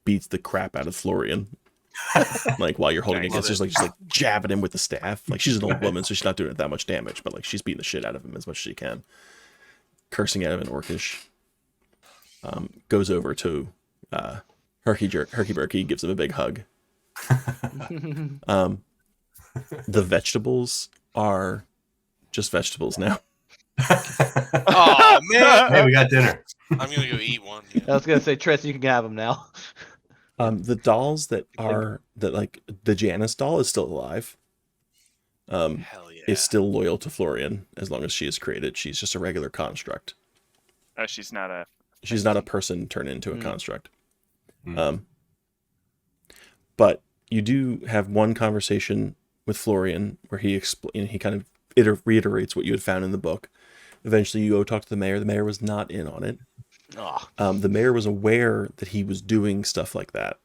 beats the crap out of Florian. Like while you're holding I it against, love just like jabbing him with the staff. Like she's an old woman, so she's not doing it that much damage, but like she's beating the shit out of him as much as she can. Cursing at him in Orcish. Goes over to Herky Burky, gives him a big hug. The vegetables are just vegetables now. Oh man. Hey, we got dinner. I'm gonna go eat one. Yeah. I was gonna say, Tristan, you can have him now. The dolls that like the Janice doll is still alive. Hell yeah. Is still loyal to Florian as long as she is created. She's just a regular construct. Oh, she's not a. She's not a person turned into a Mm. construct. Mm. But you do have one conversation with Florian where he kind of reiterates what you had found in the book, Eventually, you go talk to the mayor. The mayor was not in on it. Oh, The mayor was aware that he was doing stuff like that.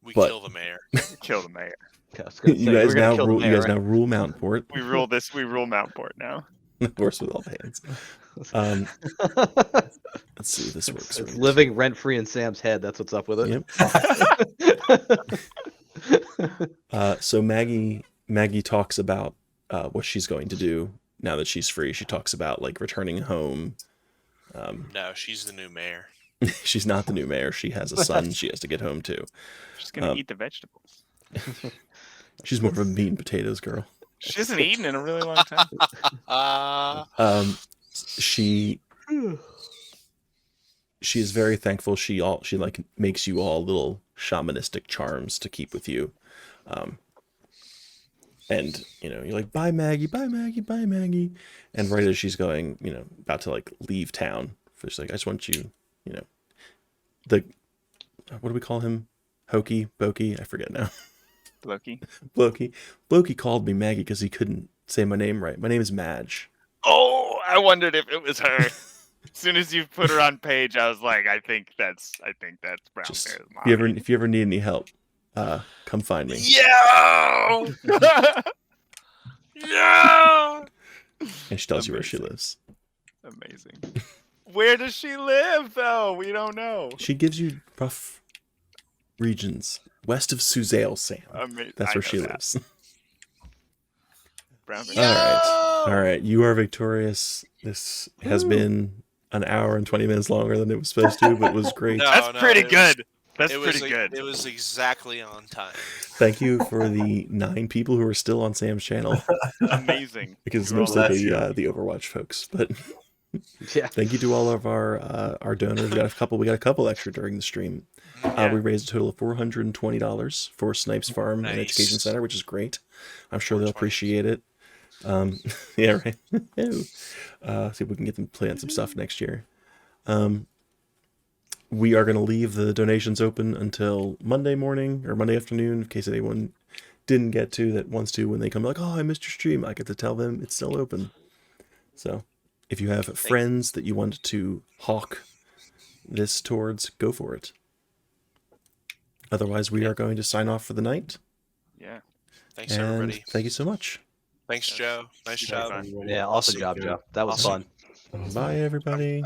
We But- kill the mayor. Kill the mayor. okay, I was gonna You say, guys we're gonna now kill the rule. You mayor, guys now rule Mountport, We rule this. We rule Mountport now. of course, with all hands. right? Let's see if this works. It's right. living rent free in Sam's head. That's what's up with it. Yep. So Maggie talks about what she's going to do now that she's free. She talks about like returning home. No, she's the new mayor. She's not the new mayor. She has a son she has to get home to. She's gonna eat the vegetables. She's more of a meat and potatoes girl. She hasn't eaten in a really long time. She is very thankful. She like makes you all little shamanistic charms to keep with you. And you're like, bye Maggie, bye Maggie, bye Maggie. And right as she's going, about to like leave town, she's like, I just want you, the what do we call him? Hokey, Bokey, I forget now. Loki. Loki called me Maggie because he couldn't say my name right. My name is Madge. Oh, I wondered if it was her. As soon as you put her on page, I was like, I think that's Brown Just, Bear's mom. if you ever need any help, come find me. Yeah. Yeah. And she tells you where she lives. Amazing. Where does she live, though? We don't know. She gives you rough regions west of Suzale, Sam. That's where she lives. Brown Bear. All right. You are victorious. This has been an hour and 20 minutes longer than it was supposed to, but it was great. No, That's pretty good. That's It pretty was good. It was exactly on time. Thank you for the 9 people who are still on Sam's channel, Amazing. because it's You're all mostly bless the Overwatch folks. But Yeah. thank you to all of our donors. We got a couple extra during the stream. Yeah. We raised a total of $420 for Snipes Farm and Nice. Education Center, which is great. I'm sure they'll 420. appreciate it. Yeah, right. See if we can get them to plan some stuff next year. We are going to leave the donations open until Monday morning or Monday afternoon, in case anyone didn't get to that wants to. When they come, like, oh, I missed your stream, I get to tell them it's still open. So if you have friends that you want to hawk this towards, go for it. Otherwise, we are going to sign off for the night. Yeah. Thanks, And everybody. thank you so much. Thanks, Joe. Nice job. Yeah, awesome job, Joe. That was Awesome. fun. Bye, everybody.